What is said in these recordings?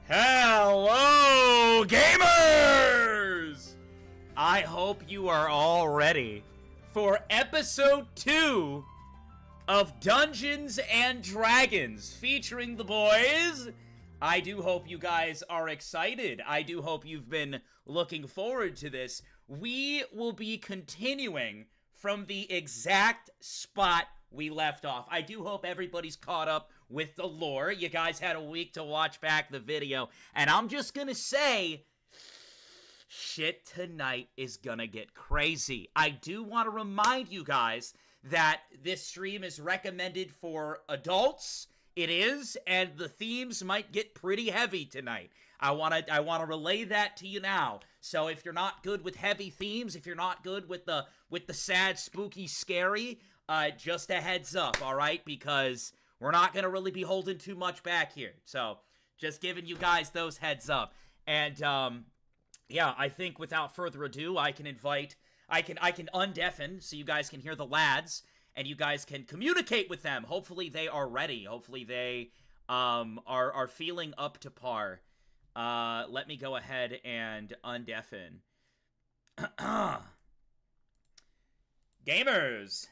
Hello, gamers! I hope you are all ready for episode 2 of Dungeons and Dragons featuring the boys. I do hope you guys are excited. I do hope you've been looking forward to this. We will be continuing from the exact spot we left off. I do hope everybody's caught up with the lore. You guys had a week to watch back the video, and I'm just gonna say, shit tonight is gonna get crazy. I do want to remind you guys that this stream is recommended for adults. It is, and the themes might get pretty heavy tonight. I want to relay that to you now. So if you're not good with heavy themes, if you're not good with the sad, spooky, scary, just a heads up, all right? Because we're not going to really be holding too much back here. So just giving you guys those heads up. And yeah, I think without further ado, I can undeafen so you guys can hear the lads and you guys can communicate with them. Hopefully they are ready. Hopefully they are feeling up to par. Let me go ahead and undeafen. Gamers!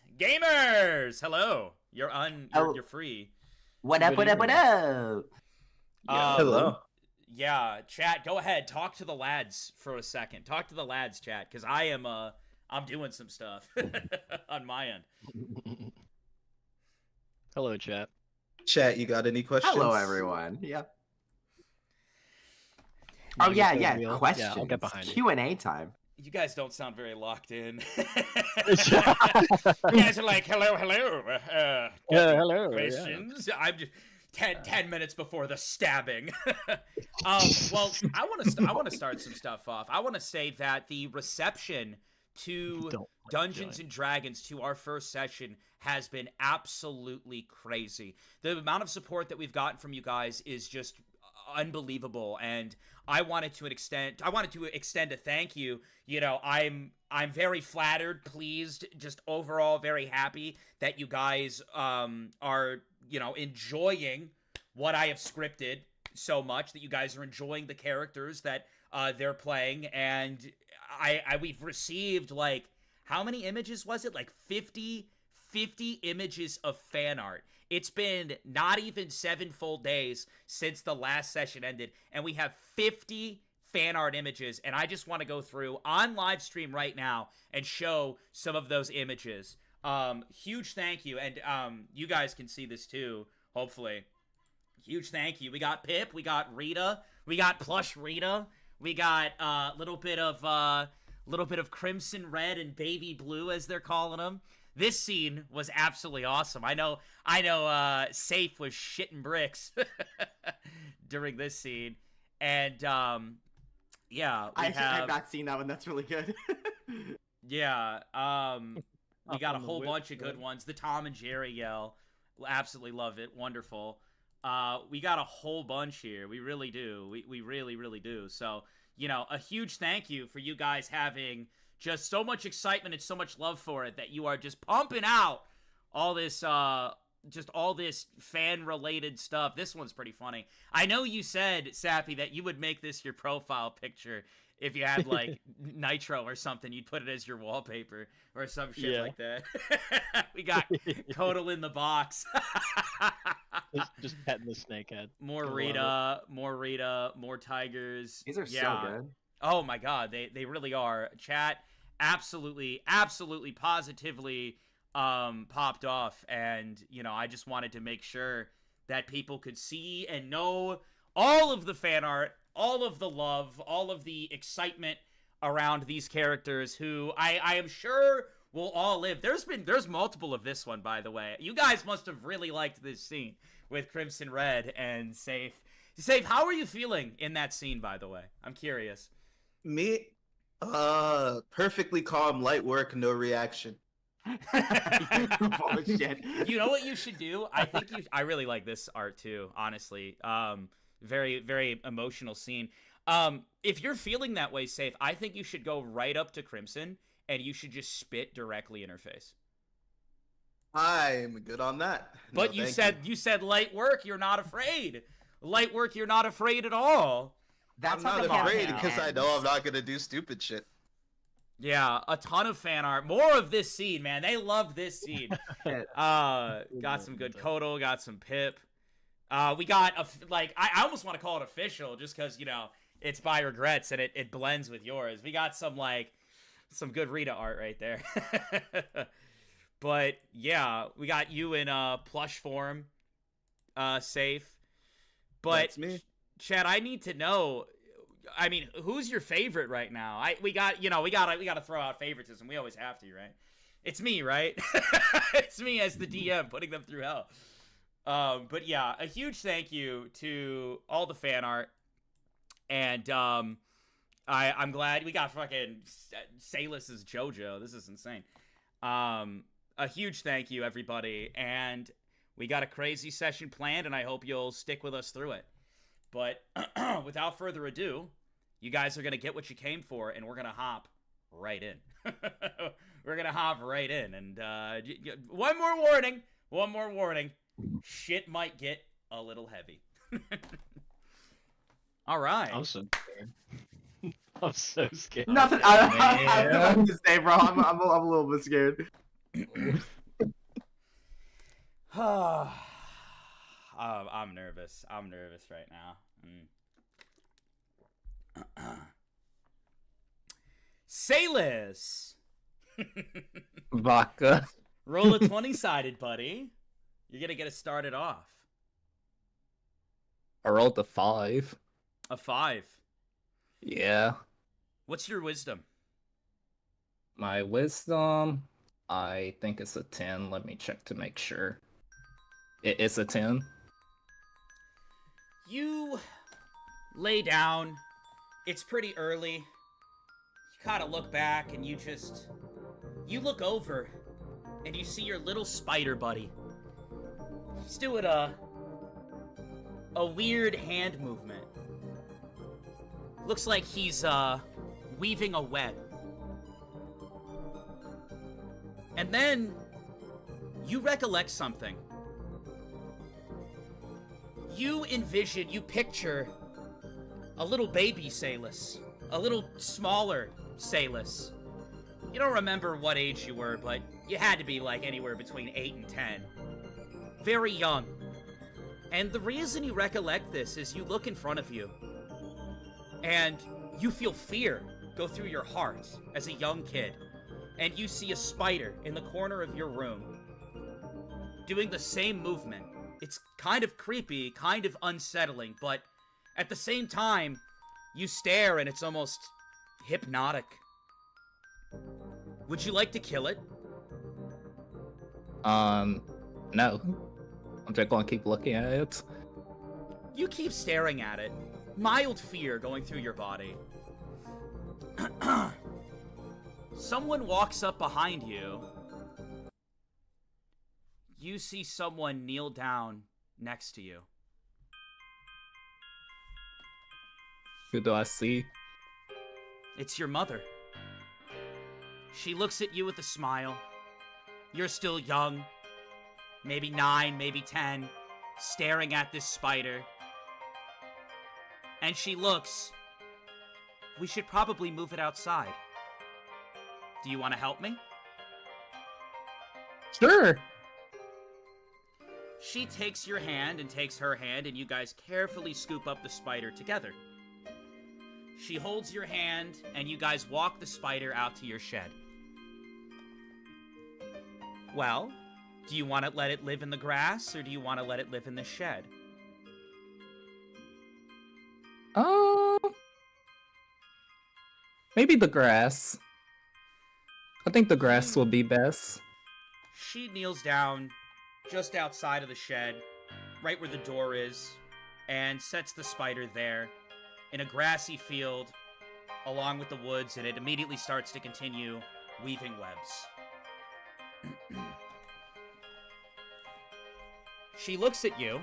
Hello. You're free. What up? Hello. Yeah, chat, go ahead. Talk to the lads for a second. Talk to the lads, chat, because I'm doing some stuff on my end. Hello, chat. Chat, you got any questions? Hello, everyone. Yep. Oh yeah. Questions. Yeah, I'll get behind it. Q&A time. You guys don't sound very locked in. You guys are like, hello. Hello. Questions. Yeah. I'm just 10 minutes before the stabbing. Well, I want to start some stuff off. I want to say that the reception to Dungeons and Dragons, to our first session, has been absolutely crazy. The amount of support that we've gotten from you guys is just unbelievable, and I wanted to extend a thank you. You know, I'm very flattered, pleased, just overall very happy that you guys are, you know, enjoying what I have scripted so much, that you guys are enjoying the characters that they're playing, and we've received, like, how many images was it? Like 50 images of fan art. It's been not even 7 full days since the last session ended, and we have 50 fan art images, and I just want to go through on live stream right now and show some of those images. Huge thank you, and you guys can see this too, hopefully. Huge thank you. We got Pip, we got Rita, we got plush Rita, we got a little bit of crimson red and baby blue, as they're calling them. This scene was absolutely awesome. I know, Safe was shitting bricks during this scene. And, yeah. I actually have not seen that one. That's really good. Yeah. We got a whole bunch of good ones. The Tom and Jerry yell. Absolutely love it. Wonderful. We got a whole bunch here. We really do. We really, really do. So, you know, a huge thank you for you guys having just so much excitement and so much love for it, that you are just pumping out all this, just all this fan-related stuff. This one's pretty funny. I know you said, Sappy, that you would make this your profile picture if you had, like, Nitro or something. You'd put it as your wallpaper or some shit like that. We got Total in the box. just petting the snake head. More Rita, more tigers. These are so good. Oh my god, they really are. Chat absolutely positively popped off, and you know, I just wanted to make sure that people could see and know all of the fan art, all of the love, all of the excitement around these characters who I am sure will all live. There's multiple of this one, by the way. You guys must have really liked this scene with Crimson Red and Safe. Safe, how are you feeling in that scene, by the way? I'm curious. Me? Perfectly calm, light work, no reaction. Bullshit. You know what you should do? I really like this art too, honestly. Very, very emotional scene. If you're feeling that way, Safe, I think you should go right up to Crimson and you should just spit directly in her face. I'm good on that. But you said light work. You're not afraid. Light work, you're not afraid at all. That's I'm how not the afraid campaign because I ends. know I'm not gonna do stupid shit. Yeah, a ton of fan art. More of this scene, man. They love this scene. Got some good Kodo, got some Pip. We got, I almost want to call it official just because, you know, it's by regrets and it blends with yours. We got some good Rita art right there. But, yeah, we got you in plush form, safe. But, That's me. Chad, I need to know, I mean, who's your favorite right now? We got to throw out favoritism. We always have to, right? It's me, right? It's me as the DM putting them through hell. But yeah, a huge thank you to all the fan art. And I'm glad we got fucking Salus's JoJo. This is insane. A huge thank you, everybody. And we got a crazy session planned, and I hope you'll stick with us through it. But without further ado, you guys are going to get what you came for, and we're going to hop right in. We're going to hop right in. And one more warning. Shit might get a little heavy. All right. I'm so scared. I'm so scared. Nothing. I have nothing to say, bro. I'm a little bit scared. I'm nervous. I'm nervous right now. Salus! Vodka. Roll a 20-sided, buddy. You're gonna get it started off. I rolled a 5. A 5. Yeah. What's your wisdom? My wisdom, I think it's a 10. Let me check to make sure. It's a 10. You lay down. It's pretty early. You kind of look back and you look over and you see your little spider buddy. He's doing a weird hand movement. Looks like he's weaving a web. And then you recollect something. You picture a little baby Salus, a little smaller Salus. You don't remember what age you were, but you had to be like anywhere between 8 and 10. Very young. And the reason you recollect this is you look in front of you, and you feel fear go through your heart as a young kid, and you see a spider in the corner of your room doing the same movement. It's kind of creepy, kind of unsettling, but at the same time, you stare and it's almost hypnotic. Would you like to kill it? No. I'm just gonna keep looking at it. You keep staring at it. Mild fear going through your body. Someone walks up behind you. You see someone kneel down next to you. Who do I see? It's your mother. She looks at you with a smile. You're still young. Maybe 9, maybe 10. Staring at this spider. And she looks. We should probably move it outside. Do you want to help me? Sure. She takes your hand and takes her hand, and you guys carefully scoop up the spider together. She holds your hand, and you guys walk the spider out to your shed. Well, do you want to let it live in the grass, or do you want to let it live in the shed? Maybe the grass. I think the grass will be best. She kneels down just outside of the shed, right where the door is, and sets the spider there in a grassy field along with the woods, and it immediately starts to continue weaving webs. She looks at you.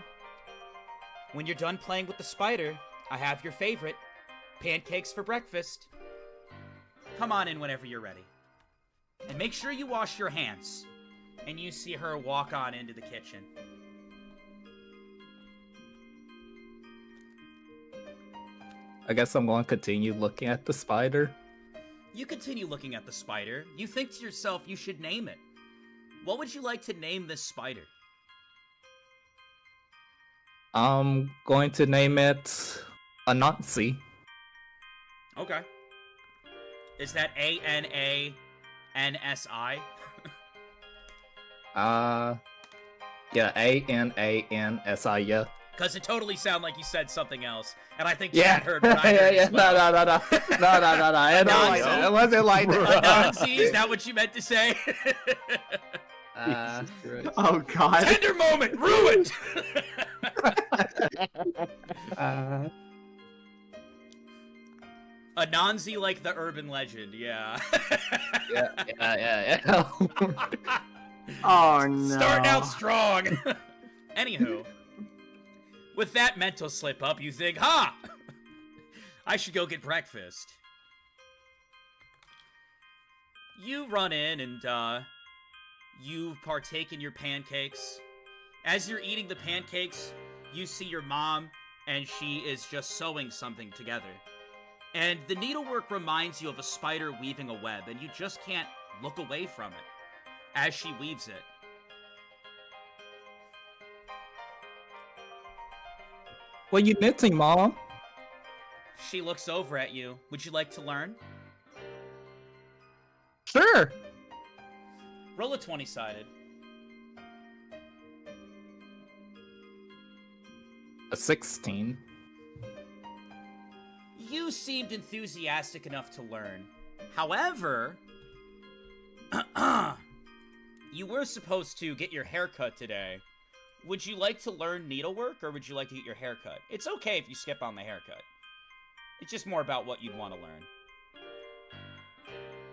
When you're done playing with the spider, I have your favorite, pancakes for breakfast. Come on in whenever you're ready. And make sure you wash your hands. And you see her walk on into the kitchen. I guess I'm going to continue looking at the spider. You continue looking at the spider. You think to yourself, you should name it. What would you like to name this spider? I'm going to name it Anansi. Okay. Is that Anansi? Yeah, Anansi, yeah. Because it totally sounded like you said something else, and I think Yeah, Chad heard what I heard yeah, as well. No. It wasn't like that. Anansi, is that what you meant to say? Oh god. Tender moment, ruined! Anansi like the urban legend, yeah. yeah. Oh no. Starting out strong. Anywho, with that mental slip up, you think, ha! I should go get breakfast. You run in and, you partake in your pancakes. As you're eating the pancakes, you see your mom, and she is just sewing something together. And the needlework reminds you of a spider weaving a web, and you just can't look away from it as she weaves it. What are you knitting, Mom? She looks over at you. Would you like to learn? Sure. Roll a 20-sided. A 16. You seemed enthusiastic enough to learn. However, you were supposed to get your hair cut today. Would you like to learn needlework, or would you like to get your hair cut? It's okay if you skip on the haircut. It's just more about what you'd want to learn.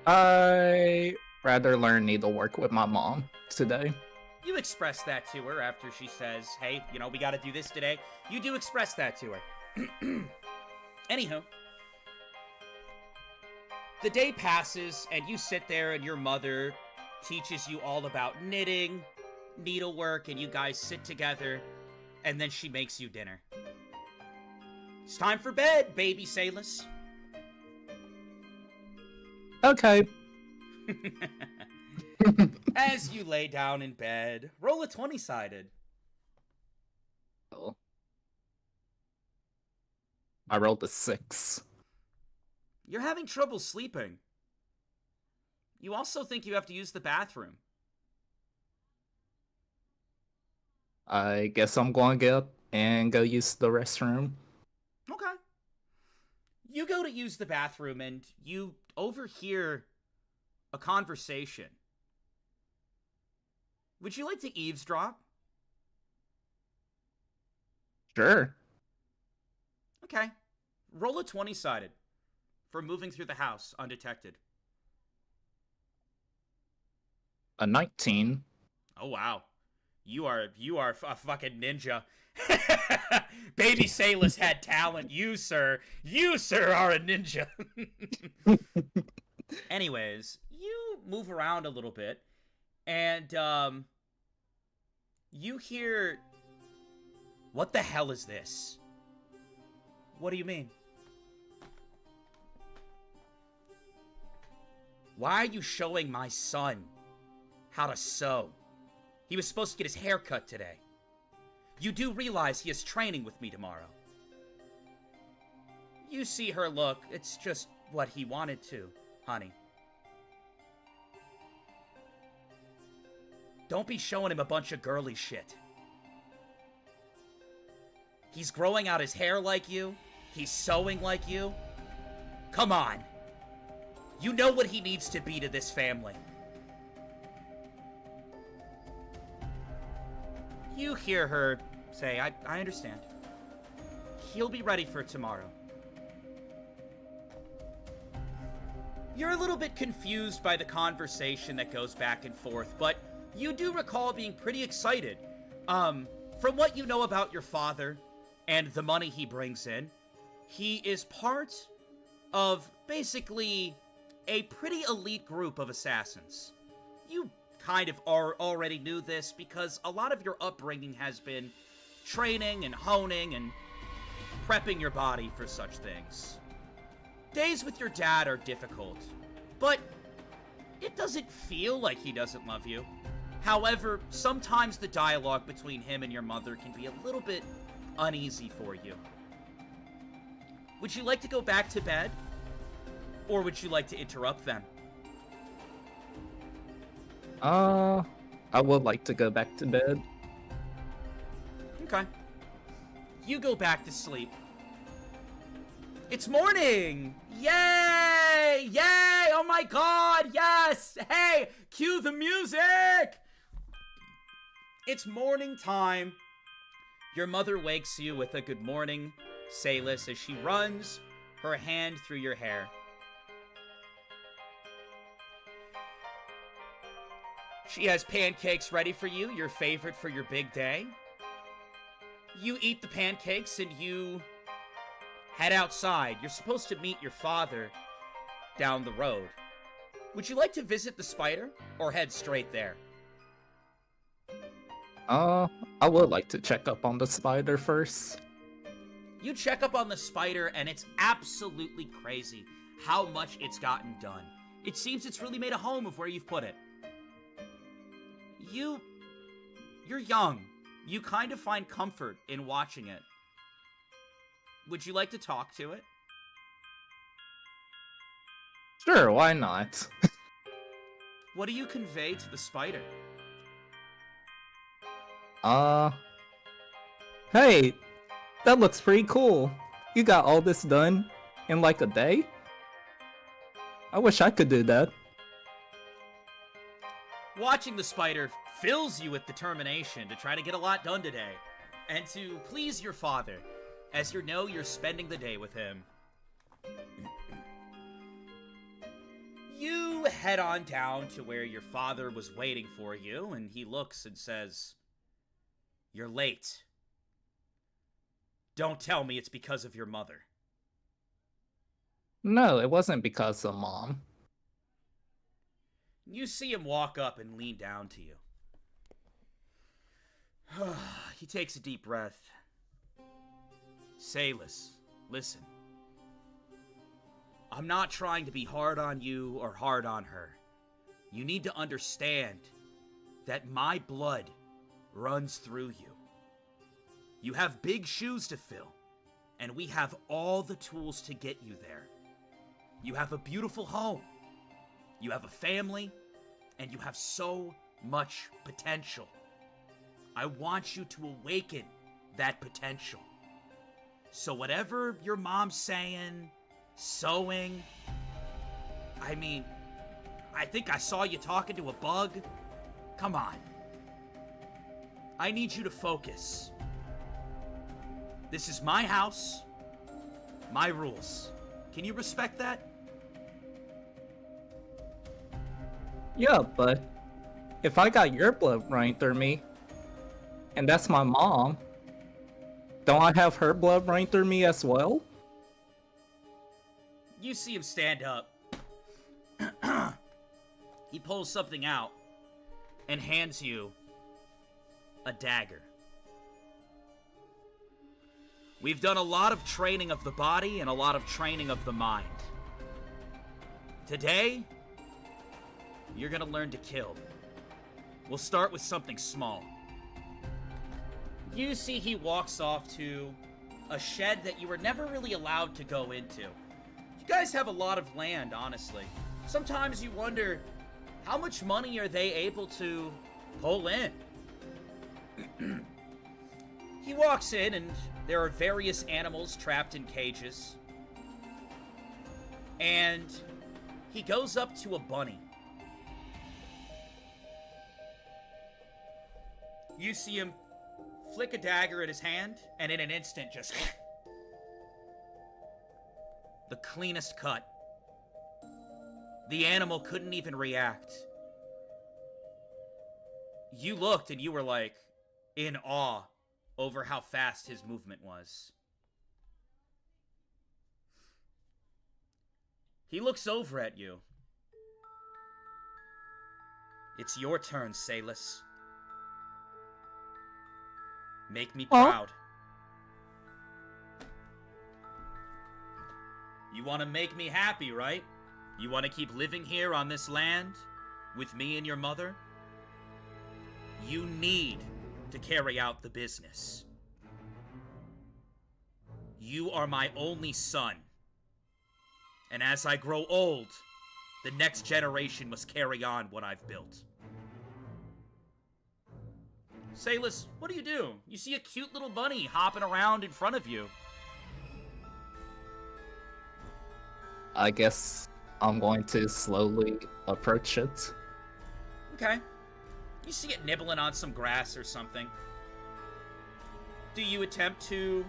I rather learn needlework with my mom today. You express that to her after she says, hey, you know, we gotta do this today. You do express that to her. Anywho, the day passes, and you sit there, and your mother teaches you all about knitting, needlework, and you guys sit together, and then she makes you dinner. It's time for bed, baby Salus. Okay. As you lay down in bed, roll a 20-sided. I rolled a 6. You're having trouble sleeping. You also think you have to use the bathroom. I guess I'm going to get up and go use the restroom. Okay. You go to use the bathroom and you overhear a conversation. Would you like to eavesdrop? Sure. Okay. Roll a 20-sided for moving through the house undetected. A 19. Oh, wow. You are a fucking ninja. Baby Salus had talent. You, sir, are a ninja. Anyways, you move around a little bit, and, you hear, what the hell is this? What do you mean? Why are you showing my son how to sew? He was supposed to get his hair cut today. You do realize he is training with me tomorrow. You see her look. It's just what he wanted to, honey. Don't be showing him a bunch of girly shit. He's growing out his hair like you. He's sewing like you. Come on. You know what he needs to be to this family. You hear her say, I understand. He'll be ready for tomorrow. You're a little bit confused by the conversation that goes back and forth, but you do recall being pretty excited. From what you know about your father and the money he brings in, he is part of basically a pretty elite group of assassins. You kind of already knew this because a lot of your upbringing has been training and honing and prepping your body for such things. Days with your dad are difficult, but it doesn't feel like he doesn't love you. However, sometimes the dialogue between him and your mother can be a little bit uneasy for you. Would you like to go back to bed? Or would you like to interrupt them? I would like to go back to bed. Okay. You go back to sleep. It's morning! Yay! Yay! Oh my god, yes! Hey, cue the music! It's morning time. Your mother wakes you with a good morning, Salis, as she runs her hand through your hair. She has pancakes ready for you, your favorite for your big day. You eat the pancakes and you head outside. You're supposed to meet your father down the road. Would you like to visit the spider or head straight there? I would like to check up on the spider first. You check up on the spider and it's absolutely crazy how much it's gotten done. It seems it's really made a home of where you've put it. You're young. You kind of find comfort in watching it. Would you like to talk to it? Sure, why not? What do you convey to the spider? Hey, that looks pretty cool. You got all this done in like a day? I wish I could do that. Watching the spider fills you with determination to try to get a lot done today, and to please your father, as you know you're spending the day with him. You head on down to where your father was waiting for you, and he looks and says, "You're late. Don't tell me it's because of your mother." No, it wasn't because of Mom. You see him walk up and lean down to you. He takes a deep breath. Salis, listen. I'm not trying to be hard on you or hard on her. You need to understand that my blood runs through you. You have big shoes to fill, and we have all the tools to get you there. You have a beautiful home. You have a family, and you have so much potential. I want you to awaken that potential. So whatever your mom's saying, sewing, I mean, I think I saw you talking to a bug. Come on. I need you to focus. This is my house, my rules. Can you respect that? Yeah, but if I got your blood running through me, and that's my mom, don't I have her blood running through me as well? You see him stand up. He pulls something out and hands you a dagger. We've done a lot of training of the body and a lot of training of the mind. Today, you're gonna learn to kill. We'll start with something small. You see he walks off to a shed that you were never really allowed to go into. You guys have a lot of land, honestly. Sometimes you wonder, how much money are they able to pull in? He walks in and there are various animals trapped in cages. And he goes up to a bunny. You see him flick a dagger in his hand, and in an instant just... the cleanest cut. The animal couldn't even react. You looked and you were like, in awe over how fast his movement was. He looks over at you. It's your turn, Salis. Make me proud. You want to make me happy, right? You want to keep living here on this land with me and your mother? You need to carry out the business. You are my only son. And as I grow old, the next generation must carry on what I've built. Salis, what do? You see a cute little bunny hopping around in front of you. I guess I'm going to slowly approach it. Okay. You see it nibbling on some grass or something. Do you attempt to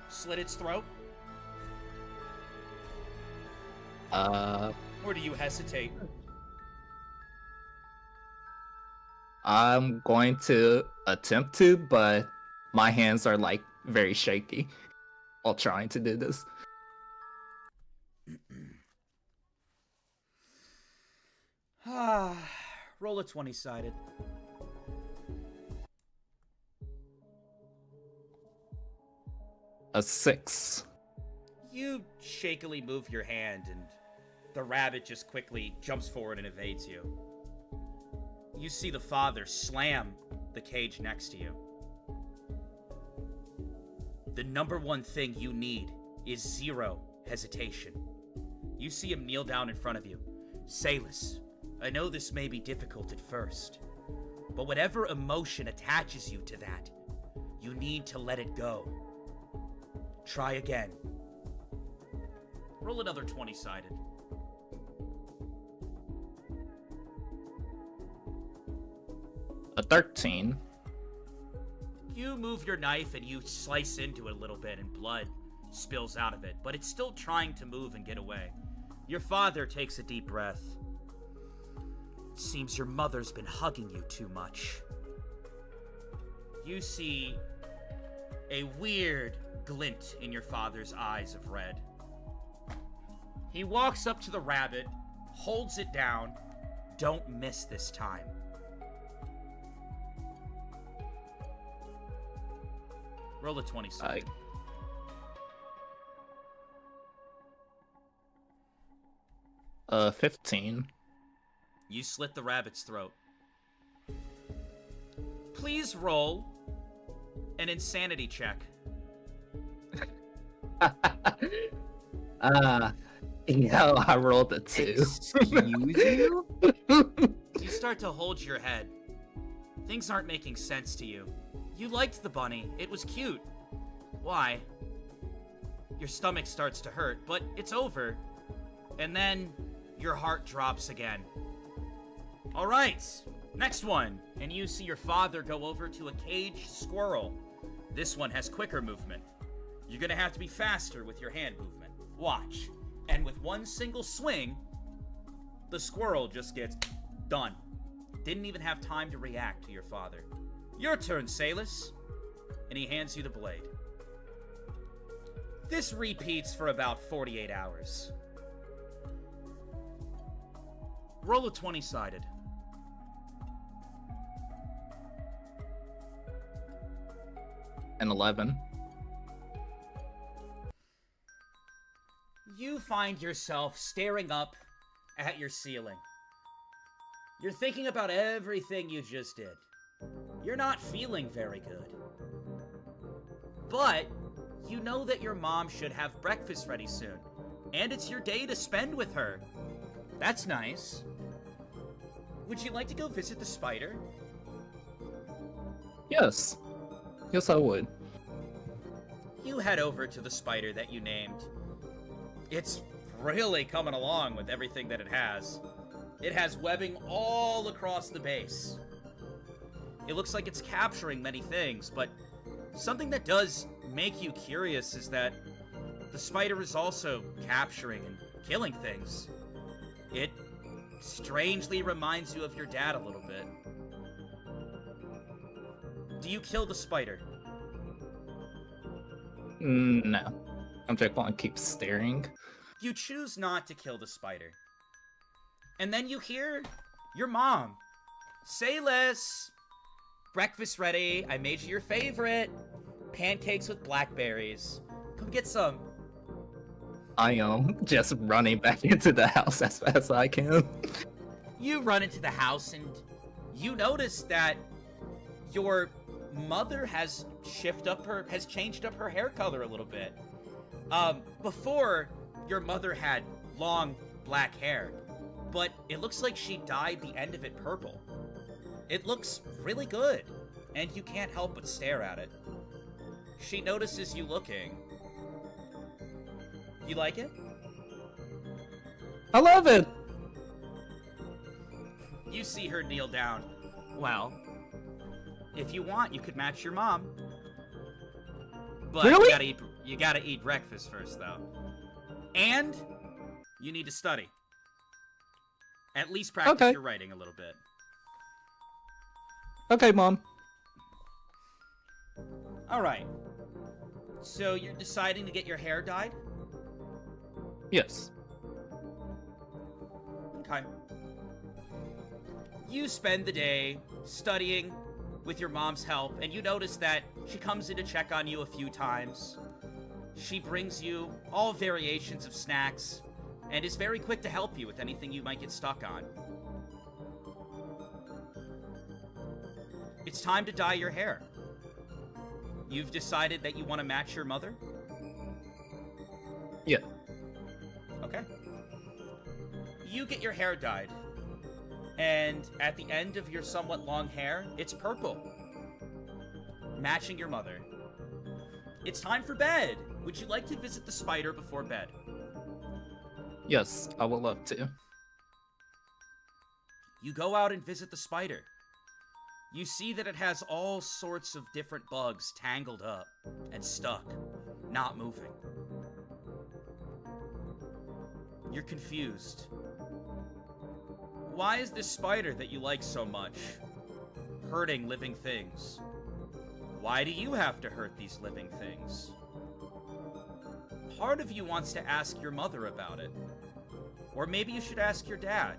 slit its throat? Or do you hesitate? I'm going to attempt to, but my hands are like very shaky while trying to do this. Roll a 20-sided. A 6. You shakily move your hand, and the rabbit just quickly jumps forward and evades you. You see the father slam the cage next to you. The number one thing you need is 0 hesitation. You see him kneel down in front of you. Salis, I know this may be difficult at first, but whatever emotion attaches you to that, you need to let it go. Try again. Roll another 20-sided. A 13. You move your knife and you slice into it a little bit and blood spills out of it, but it's still trying to move and get away. Your father takes a deep breath. Seems your mother's been hugging you too much. You see a weird glint in your father's eyes of red. He walks up to the rabbit, holds it down. Don't miss this time. Roll a 20-sided. 15. You slit the rabbit's throat. Please roll an insanity check. I rolled a 2. Excuse you? You start to hold your head. Things aren't making sense to you. You liked the bunny. It was cute. Why? Your stomach starts to hurt, but it's over. And then your heart drops again. All right, next one. And you see your father go over to a caged squirrel. This one has quicker movement. You're gonna have to be faster with your hand movement. Watch. And with one single swing, the squirrel just gets done. Didn't even have time to react to your father. Your turn, Salis. And he hands you the blade. This repeats for about 48 hours. Roll a 20-sided. An 11. You find yourself staring up at your ceiling. You're thinking about everything you just did. You're not feeling very good. But you know that your mom should have breakfast ready soon, and it's your day to spend with her. That's nice. Would you like to go visit the spider? Yes. Yes, I would. You head over to the spider that you named. It's really coming along with everything that it has. It has webbing all across the base. It looks like it's capturing many things, but something that does make you curious is that the spider is also capturing and killing things. It strangely reminds you of your dad a little bit. Do you kill the spider? No. I'm just going to keep staring. You choose not to kill the spider. And then you hear your mom. Salis! Breakfast ready. I made you your favorite. Pancakes with blackberries. Come get some. I am just running back into the house as fast as I can. You run into the house and you notice that your mother has changed up her hair color a little bit. Before, your mother had long black hair, but it looks like she dyed the end of it purple. It looks really good, and you can't help but stare at it. She notices you looking. You like it? I love it. You see her kneel down. Well, if you want, you could match your mom. But Really? you gotta eat breakfast first, though. And you need to study. At least practice Okay. your writing a little bit. Okay, Mom. Alright. So you're deciding to get your hair dyed? Yes. Okay. You spend the day studying with your mom's help, and you notice that she comes in to check on you a few times. She brings you all variations of snacks, and is very quick to help you with anything you might get stuck on. It's time to dye your hair. You've decided that you want to match your mother? Yeah. Okay. You get your hair dyed. And at the end of your somewhat long hair, it's purple. Matching your mother. It's time for bed. Would you like to visit the spider before bed? Yes, I would love to. You go out and visit the spider. You see that it has all sorts of different bugs tangled up and stuck, not moving. You're confused. Why is this spider that you like so much hurting living things? Why do you have to hurt these living things? Part of you wants to ask your mother about it. Or maybe you should ask your dad.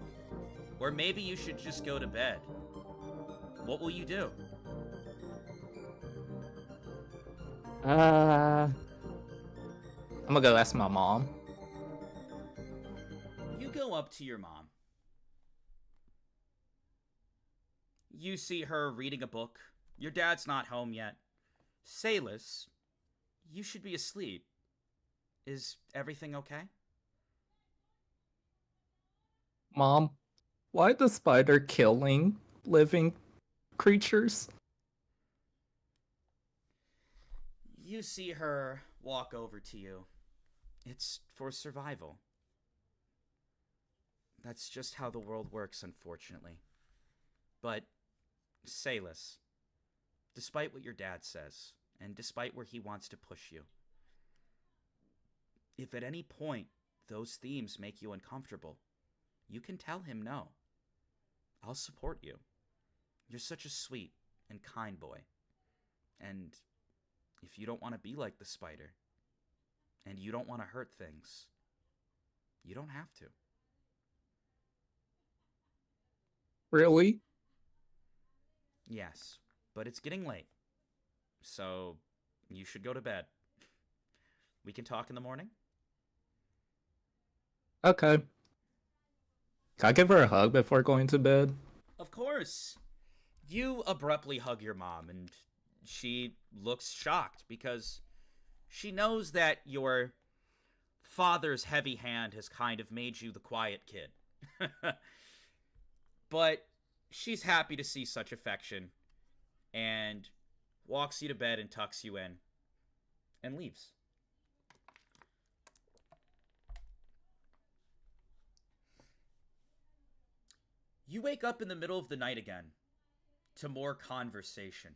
Or maybe you should just go to bed. What will you do? I'm gonna go ask my mom. You go up to your mom. You see her reading a book. Your dad's not home yet. Salis, you should be asleep. Is everything okay? Mom, why the spider killing living creatures? You see her walk over to you. It's for survival. That's just how the world works, unfortunately. But, Salis, despite what your dad says, and despite where he wants to push you, if at any point those themes make you uncomfortable, you can tell him no. I'll support you. You're such a sweet and kind boy. And if you don't want to be like the spider, and you don't want to hurt things, you don't have to. Really? Yes, but it's getting late. So, you should go to bed. We can talk in the morning? Okay. Can I give her a hug before going to bed? Of course. You abruptly hug your mom, and she looks shocked because she knows that your father's heavy hand has kind of made you the quiet kid. But she's happy to see such affection and walks you to bed and tucks you in and leaves. You wake up in the middle of the night again to more conversation.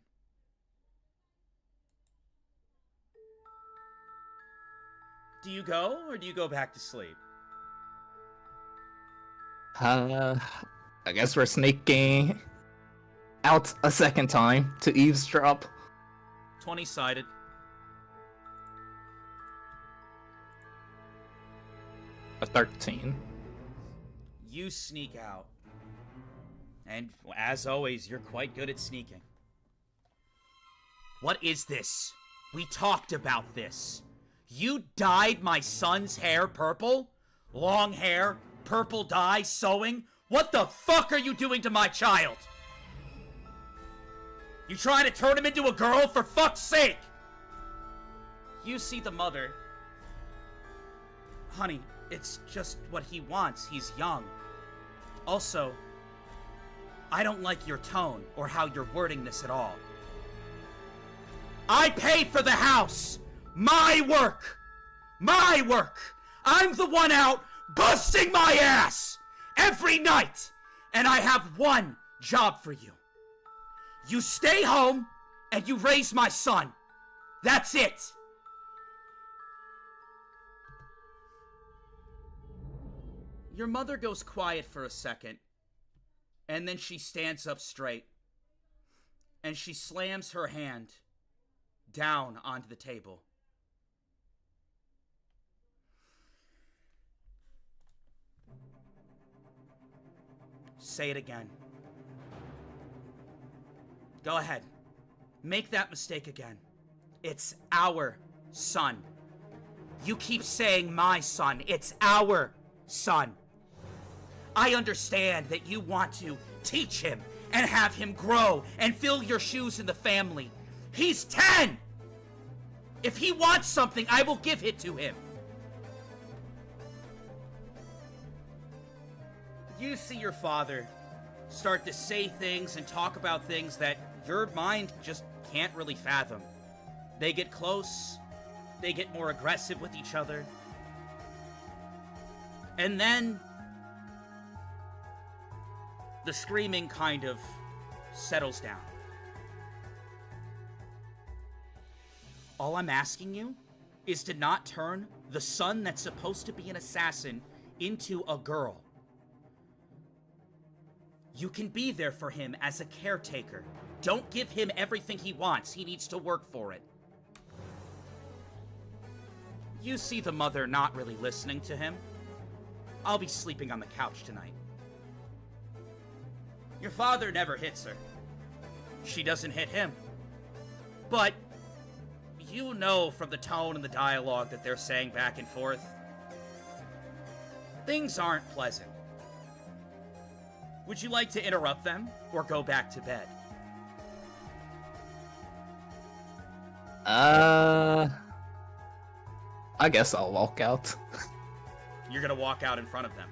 Do you go, or do you go back to sleep? I guess we're sneaking out a second time to eavesdrop. 20-sided. A 13. You sneak out. And, as always, you're quite good at sneaking. What is this? We talked about this. You dyed my son's hair purple? Long hair, purple dye, sewing? What the fuck are you doing to my child? You trying to turn him into a girl, for fuck's sake? You see the mother. Honey, it's just what he wants. He's young. Also, I don't like your tone or how you're wording this at all. I pay for the house! My work! My work! I'm the one out busting my ass! Every night! And I have one job for you. You stay home, and you raise my son. That's it! Your mother goes quiet for a second, and then she stands up straight, and she slams her hand down onto the table. Say it again. Go ahead. Make that mistake again. It's our son. You keep saying my son. It's our son. I understand that you want to teach him and have him grow and fill your shoes in the family. He's 10! If he wants something, I will give it to him. You see your father start to say things and talk about things that your mind just can't really fathom. They get close, they get more aggressive with each other, and then the screaming kind of settles down. All I'm asking you is to not turn the son that's supposed to be an assassin into a girl. You can be there for him as a caretaker. Don't give him everything he wants. He needs to work for it. You see the mother not really listening to him. I'll be sleeping on the couch tonight. Your father never hits her. She doesn't hit him. But you know from the tone and the dialogue that they're saying back and forth, things aren't pleasant. Would you like to interrupt them or go back to bed? I guess I'll walk out. You're gonna walk out in front of them.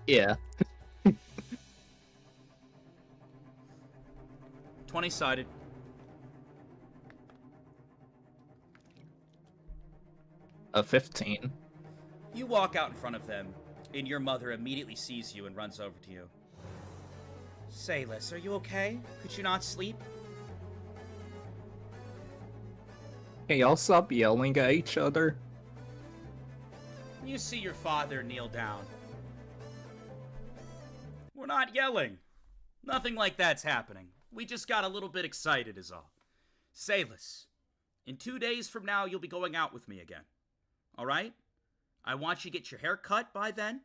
Yeah. 20-sided. A 15. You walk out in front of them, and your mother immediately sees you and runs over to you. Sayless, are you okay? Could you not sleep? Can y'all stop yelling at each other? You see your father kneel down. We're not yelling. Nothing like that's happening. We just got a little bit excited is all. Sayless, in 2 days from now, you'll be going out with me again. Alright? I want you to get your hair cut by then,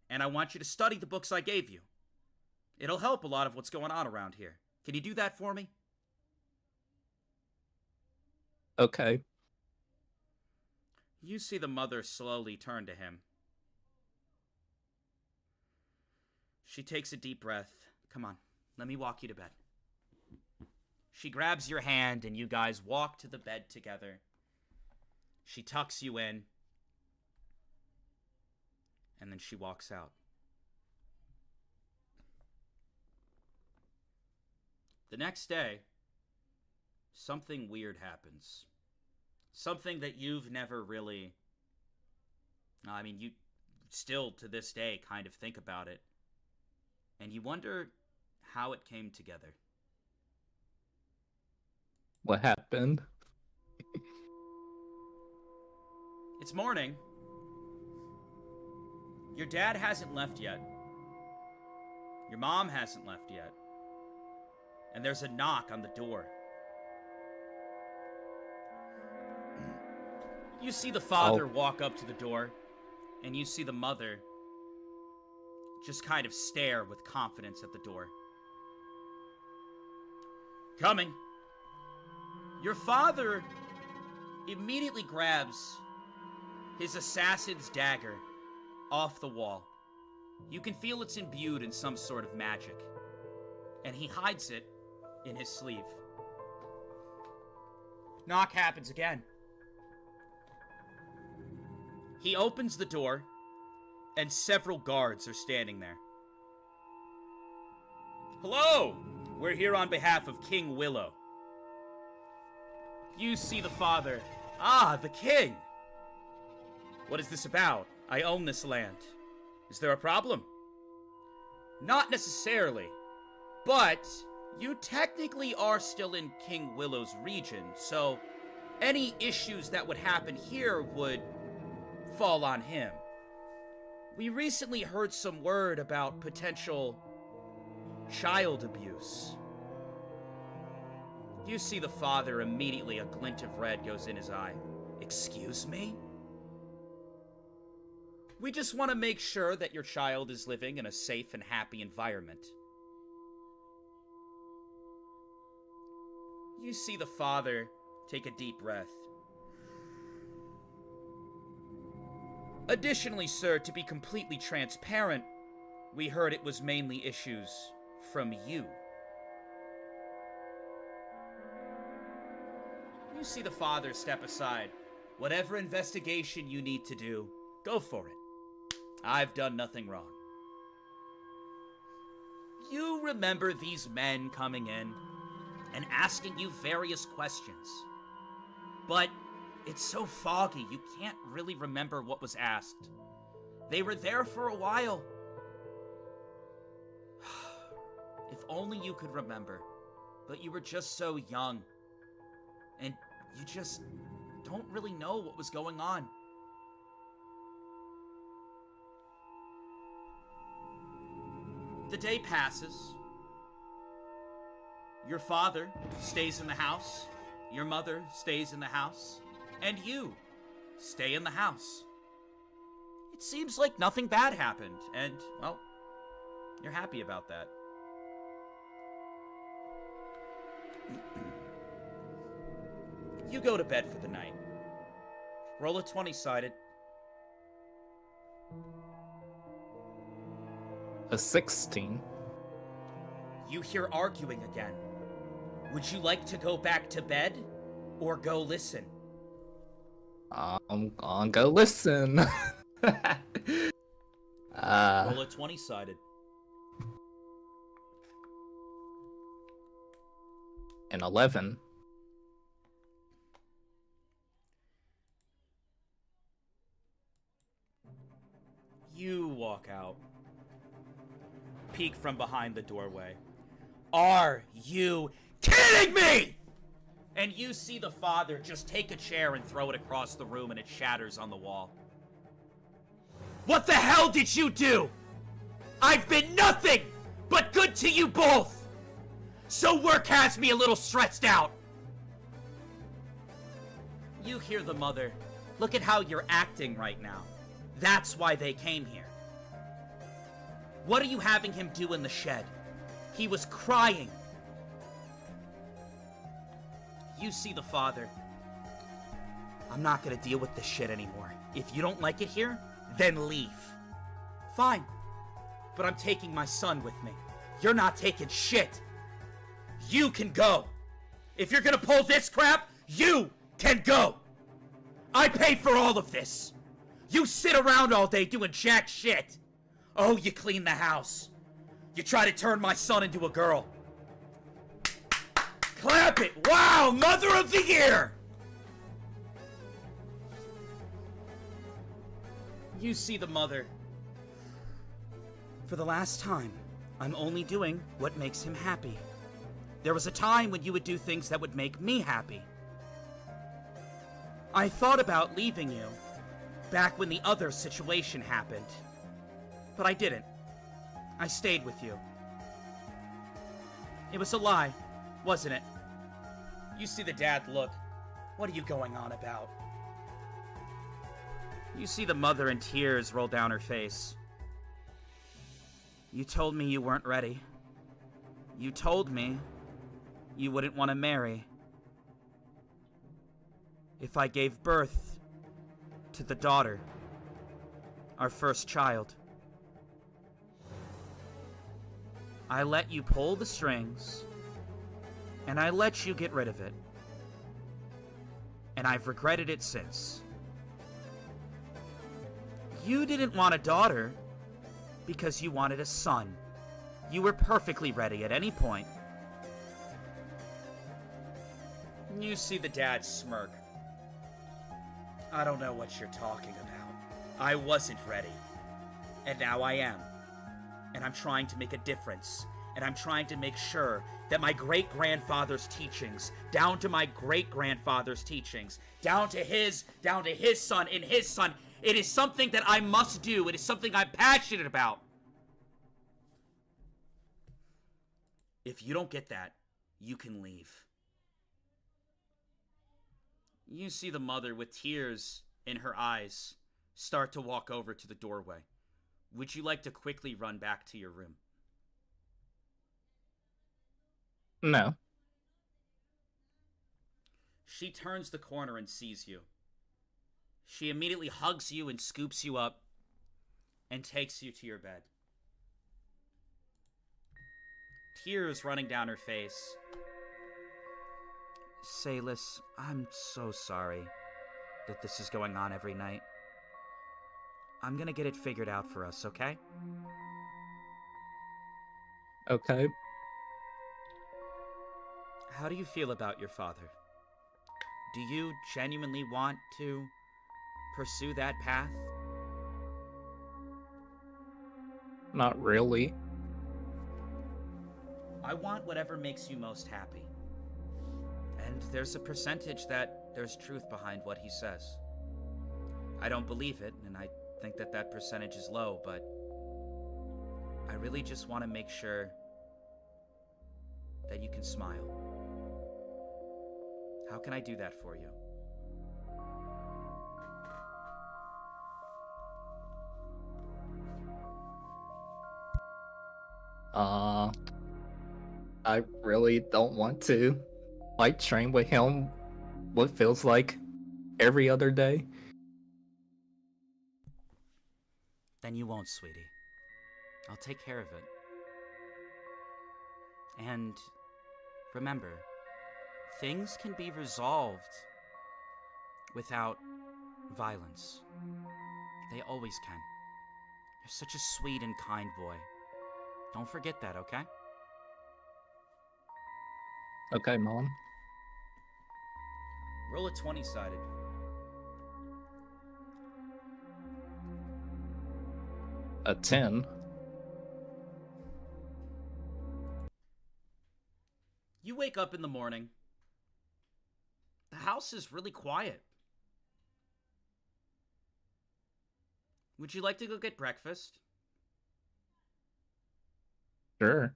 and I want you to study the books I gave you. It'll help a lot of what's going on around here. Can you do that for me? Okay. You see the mother slowly turn to him. She takes a deep breath. Come on, let me walk you to bed. She grabs your hand and you guys walk to the bed together. She tucks you in. And then she walks out. The next day, something weird happens. Something that you've never really... I mean, you still to this day kind of think about it. And you wonder how it came together. What happened? It's morning. Your dad hasn't left yet. Your mom hasn't left yet. And there's a knock on the door. You see the father walk up to the door, and you see the mother just kind of stare with confidence at the door. Coming. Your father immediately grabs his assassin's dagger off the wall. You can feel it's imbued in some sort of magic, and he hides it in his sleeve. Knock happens again. He opens the door, and several guards are standing there. Hello! We're here on behalf of King Willow. You see the father. Ah, the king! What is this about? I own this land. Is there a problem? Not necessarily, but you technically are still in King Willow's region, so any issues that would happen here would fall on him. We recently heard some word about potential child abuse. You see the father immediately, a glint of red goes in his eye. Excuse me? We just want to make sure that your child is living in a safe and happy environment. You see the father take a deep breath. Additionally, sir, to be completely transparent, we heard it was mainly issues from you. You see the father step aside. Whatever investigation you need to do, go for it. I've done nothing wrong. You remember these men coming in and asking you various questions, but it's so foggy you can't really remember what was asked. They were there for a while. If only you could remember, but you were just so young, and you just don't really know what was going on. The day passes. Your father stays in the house, your mother stays in the house, and you stay in the house. It seems like nothing bad happened, and, well, you're happy about that. You go to bed for the night. Roll a 20-sided. A 16. You hear arguing again. Would you like to go back to bed, or go listen? I'm gonna go listen. Roll a 20-sided. An 11. You walk out. Peek from behind the doorway. Are you kidding me? And you see the father just take a chair and throw it across the room, and it shatters on the wall. What the hell did you do? I've been nothing but good to you both. So work has me a little stressed out. You hear the mother. Look at how you're acting right now. That's why they came here. What are you having him do in the shed? He was crying. You see the father. I'm not gonna deal with this shit anymore. If you don't like it here, then leave. Fine. But I'm taking my son with me. You're not taking shit. You can go. If you're gonna pull this crap, you can go. I pay for all of this. You sit around all day doing jack shit. Oh, you clean the house. You try to turn my son into a girl. Clap it! Wow, Mother of the Year! You see the mother. For the last time, I'm only doing what makes him happy. There was a time when you would do things that would make me happy. I thought about leaving you back when the other situation happened. But I didn't. I stayed with you. It was a lie, wasn't it? You see the dad look. What are you going on about? You see the mother in tears roll down her face. You told me you weren't ready. You told me you wouldn't want to marry. if I gave birth to the daughter, our first child. I let you pull the strings, and I let you get rid of it. And I've regretted it since. You didn't want a daughter because you wanted a son. You were perfectly ready at any point. You see the dad smirk. I don't know what you're talking about. I wasn't ready. And now I am. And I'm trying to make a difference. And I'm trying to make sure that my great-grandfather's teachings, down to my great-grandfather's teachings, down to his son, and his son, it is something that I must do. It is something I'm passionate about. If you don't get that, you can leave. You see the mother with tears in her eyes start to walk over to the doorway. Would you like to quickly run back to your room? No. She turns the corner and sees you. She immediately hugs you and scoops you up and takes you to your bed. Tears running down her face. Salis, I'm so sorry that this is going on every night. I'm gonna get it figured out for us, okay? Okay. How do you feel about your father? Do you genuinely want to pursue that path? Not really. I want whatever makes you most happy. And there's a percentage that there's truth behind what he says. I don't believe it, and I think that that percentage is low, but I really just want to make sure that you can smile. How can I do that for you? I really don't want to. Like, train with him what feels like every other day. Then you won't, sweetie. I'll take care of it. And remember, things can be resolved without violence. They always can. You're such a sweet and kind boy. Don't forget that, okay? Okay, Mom. Roll a 20-sided. A 10. You wake up in the morning. The house is really quiet. Would you like to go get breakfast? Sure.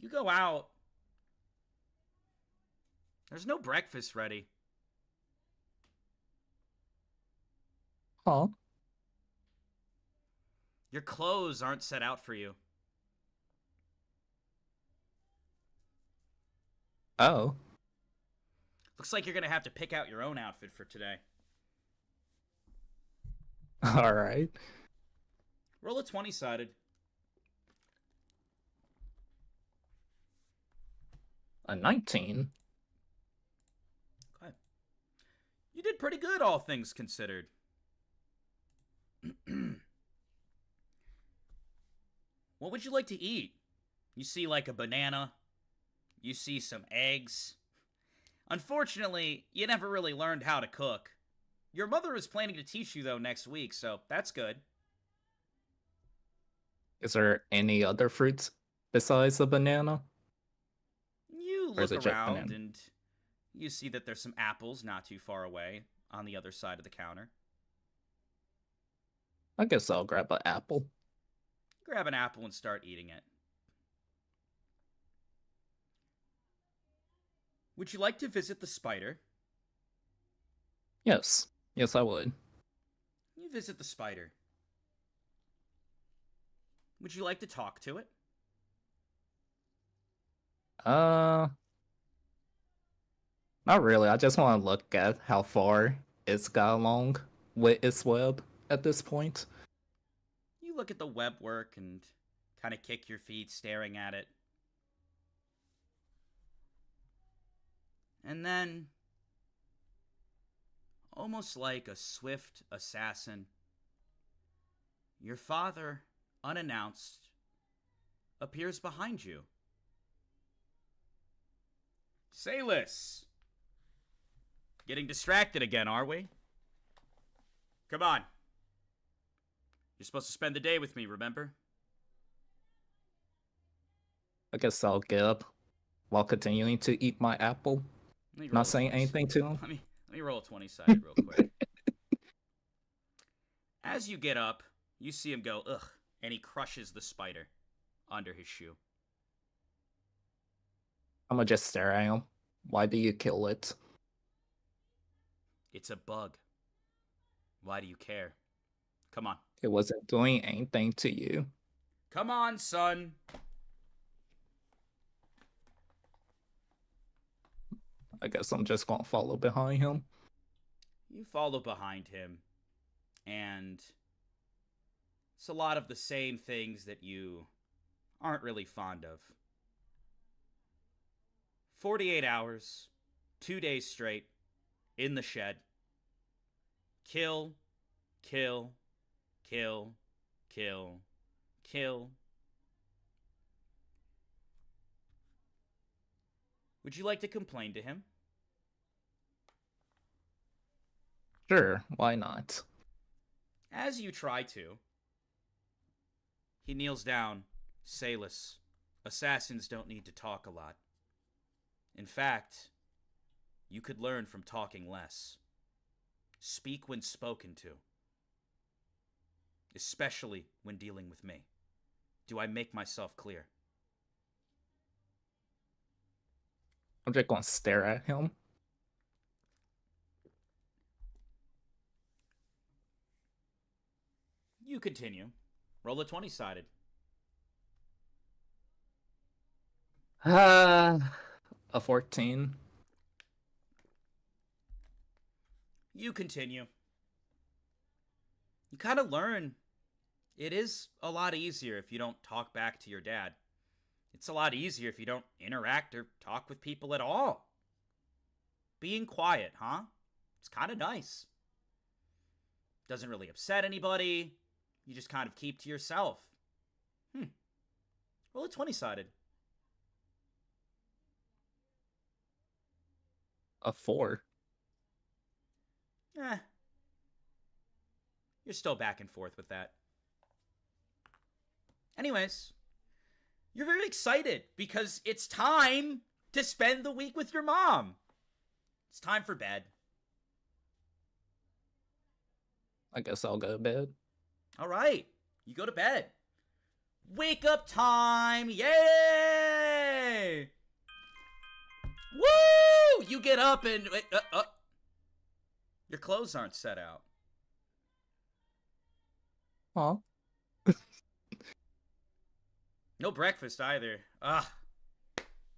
You go out. There's no breakfast ready. Huh? Your clothes aren't set out for you. Oh. Looks like you're gonna have to pick out your own outfit for today. Alright. Roll a 20-sided. A 19. Okay. You did pretty good, all things considered. What would you like to eat? You see like a banana. You see some eggs. Unfortunately, you never really learned how to cook. Your mother is planning to teach you, though, next week, so that's good. Is there any other fruits besides the banana? You Or is look it just around, banana? and you see that there's some apples not too far away on the other side of the counter. I guess I'll grab an apple. Grab an apple and start eating it. Would you like to visit the spider? Yes. Yes, I would. You visit the spider. Would you like to talk to it? Not really. I just want to look at how far it's got along with its web at this point. You look at the web work and kind of kick your feet staring at it. And then, almost like a swift assassin, your father, unannounced, appears behind you. Salis! Getting distracted again, are we? Come on. You're supposed to spend the day with me, remember? I guess I'll get up while continuing to eat my apple. Not saying anything to him. Let me roll a 20-sided real quick. As you get up, you see him go, ugh, and he crushes the spider under his shoe. I'm gonna just stare at him. Why do you kill it? It's a bug. Why do you care? Come on. It wasn't doing anything to you. Come on, son. I guess I'm just gonna follow behind him. You follow behind him, and it's a lot of the same things that you aren't really fond of. 48 hours, 2 days straight, in the shed. Kill, kill, kill, kill, kill. Would you like to complain to him? Sure, why not? As you try to, he kneels down. Salis, assassins don't need to talk a lot. In fact, you could learn from talking less. Speak when spoken to. Especially when dealing with me. Do I make myself clear? I'm just gonna stare at him. You continue. Roll a 20-sided. A 14. You continue. You kind of learn it is a lot easier if you don't talk back to your dad. It's a lot easier if you don't interact or talk with people at all. Being quiet, huh? It's kind of nice. Doesn't really upset anybody. You just kind of keep to yourself. Roll a 20-sided. A 4. You're still back and forth with that. Anyways, you're very excited because it's time to spend the week with your mom. It's time for bed. I guess I'll go to bed. All right, you go to bed. Wake up time! Yay! Woo! You get up and your clothes aren't set out. Huh? No breakfast either. Ugh.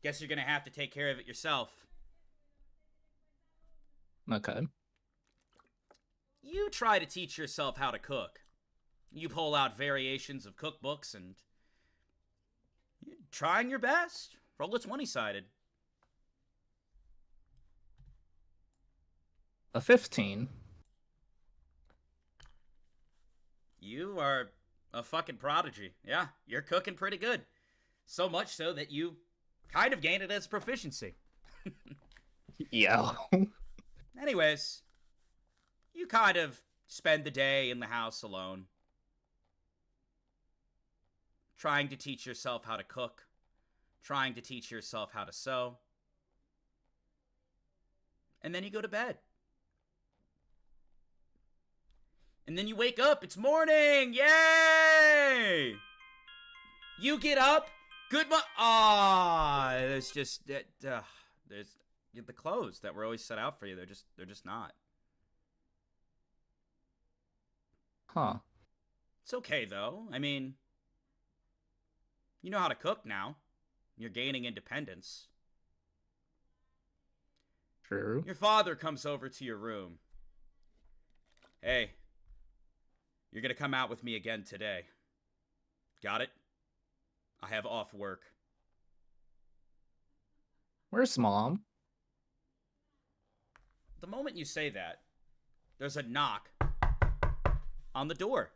Guess you're gonna have to take care of it yourself. Okay. You try to teach yourself how to cook. You pull out variations of cookbooks and you're trying your best. Roll a 20-sided. A 15. You are a fucking prodigy. Yeah, you're cooking pretty good. So much so that you kind of gain it as proficiency. Yeah. Anyways, you kind of spend the day in the house alone. Trying to teach yourself how to cook. Trying to teach yourself how to sew. And then you go to bed. And then you wake up. It's morning. Yay! You get up. Good there's just there's the clothes that were always set out for you. They're just not. Huh. It's okay though. I mean, you know how to cook now. You're gaining independence. True. Your father comes over to your room. Hey, you're gonna come out with me again today. Got it? I have off work. Where's Mom? The moment you say that, there's a knock on the door.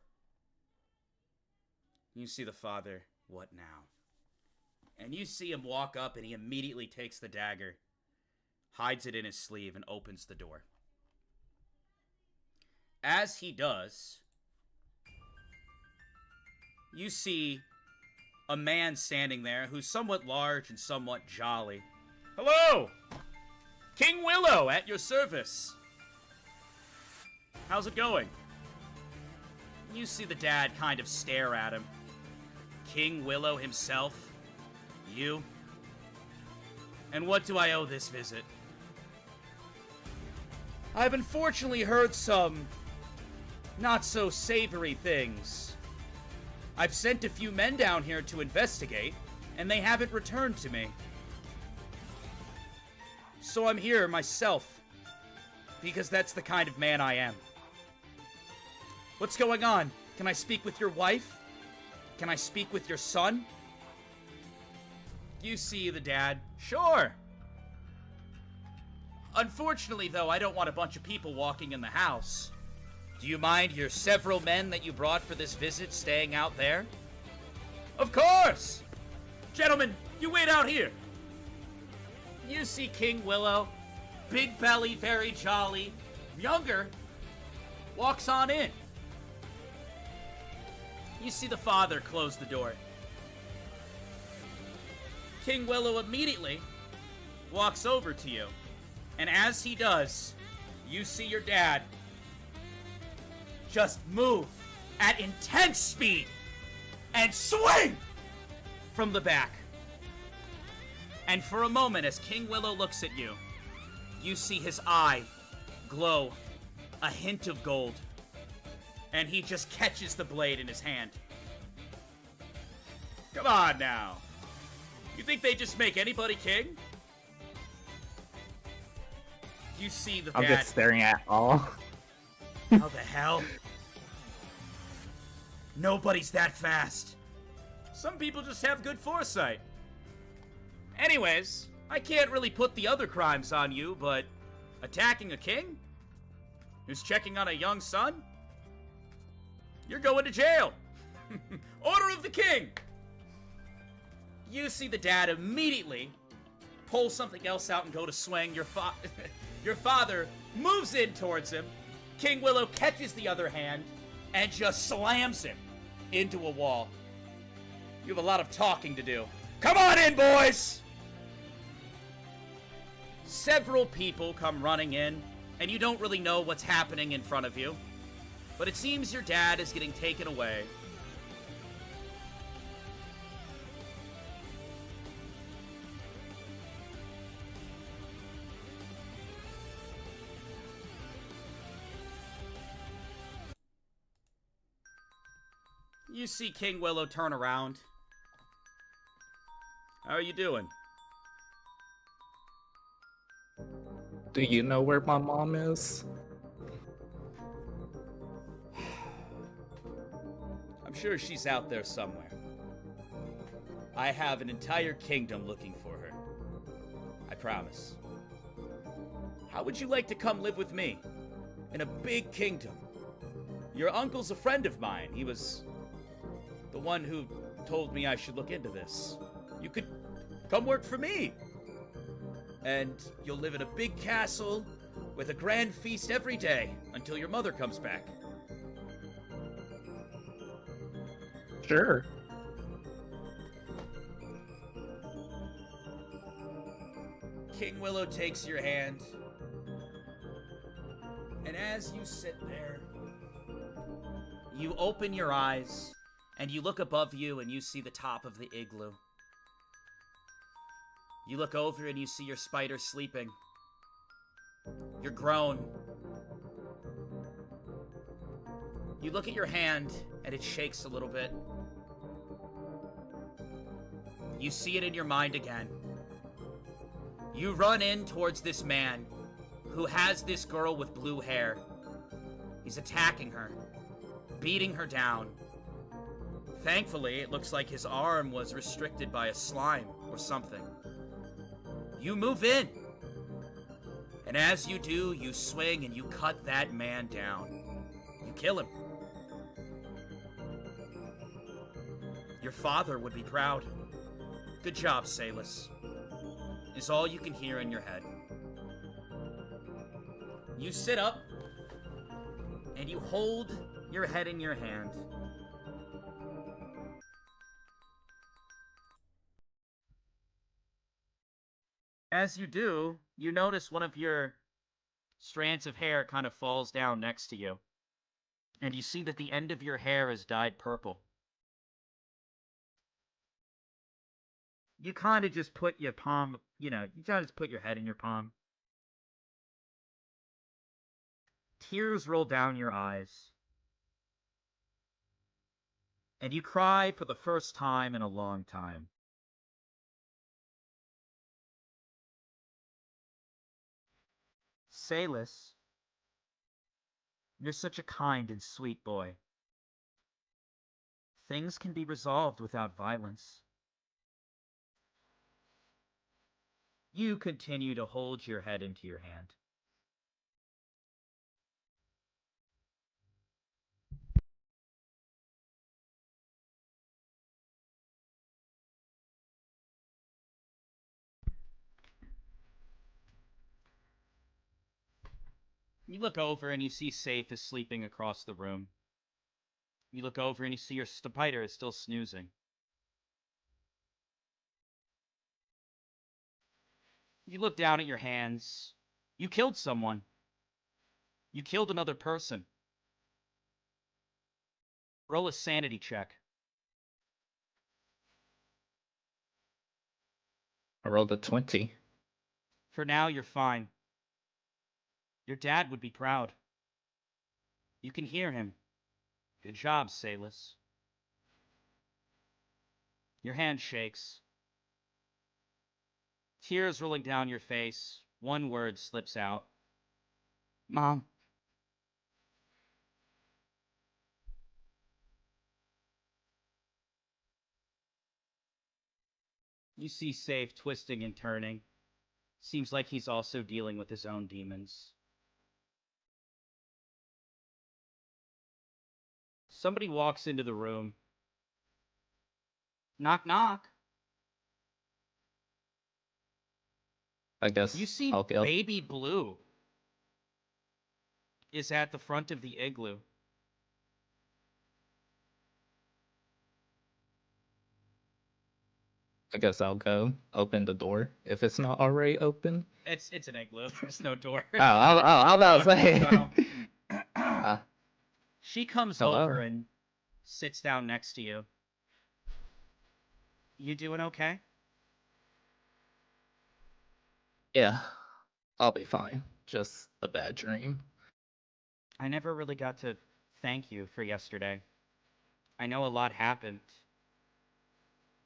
You see the father. What now? And you see him walk up, and he immediately takes the dagger, hides it in his sleeve, and opens the door. As he does, you see a man standing there who's somewhat large and somewhat jolly. Hello! King Willow, at your service. How's it going? You see the dad kind of stare at him. King Willow himself? You? And what do I owe this visit? I've unfortunately heard some not-so-savory things. I've sent a few men down here to investigate, and they haven't returned to me. So I'm here myself, because that's the kind of man I am. What's going on? Can I speak with your wife? Can I speak with your son? You see the dad. Sure. Unfortunately, though, I don't want a bunch of people walking in the house. Do you mind your several men that you brought for this visit staying out there? Of course! Gentlemen, you wait out here. You see King Willow, big belly, very jolly, younger, walks on in. You see the father close the door. King Willow immediately walks over to you. And as he does, you see your dad just move at intense speed and swing from the back. And for a moment, as King Willow looks at you, you see his eye glow a hint of gold. And he just catches the blade in his hand. Come on now. You think they just make anybody king? You see the I'm dad. just staring at all. How the hell? Nobody's that fast. Some people just have good foresight. Anyways, I can't really put the other crimes on you, but attacking a king? Who's checking on a young son? You're going to jail. Order of the king. You see the dad immediately pull something else out and go to swing. Your father moves in towards him. King Willow catches the other hand and just slams him into a wall. You have a lot of talking to do. Come on in, boys! Several people come running in, and you don't really know what's happening in front of you. But it seems your dad is getting taken away. You see King Willow turn around. How are you doing? Do you know where my mom is? I'm sure she's out there somewhere. I have an entire kingdom looking for her. I promise. How would you like to come live with me? In a big kingdom. Your uncle's a friend of mine. He was the one who told me I should look into this. You could come work for me. And you'll live in a big castle with a grand feast every day until your mother comes back. Sure. King Willow takes your hand. And as you sit there, you open your eyes and you look above you and you see the top of the igloo. You look over and you see your spider sleeping. You're grown. You look at your hand and it shakes a little bit. You see it in your mind again. You run in towards this man who has this girl with blue hair. He's attacking her, beating her down. Thankfully, it looks like his arm was restricted by a slime or something. You move in. And as you do, you swing and you cut that man down. You kill him. Your father would be proud. Good job, Salus, is all you can hear in your head. You sit up, and you hold your head in your hand. As you do, you notice one of your strands of hair kind of falls down next to you. And you see that the end of your hair is dyed purple. You kind of just put your palm, you kind of just put your head in your palm. Tears roll down your eyes. And you cry for the first time in a long time. Salus, you're such a kind and sweet boy. Things can be resolved without violence. You continue to hold your head into your hand. You look over and you see Safe is sleeping across the room. You look over and you see your spider is still snoozing. You look down at your hands. You killed someone. You killed another person. Roll a sanity check. I rolled a 20. For now, you're fine. Your dad would be proud. You can hear him. Good job, Salus. Your hand shakes. Tears rolling down your face. One word slips out. Mom. You see Safe twisting and turning. Seems like he's also dealing with his own demons. Somebody walks into the room. Knock, knock. I guess You see I'll go. Baby Blue is at the front of the igloo. I guess I'll go open the door if it's not already open. It's an igloo. There's no door. I'm about to say. She comes Hello. over and sits down next to you. You doing okay? Yeah, I'll be fine. Just a bad dream. I never really got to thank you for yesterday. I know a lot happened,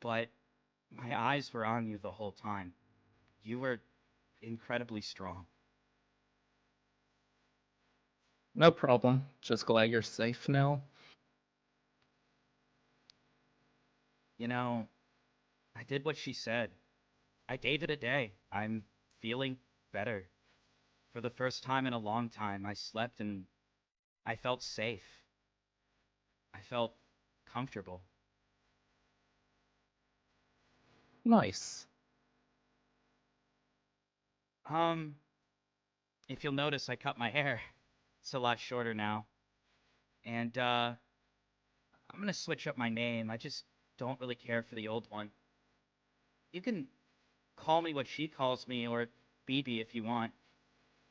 but my eyes were on you the whole time. You were incredibly strong. No problem. Just glad you're safe now. You know, I did what she said. I gave it a day. I'm feeling better. For the first time in a long time, I slept and I felt safe. I felt comfortable. Nice. If you'll notice, I cut my hair. It's a lot shorter now. And, I'm gonna switch up my name. I just don't really care for the old one. You can call me what she calls me, or BB if you want.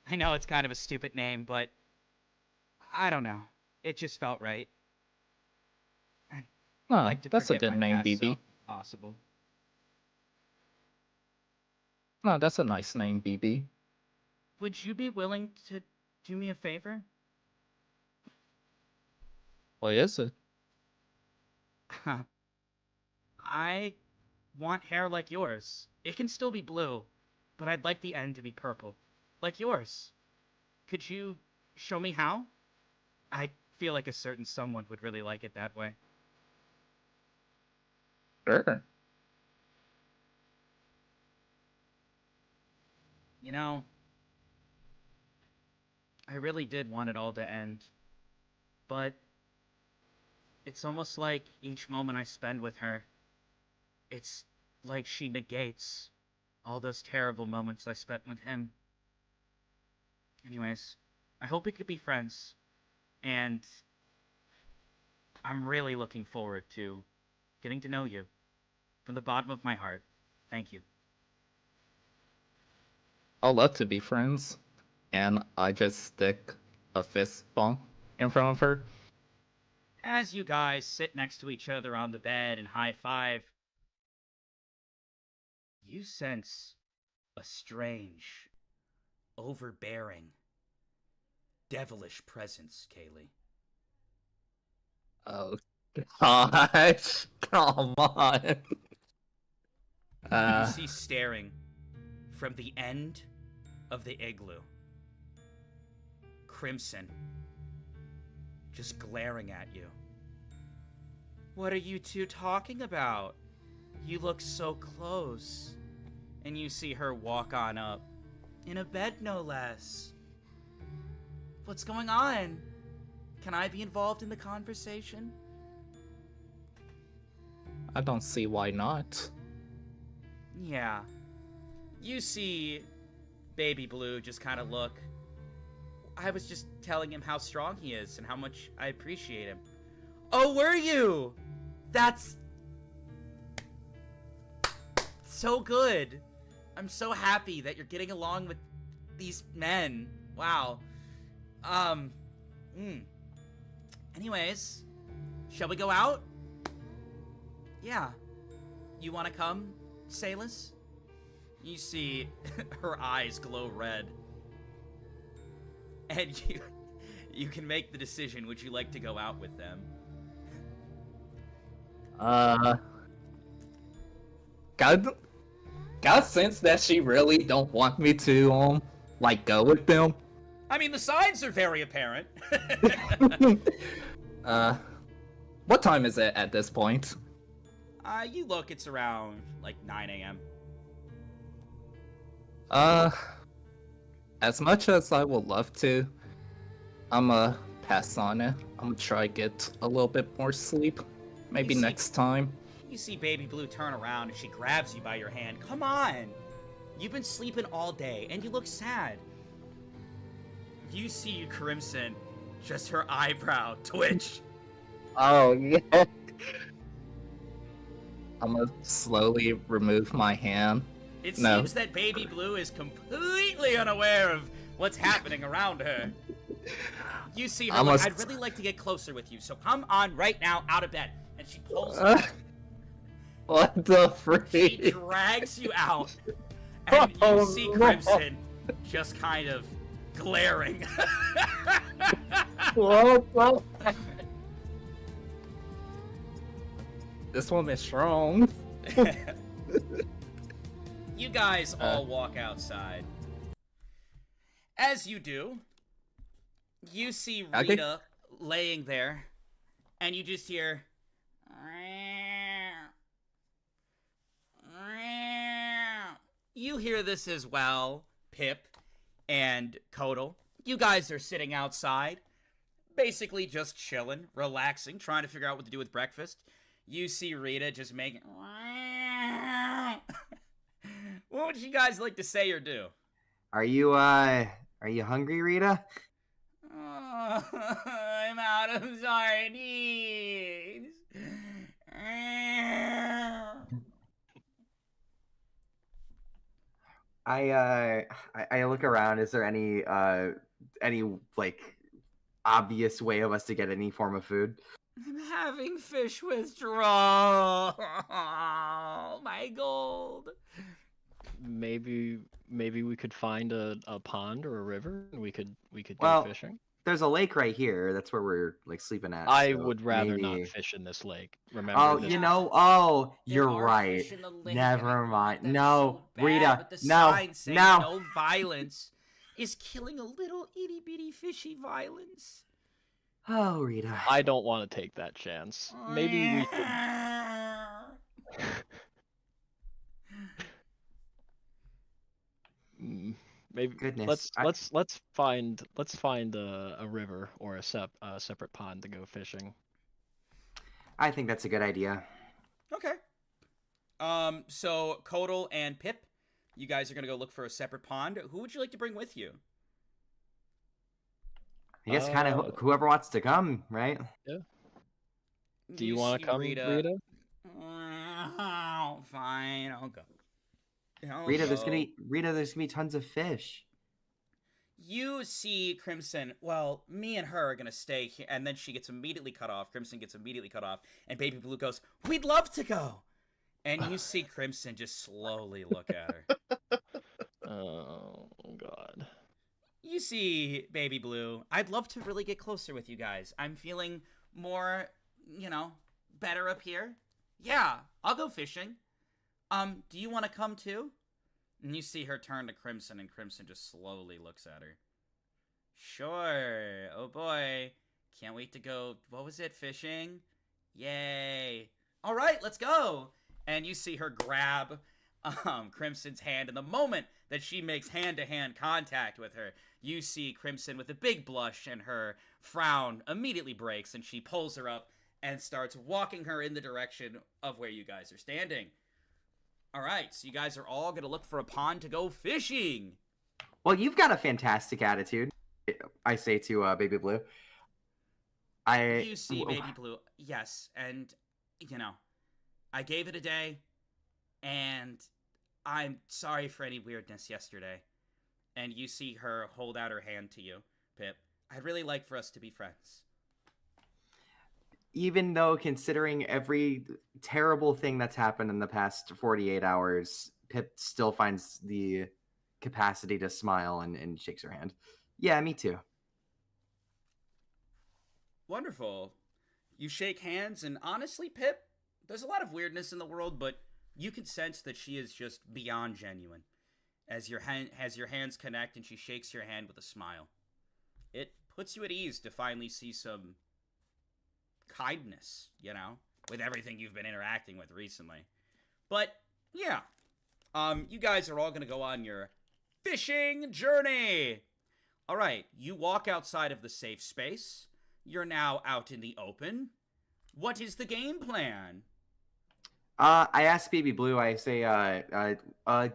I know it's kind of a stupid name, but I don't know. It just felt right. I'd Oh, like to that's a forget good my name, past BB. self, if possible. No, that's a nice name, BB. Would you be willing to do me a favor? What is it? I want hair like yours. It can still be blue, but I'd like the end to be purple. Like yours. Could you show me how? I feel like a certain someone would really like it that way. Sure. You know, I really did want it all to end, but it's almost like each moment I spend with her, it's like she negates all those terrible moments I spent with him. Anyways, I hope we could be friends, and I'm really looking forward to getting to know you from the bottom of my heart. Thank you. I'd love to be friends. And I just stick a fist bump in front of her. As you guys sit next to each other on the bed and high five, you sense a strange, overbearing, devilish presence, Kaylee. Oh gosh, come on. You see staring from the end of the igloo. Crimson, just glaring at you. What are you two talking about? You look so close. And you see her walk on up. In a bed, no less. What's going on? Can I be involved in the conversation? I don't see why not. Yeah. You see Baby Blue just kind of look. I was just telling him how strong he is and how much I appreciate him. Oh, were you? That's so good. I'm so happy that you're getting along with these men. Wow. Anyways, shall we go out? Yeah. You want to come, Salus? You see her eyes glow red. And you can make the decision, would you like to go out with them? Got a sense that she really don't want me to like go with them. I mean, the signs are very apparent. What time is it at this point? You look, it's around like 9 a.m. As much as I would love to, I'ma pass on it. I'm gonna try to get a little bit more sleep. Maybe You see- next time. You see Baby Blue turn around and she grabs you by your hand. Come on! You've been sleeping all day and you look sad. You see Crimson, just her eyebrow twitch. Oh, yeah. I'm gonna slowly remove my hand. It No. seems that Baby Blue is completely unaware of what's happening around her. You see her like, I'd really like to get closer with you, so come on right now out of bed. And she pulls you out. What the She freak? drags you out. And you see Crimson just kind of glaring. What the? This one is strong. You guys all walk outside. As you do, you see Rita laying there, and you just hear... You hear this as well, Pip and Kodal. You guys are sitting outside, basically just chilling, relaxing, trying to figure out what to do with breakfast. You see Rita just making... What would you guys like to say or do? Are you hungry, Rita? Oh, I'm out of sardines. I look around. Is there any like obvious way of us to get any form of food? I'm having fish withdrawal. My gold. Maybe we could find a pond or a river and we could Well, go fishing. There's a lake right here. That's where we're like sleeping at. I so would rather maybe... not fish in this lake. Remember? Oh, this... you know. Oh, There you're are right. fish in the lake, Never and I mind. want them No, so bad, Rita. but the No, signs say no. no violence. is killing a little itty bitty fishy violence. Oh, Rita. I don't want to take that chance. Maybe we could. Maybe Goodness. let's find a river or a separate pond to go fishing. I think that's a good idea. Okay. So Kodal and Pip, you guys are gonna go look for a separate pond. Who would you like to bring with you? I guess kind of whoever wants to come, right? Yeah. Do you want to come, Rita? Oh, fine, I'll go. Rita, there's gonna be tons of fish. You see Crimson, well, me and her are gonna stay here, and then she gets immediately cut off. Crimson gets immediately cut off, and Baby Blue goes, "We'd love to go!" And you see Crimson just slowly look at her. Oh, God. You see Baby Blue, I'd love to really get closer with you guys. I'm feeling more, better up here. Yeah, I'll go fishing. Do you want to come too? And you see her turn to Crimson, and Crimson just slowly looks at her. Sure. Oh boy. Can't wait to go, what was it, fishing? Yay. All right, let's go. And you see her grab Crimson's hand, and the moment that she makes hand-to-hand contact with her, you see Crimson with a big blush, and her frown immediately breaks, and she pulls her up and starts walking her in the direction of where you guys are standing. All right, so you guys are all going to look for a pond to go fishing. Well, you've got a fantastic attitude, I say to Baby Blue. You see Baby Blue, yes, and, I gave it a day, and I'm sorry for any weirdness yesterday. And you see her hold out her hand to you, Pip. I'd really like for us to be friends. Even though, considering every terrible thing that's happened in the past 48 hours, Pip still finds the capacity to smile and shakes her hand. Yeah, me too. Wonderful. You shake hands, and honestly, Pip, there's a lot of weirdness in the world, but you can sense that she is just beyond genuine. As your hands connect and she shakes your hand with a smile. It puts you at ease to finally see some kindness, with everything you've been interacting with recently. But, yeah. You guys are all going to go on your fishing journey. All right, you walk outside of the safe space. You're now out in the open. What is the game plan? I asked Baby Blue, I say,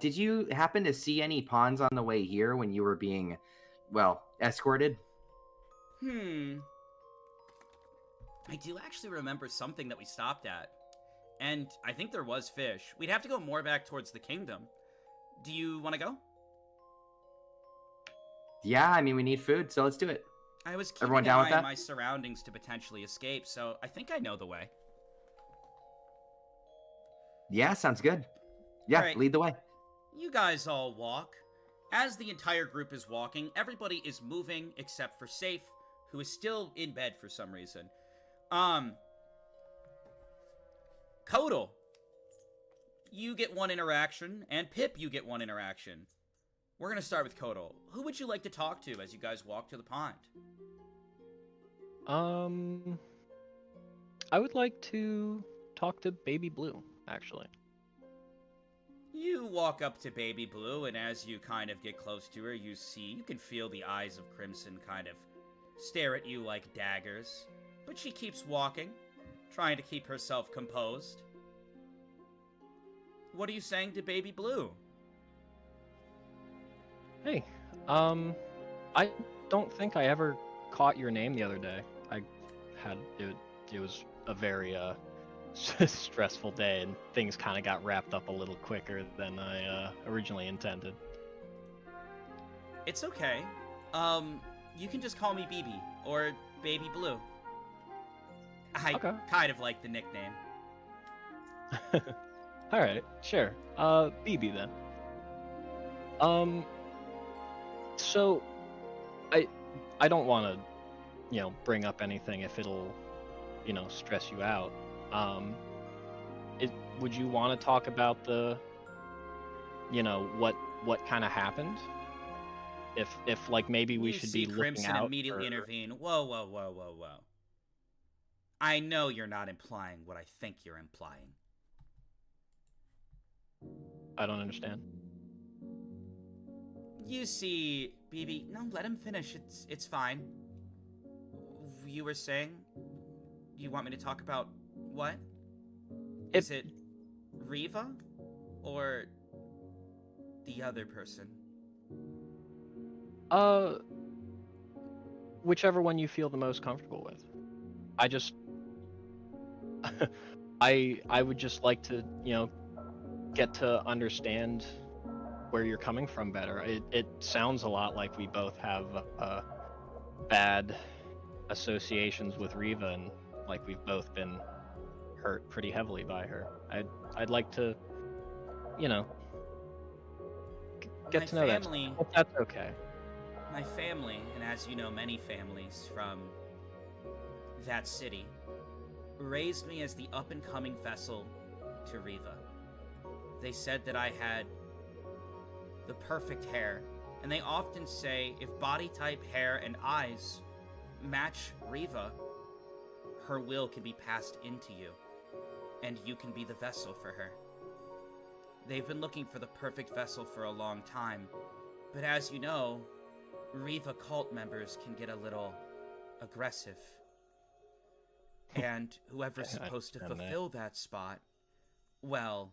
did you happen to see any ponds on the way here when you were being, escorted? I do actually remember something that we stopped at. And I think there was fish. We'd have to go more back towards the kingdom. Do you want to go? Yeah, I mean, we need food, so let's do it. I was keeping Everyone an down with eye on that? my surroundings to potentially escape, so I think I know the way. Yeah, sounds good. Yeah, Alright. Lead the way. You guys all walk. As the entire group is walking, everybody is moving except for Safe, who is still in bed for some reason. Kodal, you get one interaction, and Pip, you get one interaction. We're gonna start with Kodal. Who would you like to talk to as you guys walk to the pond? I would like to talk to Baby Blue, actually. You walk up to Baby Blue, and as you kind of get close to her, you can feel the eyes of Crimson kind of stare at you like daggers. But she keeps walking, trying to keep herself composed. What are you saying to Baby Blue? Hey, I don't think I ever caught your name the other day. It was a very stressful day, and things kind of got wrapped up a little quicker than I originally intended. It's okay. You can just call me BB or Baby Blue. I kind of like the nickname. All right, sure. BB then. So I don't want to, bring up anything if it'll, stress you out. Would you want to talk about the, what kind of happened? if like maybe we You should see be looking Crimson out immediately for... intervene. Whoa, whoa, whoa, whoa, whoa. I know you're not implying what I think you're implying. I don't understand. You see, BB, no, let him finish. It's fine. You were saying you want me to talk about what? Is it Riva or the other person? Whichever one you feel the most comfortable with. I just I would just like to, get to understand where you're coming from better. It sounds a lot like we both have bad associations with Riva, and like we've both been hurt pretty heavily by her. I'd like to, get to know that. If that's okay. My family, and as you know, many families from that city, raised me as the up-and-coming vessel to Riva. They said that I had the perfect hair, and they often say if body type, hair, and eyes match Riva, her will can be passed into you, and you can be the vessel for her. They've been looking for the perfect vessel for a long time, but as you know, Riva cult members can get a little aggressive. And whoever's supposed to fulfill that spot, well,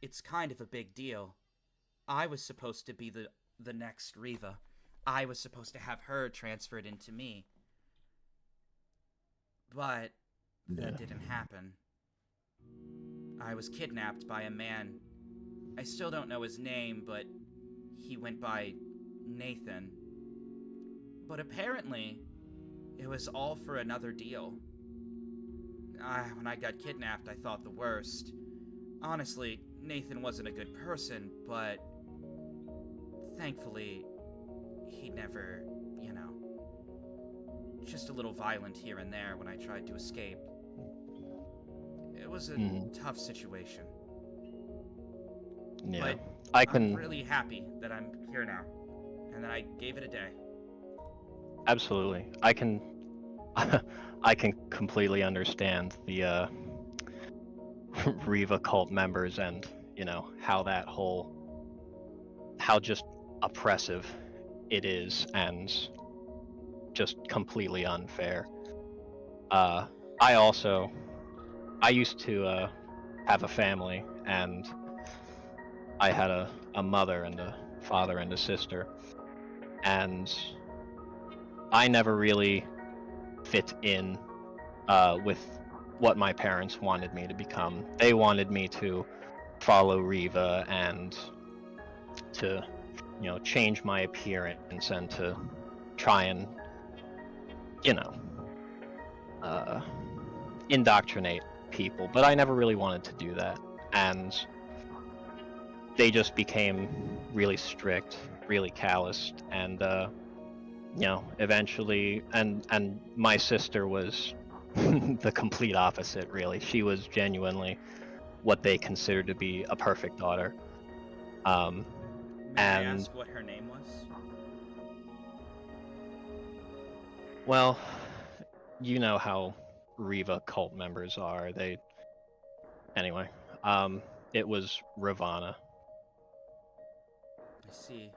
it's kind of a big deal. I was supposed to be the next Riva. I was supposed to have her transferred into me. But that didn't happen. I was kidnapped by a man. I still don't know his name, but he went by Nathan. But apparently, it was all for another deal. When I got kidnapped, I thought the worst. Honestly, Nathan wasn't a good person, but thankfully, he never, just a little violent here and there when I tried to escape. It was a tough situation. Yeah, but I'm really happy that I'm here now, and that I gave it a day. Absolutely. I can completely understand the Riva cult members and, how just oppressive it is and just completely unfair. I used to have a family, and I had a mother and a father and a sister, and I never really fit in with what my parents wanted me to become. They wanted me to follow Riva and to, change my appearance and to try and, indoctrinate people. But I never really wanted to do that. And they just became really strict, really calloused, and eventually, and my sister was the complete opposite, really. She was genuinely what they considered to be a perfect daughter. May I ask what her name was? Well, you know how Riva cult members are. Anyway, it was Ravana. I see.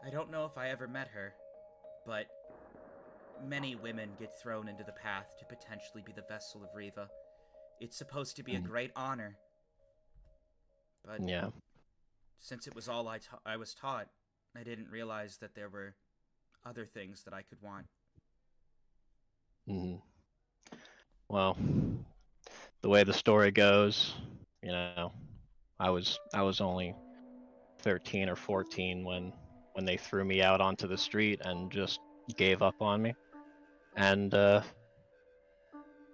I don't know if I ever met her, but many women get thrown into the path to potentially be the vessel of Riva. It's supposed to be a great honor. But yeah, since it was all I was taught, I didn't realize that there were other things that I could want. Well, the way the story goes, I was only 13 or 14 when they threw me out onto the street and just gave up on me. And that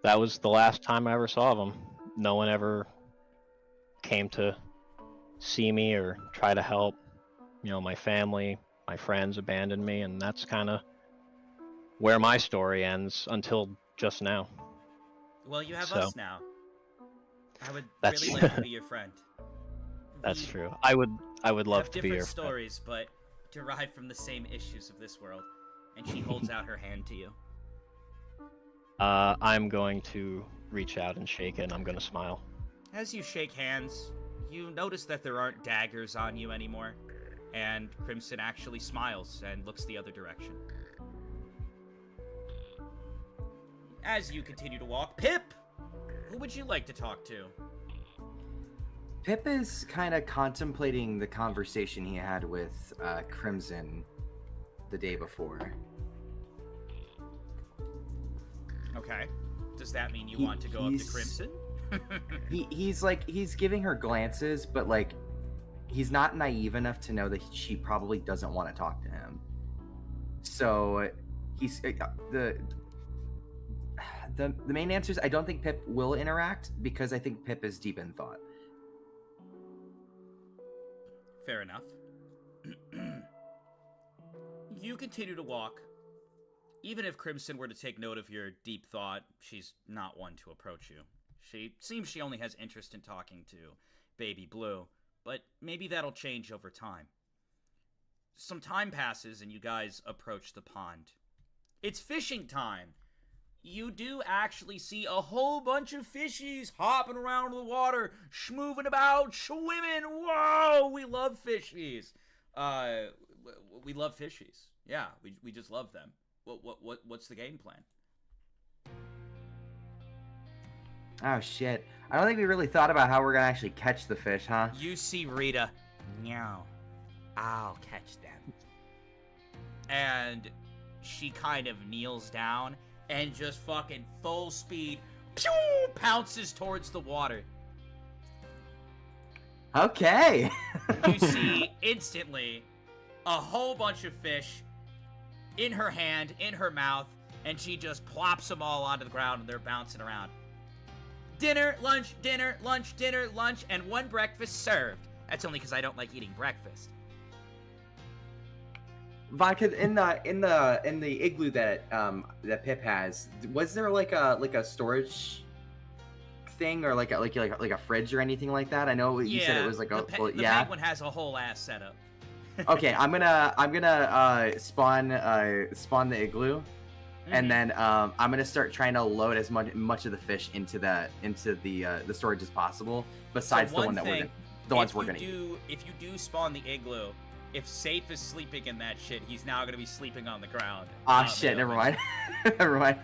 was the last time I ever saw them. No one ever came to see me or try to help. My family, my friends abandoned me, and that's kind of where my story ends until just now. Well, you have us now. I would That's... really like to be your friend. That's We true. I would love have to be your different friend. stories, but derived from the same issues of this world. And she holds out her hand to you. I'm going to reach out and shake it, and I'm going to smile. As you shake hands, you notice that there aren't daggers on you anymore, and Crimson actually smiles and looks the other direction. As you continue to walk, Pip! Who would you like to talk to? Pip is kind of contemplating the conversation he had with Crimson the day before. Okay. Does that mean you want to go up to Crimson? he's giving her glances, but like he's not naive enough to know that she probably doesn't want to talk to him. So he's the main answer is I don't think Pip will interact because I think Pip is deep in thought. Fair enough. You continue to walk. Even if Crimson were to take note of your deep thought, she's not one to approach you. She seems she only has interest in talking to Baby Blue, but maybe that'll change over time. Some time passes and you guys approach the pond. It's fishing time. You do actually see a whole bunch of fishies hopping around in the water, schmoving about, swimming. Whoa, we love fishies. We love fishies. Yeah, we just love them. What's the game plan? Oh shit! I don't think we really thought about how we're gonna actually catch the fish, huh? You see Rita. No, I'll catch them. And she kind of kneels down and just fucking full speed pew, pounces towards the water. Okay. You see instantly a whole bunch of fish in her hand, in her mouth, and she just plops them all onto the ground and they're bouncing around. Dinner, lunch, dinner, lunch, dinner, lunch, and one breakfast served. That's only because I don't like eating breakfast. Vodka in the igloo that Pip has, was there like a storage thing or like a fridge or anything like that? I know you said it was like the penguin has a whole ass setup. Okay, I'm gonna spawn the igloo, and then I'm gonna start trying to load as much of the fish into the storage as possible. Besides So the one that we're gonna eat. If you do spawn the igloo, if Safe is sleeping in that shit, he's now gonna be sleeping on the ground. Ah shit, never mind. Never mind.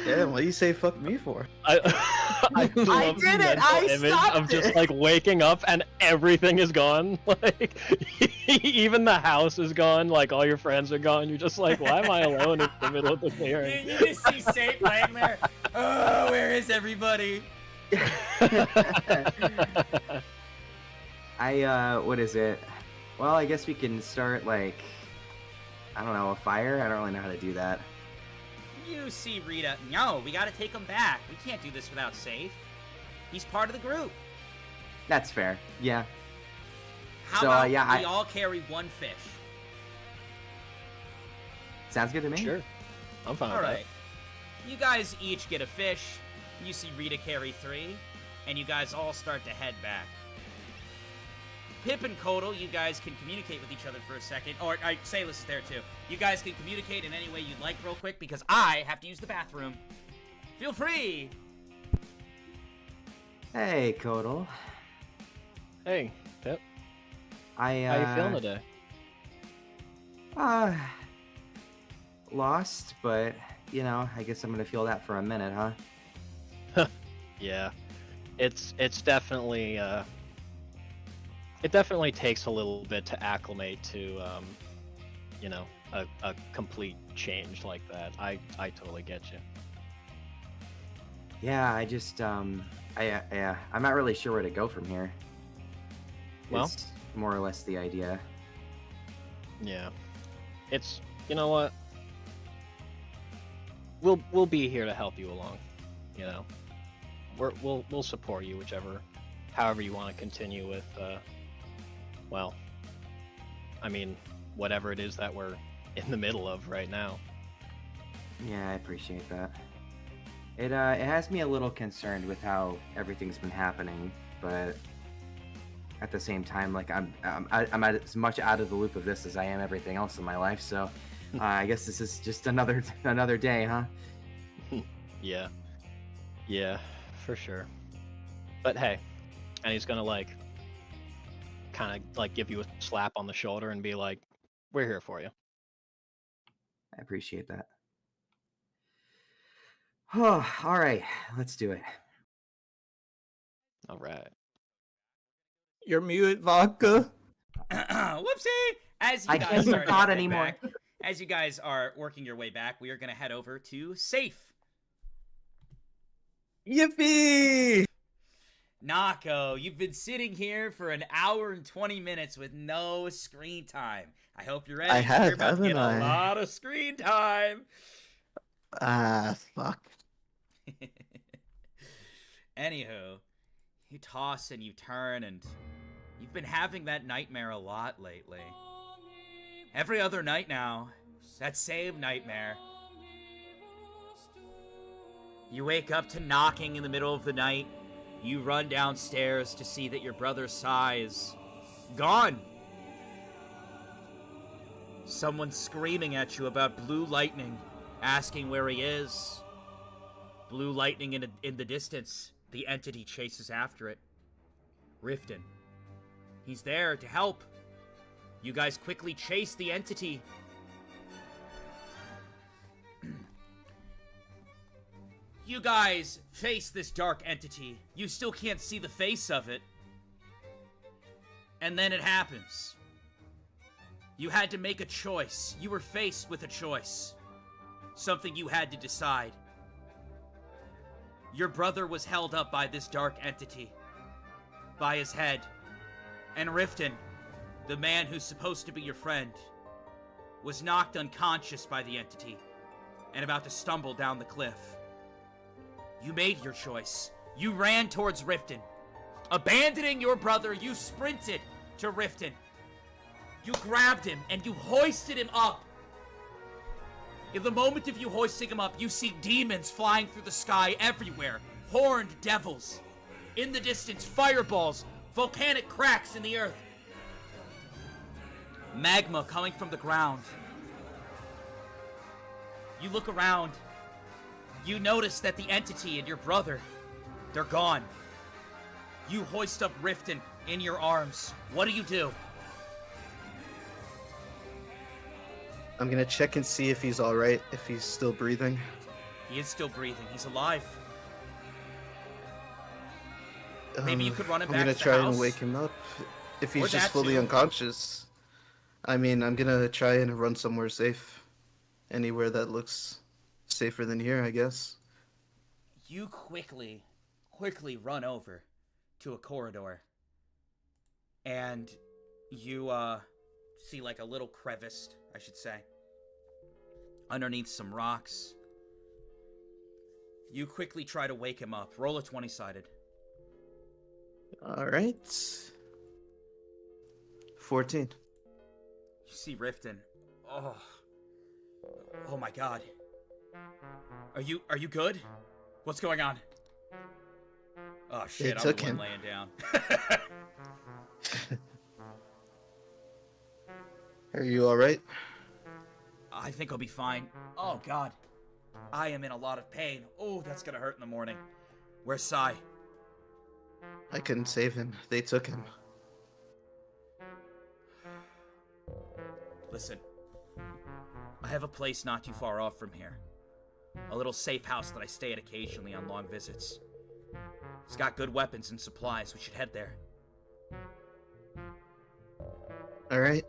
Damn, what do you say fuck me for? I I did it! I stopped of just it! like waking up and everything is gone. Like even the house is gone. Like all your friends are gone. You're just like, why am I alone in the middle of the clearing? You just see Safe laying there. Oh, where is everybody? What is it? Well, I guess we can start like, I don't know, a fire? I don't really know how to do that. You see Rita. No, we gotta take him back. We can't do this without Safe. He's part of the group. That's fair. Yeah. How So, about yeah, we all carry one fish? Sounds good to me. Sure, I'm fine. All with right. You guys each get a fish. You see Rita carry 3, and you guys all start to head back. Pip and Kodal, you guys can communicate with each other for a second. Or, Salis is there too. You guys can communicate in any way you'd like real quick, because I have to use the bathroom. Feel free! Hey, Kodal. that. Hey, Pip. How How you feeling today? Lost, but, you know, I guess I'm gonna feel that for a minute, huh? Yeah, it's definitely it definitely takes a little bit to acclimate to you know, a complete change like that. I totally get you. Yeah, I just, I'm not really sure where to go from here. Well, It's more or less the idea. yeah, it's, you know what, we'll be here to help you along. You know, we'll support you however you want to continue with well, I mean, whatever it is that we're in the middle of right now. Yeah, I appreciate that. It has me a little concerned with how everything's been happening, but at the same time, like I'm as much out of the loop of this as I am everything else in my life. So I guess this is just another day, huh? Yeah. Yeah, for sure. But hey, and he's gonna like kind of like give you a slap on the shoulder and be like, "We're here for you." I appreciate that. Oh, all right, let's do it. All right. You're muted, Vodka. Whoopsie! As you I guys can't start thought heading anymore. back, as you guys are working your way back, we are going to head over to Safe. Yippee! Nako, you've been sitting here for an hour and 20 minutes with no screen time. I hope you're ready. I have, You're about to get haven't a I? lot of screen time. Ah, fuck. Anywho, you toss and you turn, and you've been having that nightmare a lot lately. Every other night now, that same nightmare. You wake up to knocking in the middle of the night. You run downstairs to see that your brother Sai is gone. Someone's screaming at you about blue lightning, asking where he is. Blue lightning in the distance. The entity chases after it. Riften. He's there to help. You guys quickly chase the entity. You guys face this dark entity. You still can't see the face of it. And then it happens. You had to make a choice. You were faced with a choice. Something you had to decide. Your brother was held up by this dark entity. By his head. And Riften, the man who's supposed to be your friend, was knocked unconscious by the entity and about to stumble down the cliff. You made your choice. You ran towards Riften. Abandoning your brother, you sprinted to Riften. You grabbed him and you hoisted him up. In the moment of you hoisting him up, you see demons flying through the sky everywhere. Horned devils. In the distance, fireballs. Volcanic cracks in the earth. Magma coming from the ground. You look around. You notice that the entity and your brother, they're gone. You hoist up Riften in your arms. What do? I'm gonna check and see if he's alright, if he's still breathing. He is still breathing. He's alive. Maybe you could run him I'm back gonna to the try house. and wake him up. If Or he's just that fully too. unconscious. I mean, I'm gonna try and run somewhere safe. Anywhere that looks safer than here, I guess. You quickly run over to a corridor. And you, see like a little crevice, I should say. Underneath some rocks. You quickly try to wake him up. Roll a 20-sided. Alright. 14. You see Riften. Oh my god. Are you good? What's going on? Oh shit, I'm the took one him. laying down. Are you alright? I think I'll be fine. Oh god. I am in a lot of pain. Oh, that's gonna hurt in the morning. Where's Sai? I couldn't save him. They took him. Listen. I have a place not too far off from here. A little safe house that I stay at occasionally on long visits. It's got good weapons and supplies. We should head there. Alright.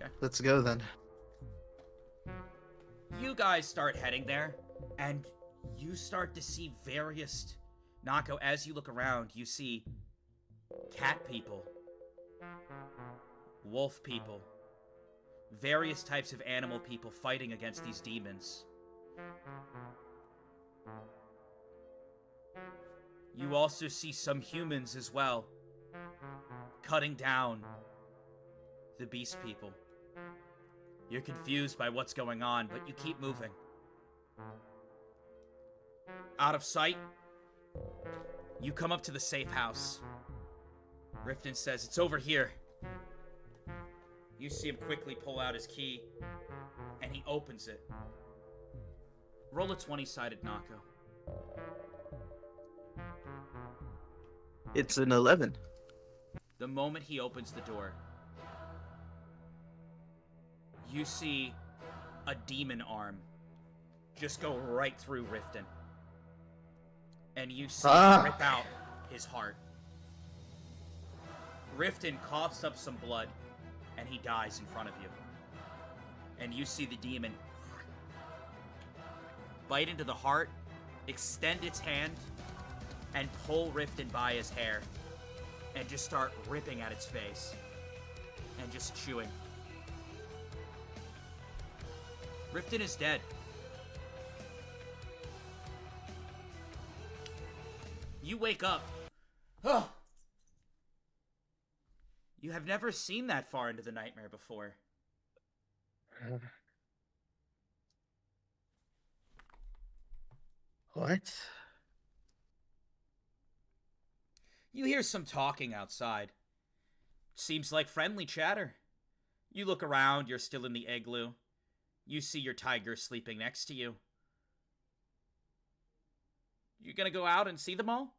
Okay. Let's go then. You guys start heading there, and you start to see various... Nako, as you look around, you see cat people, wolf people, various types of animal people fighting against these demons. You also see some humans as well, cutting down the beast people. You're confused by what's going on, but you keep moving. Out of sight. You come up to the safe house. Riften says, "It's over here." You see him quickly pull out his key, and he opens it. Roll a 20-sided Nako. It's an 11. The moment he opens the door, you see a demon arm just go right through Riften. And you see him rip out his heart. Riften coughs up some blood, and he dies in front of you. And you see the demon bite into the heart, extend its hand, and pull Riften by his hair, and just start ripping at its face, and just chewing. Riften is dead. You wake up. Oh. You have never seen that far into the nightmare before. What? You hear some talking outside. Seems like friendly chatter. You look around, you're still in the igloo. You see your tiger sleeping next to you. You gonna go out and see them all?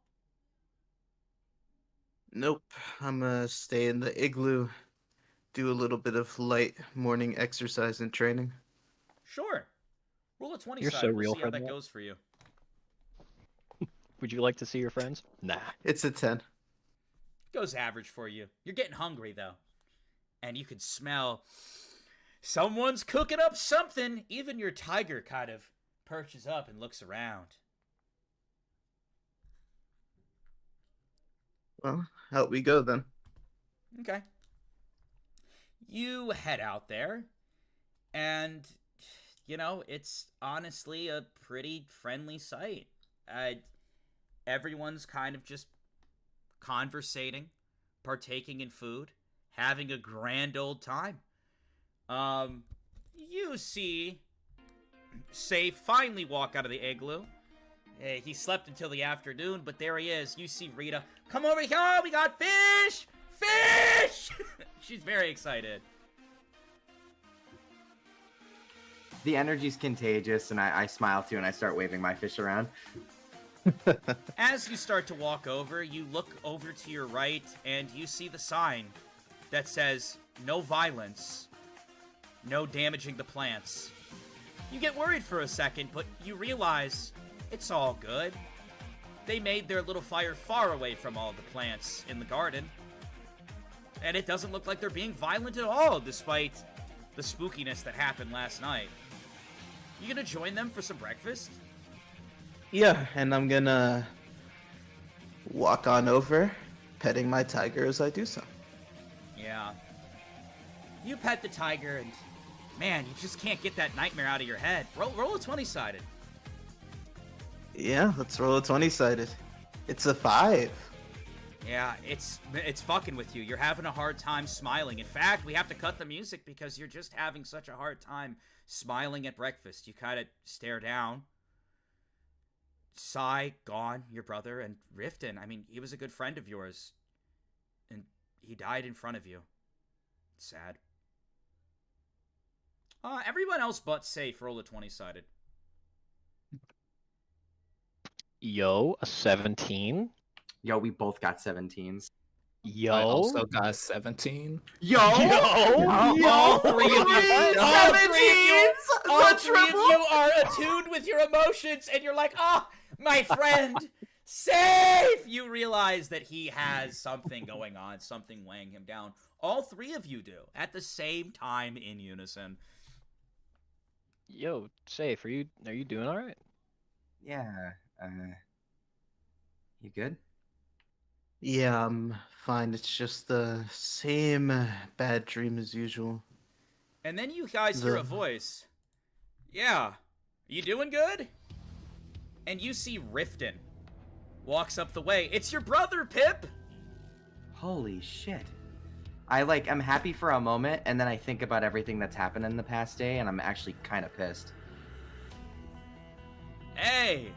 Nope. I'm gonna stay in the igloo, do a little bit of light morning exercise and training. Sure. Roll a 20 You're side. so We'll real see for how that that. goes for you. Would you like to see your friends? Nah. It's a 10. Goes average for you. You're getting hungry, though. And you can smell someone's cooking up something. Even your tiger kind of perches up and looks around. Well, out we go then. Okay. You head out there, and, you know, it's honestly a pretty friendly sight. Everyone's kind of just conversating, partaking in food, having a grand old time. You see Say finally walk out of the igloo. He slept until the afternoon, but there he is. You see Rita. Come over here, we got fish! Fish! She's very excited. The energy's contagious, and I smile too, and I start waving my fish around. As you start to walk over, you look over to your right, and you see the sign that says, "No violence, no damaging the plants." You get worried for a second, but you realize it's all good. They made their little fire far away from all the plants in the garden. And it doesn't look like they're being violent at all, despite the spookiness that happened last night. You gonna join them for some breakfast? Yeah, and I'm gonna walk on over, petting my tiger as I do so. Yeah. You pet the tiger, and man, you just can't get that nightmare out of your head. Roll a 20-sided. Yeah, let's roll a 20-sided. It's a 5. Yeah, it's fucking with you. You're having a hard time smiling. In fact, we have to cut the music because you're just having such a hard time smiling at breakfast. You kind of stare down. Sai, gone, your brother, and Riften. I mean, he was a good friend of yours. And he died in front of you. Sad. Everyone else but Safe roll a 20-sided. Yo, a 17. Yo, we both got 17s. Yo. I also got 17. Yo! All three of you. All three of you are attuned with your emotions, and you're like, "Oh, my friend, Safe!" You realize that he has something going on, something weighing him down. All three of you do, at the same time in unison. Yo, Safe, are you doing all right? Yeah, you good? Yeah, I'm fine. It's just the same bad dream as usual. And then you guys hear a voice. "Yeah, you doing good?" And you see Riften walks up the way. "It's your brother, Pip!" Holy shit. I'm happy for a moment, and then I think about everything that's happened in the past day, and I'm actually kind of pissed. "Hey,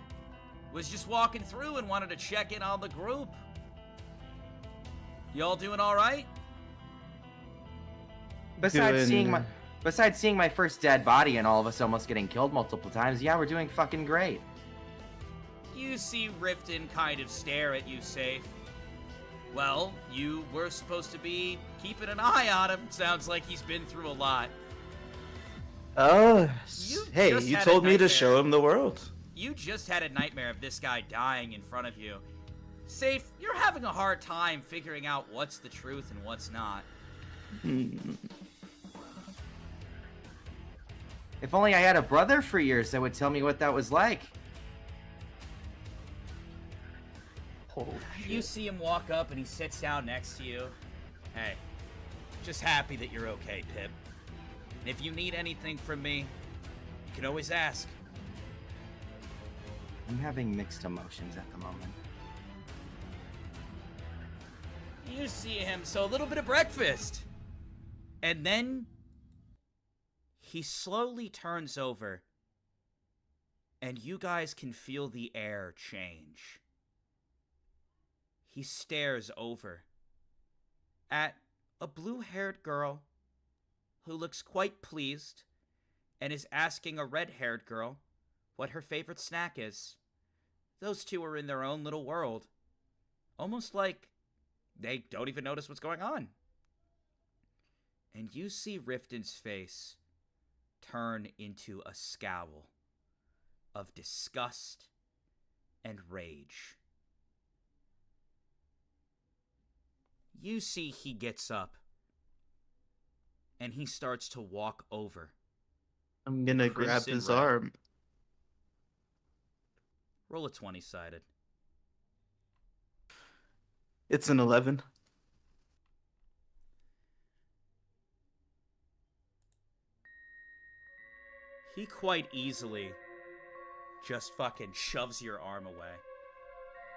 Was just walking through and wanted to check in on the group. Y'all doing all right? Besides seeing my first dead body and all of us almost getting killed multiple times, yeah, we're doing fucking great. You see Riften kind of stare at you, Safe. Well, you were supposed to be keeping an eye on him. Sounds like he's been through a lot. Hey, you told me to show him the world. You just had a nightmare of this guy dying in front of you. Safe, you're having a hard time figuring out what's the truth and what's not. If only I had a brother for years that would tell me what that was like. Oh, You see him walk up and he sits down next to you. Hey, just happy that you're okay, Pip. If you need anything from me, you can always ask. I'm having mixed emotions at the moment. You see him, so a little bit of breakfast. And then he slowly turns over and you guys can feel the air change. He stares over at a blue-haired girl who looks quite pleased and is asking a red-haired girl what her favorite snack is. Those two are in their own little world, almost like they don't even notice what's going on. And you see Riften's face turn into a scowl of disgust and rage. You see he gets up and he starts to walk over. I'm gonna grab Crimson his Red. arm. Roll a 20-sided. It's an 11. He quite easily just fucking shoves your arm away.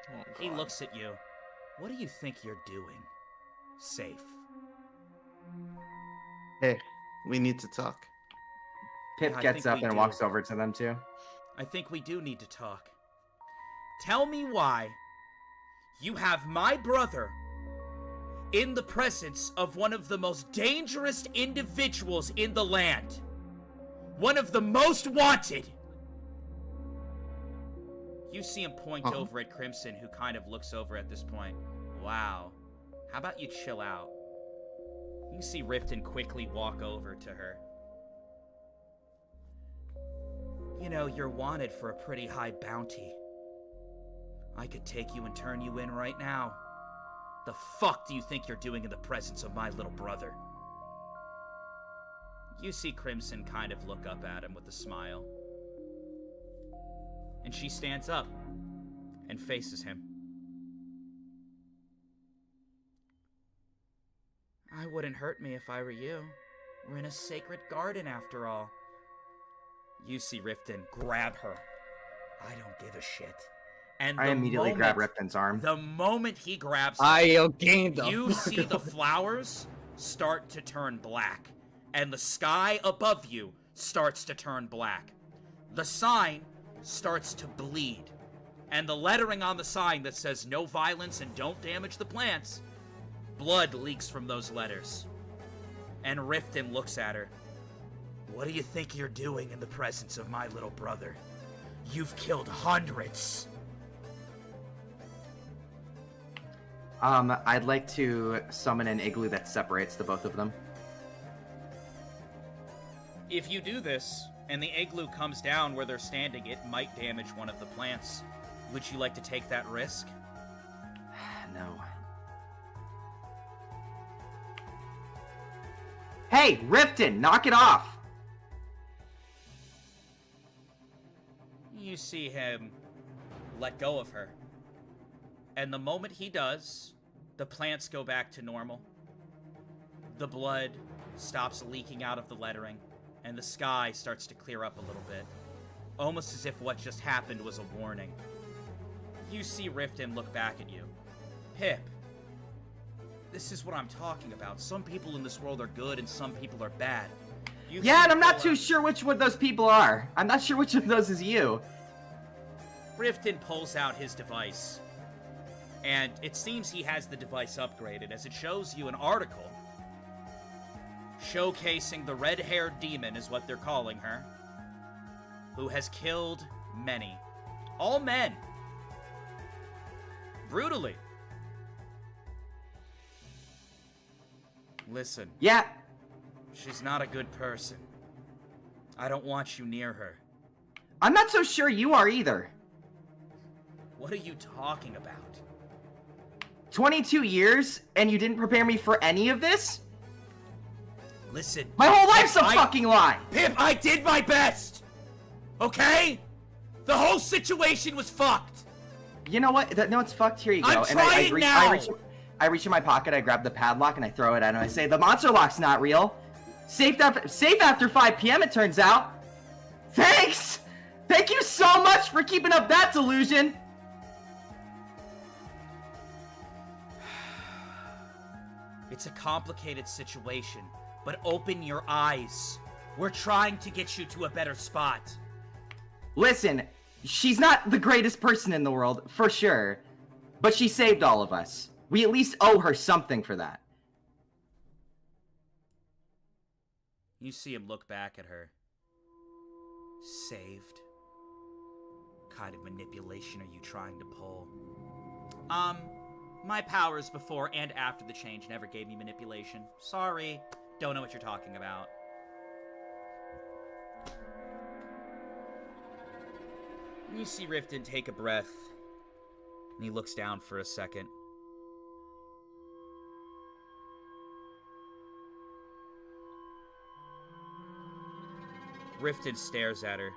Oh, He God. looks at you. What do you think you're doing? Safe. Hey, we need to talk. Pip Yeah, I gets think up we and do. walks over to them too. I think we do need to talk. Tell me why you have my brother in the presence of one of the most dangerous individuals in the land. One of the most wanted. You see him point over at Crimson, who kind of looks over at this point. Wow. How about you chill out? You see Riften quickly walk over to her. You know, you're wanted for a pretty high bounty. I could take you and turn you in right now. The fuck do you think you're doing in the presence of my little brother? You see Crimson kind of look up at him with a smile. And she stands up and faces him. I wouldn't hurt me if I were you. We're in a sacred garden after all. You see Riften grab her. I don't give a shit. And I immediately grab Riften's arm. The moment he grabs her, I gained them. you see the flowers start to turn black, and the sky above you starts to turn black. The sign starts to bleed, and the lettering on the sign that says no violence and don't damage the plants, blood leaks from those letters. And Riften looks at her. What do you think you're doing in the presence of my little brother? You've killed hundreds. I'd like to summon an igloo that separates the both of them. If you do this, and the igloo comes down where they're standing, it might damage one of the plants. Would you like to take that risk? No. Hey, Riften, knock it off! You see him let go of her. And the moment he does, the plants go back to normal. The blood stops leaking out of the lettering, and the sky starts to clear up a little bit. Almost as if what just happened was a warning. You see Riften look back at you. Pip, this is what I'm talking about. Some people in this world are good and some people are bad. Yeah, and I'm not too sure which one those people are. I'm not sure which of those is you. Riften pulls out his device, and it seems he has the device upgraded, as it shows you an article showcasing the red-haired demon, is what they're calling her, who has killed many. All men. Brutally. Listen. Yeah. She's not a good person. I don't want you near her. I'm not so sure you are either. What are you talking about? 22 years, and you didn't prepare me for any of this? Listen. My whole life's a fucking lie! Pip, I did my best! Okay? The whole situation was fucked! You know what? No, it's fucked. Here you go. I'm trying now! I reach in my pocket, I grab the padlock, and I throw it at him. I say, the monster lock's not real. Safe after 5 p.m., it turns out. Thanks! Thank you so much for keeping up that delusion! It's a complicated situation, but open your eyes. We're trying to get you to a better spot. Listen, she's not the greatest person in the world, for sure. But she saved all of us. We at least owe her something for that. You see him look back at her. Saved? What kind of manipulation are you trying to pull? My powers before and after the change never gave me manipulation. Sorry, don't know what you're talking about. You see Riften take a breath, and he looks down for a second. Riften stares at her.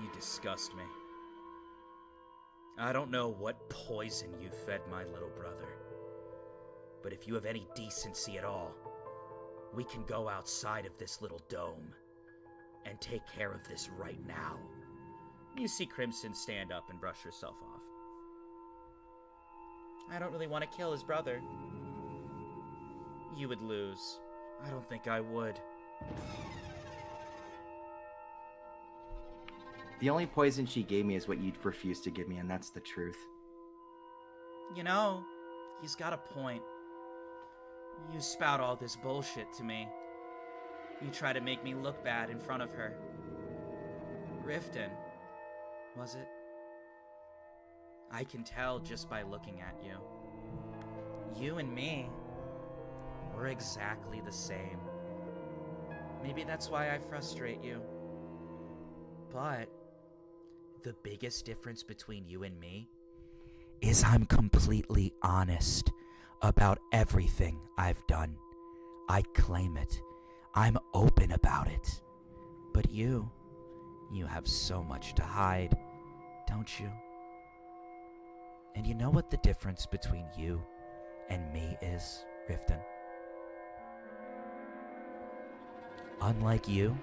You disgust me. I don't know what poison you fed my little brother, but if you have any decency at all, we can go outside of this little dome and take care of this right now. You see Crimson stand up and brush herself off. I don't really want to kill his brother. You would lose. I don't think I would. The only poison she gave me is what you'd refuse to give me, and that's the truth. You know, he's got a point. You spout all this bullshit to me. You try to make me look bad in front of her. Riften, was it? I can tell just by looking at you. You and me, we're exactly the same. Maybe that's why I frustrate you. But the biggest difference between you and me is I'm completely honest about everything I've done. I claim it. I'm open about it. But you have so much to hide, don't you? And you know what the difference between you and me is, Riften? Unlike you,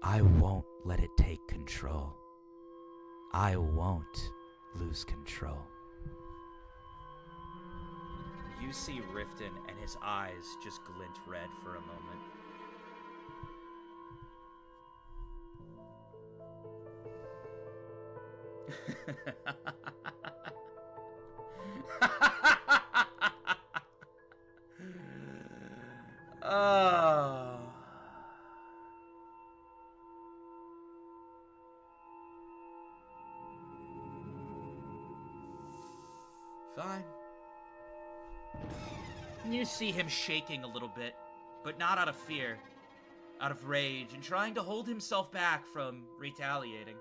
I won't let it take control. I won't lose control. You see Riften and his eyes just glint red for a moment. Oh. Fine. You see him shaking a little bit, but not out of fear, out of rage, and trying to hold himself back from retaliating.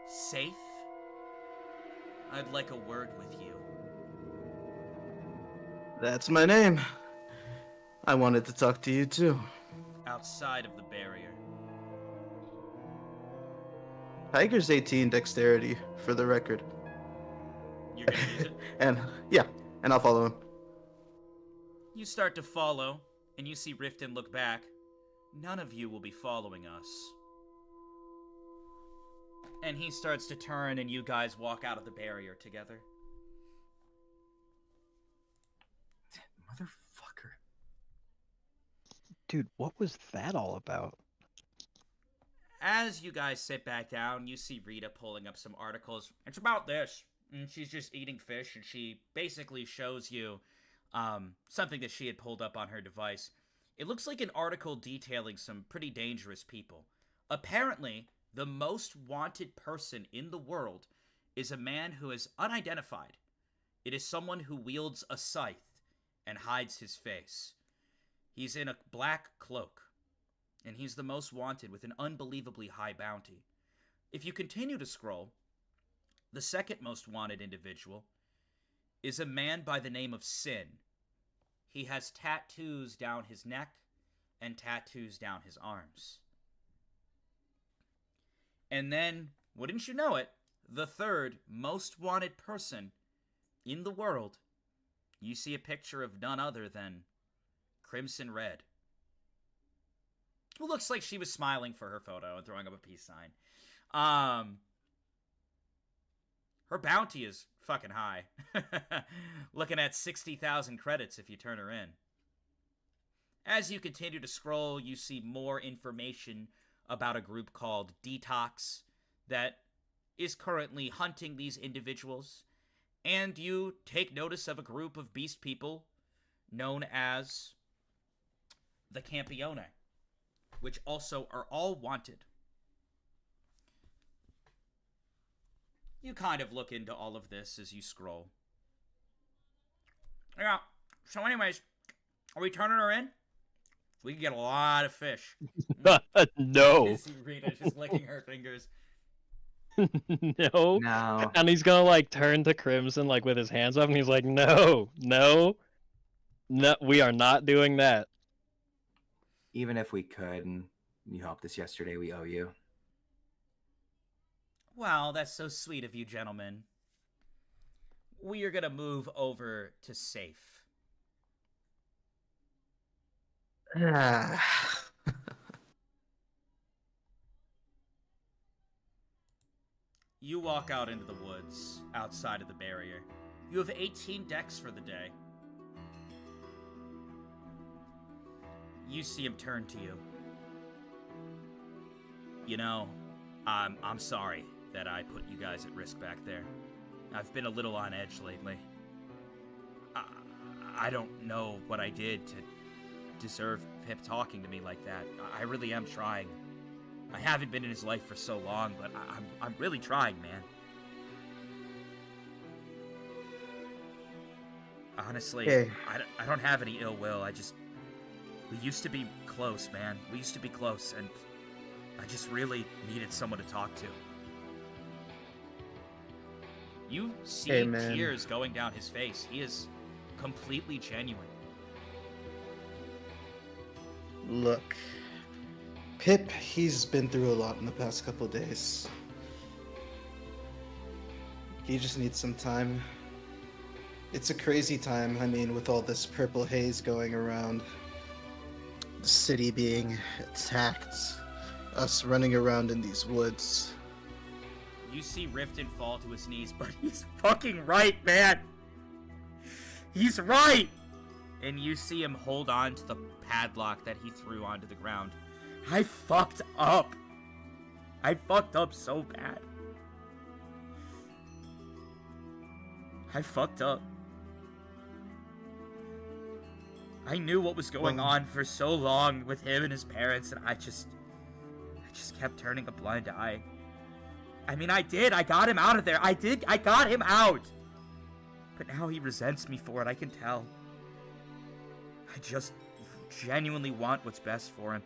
Safe? I'd like a word with you. That's my name. I wanted to talk to you too. Outside of the barrier. Tiger's 18 dexterity, for the record. You're gonna use it? and I'll follow him. You start to follow, and you see Riften look back. None of you will be following us. And he starts to turn, and you guys walk out of the barrier together. Motherfucker. Dude, what was that all about? As you guys sit back down, you see Rita pulling up some articles. It's about this. And she's just eating fish, and she basically shows you something that she had pulled up on her device. It looks like an article detailing some pretty dangerous people. Apparently, the most wanted person in the world is a man who is unidentified. It is someone who wields a scythe and hides his face. He's in a black cloak, and he's the most wanted with an unbelievably high bounty. If you continue to scroll, the second most wanted individual is a man by the name of Sin. He has tattoos down his neck and tattoos down his arms. And then, wouldn't you know it, the third most wanted person in the world, you see a picture of none other than Crimson Red, who looks like she was smiling for her photo and throwing up a peace sign. Her bounty is fucking high. Looking at 60,000 credits if you turn her in. As you continue to scroll, you see more information about a group called Detox that is currently hunting these individuals. And you take notice of a group of beast people known as the Campione, which also are all wanted. You kind of look into all of this as you scroll. Yeah, so anyways, are we turning her in? We can get a lot of fish. No. You see Rita just licking her fingers. No. No. And he's gonna like turn to Crimson like with his hands up, and he's like, no, we are not doing that. Even if we could, and you helped us yesterday, we owe you. Well, that's so sweet of you, gentlemen. We are gonna move over to safe. You walk out into the woods, outside of the barrier. You have 18 decks for the day. You see him turn to you. You know, I'm sorry that I put you guys at risk back there. I've been a little on edge lately. I don't know what I did to deserve him talking to me like that. I really am trying. I haven't been in his life for so long, but I'm really trying, man. Honestly, Hey. I don't have any ill will. We used to be close, man. We used to be close, and I just really needed someone to talk to. You see Hey, man. tears going down his face. He is completely genuine. Look, Pip, he's been through a lot in the past couple days. He just needs some time. It's a crazy time, I mean, with all this purple haze going around, the city being attacked, us running around in these woods. You see Riften fall to his knees, but he's fucking right, man! He's right! And you see him hold on to the padlock that he threw onto the ground. I fucked up! I fucked up so bad. I fucked up. I knew what was going on for so long with him and his parents, and I just kept turning a blind eye. I mean, I did. I got him out of there. I got him out. But now he resents me for it. I can tell. I just genuinely want what's best for him.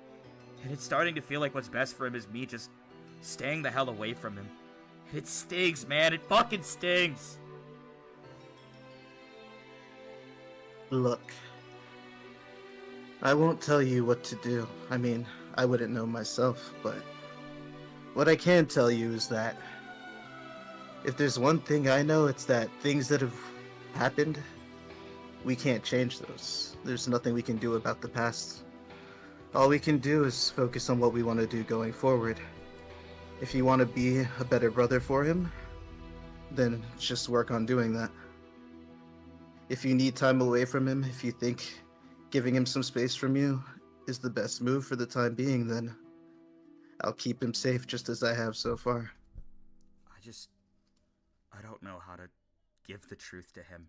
And it's starting to feel like what's best for him is me just staying the hell away from him. It stings, man. It fucking stings. Look, I won't tell you what to do. I mean, I wouldn't know myself, but what I can tell you is that if there's one thing I know, it's that things that have happened, we can't change those. There's nothing we can do about the past. All we can do is focus on what we want to do going forward. If you want to be a better brother for him, then just work on doing that. If you need time away from him, if you think giving him some space from you is the best move for the time being, then I'll keep him safe just as I have so far. I don't know how to give the truth to him.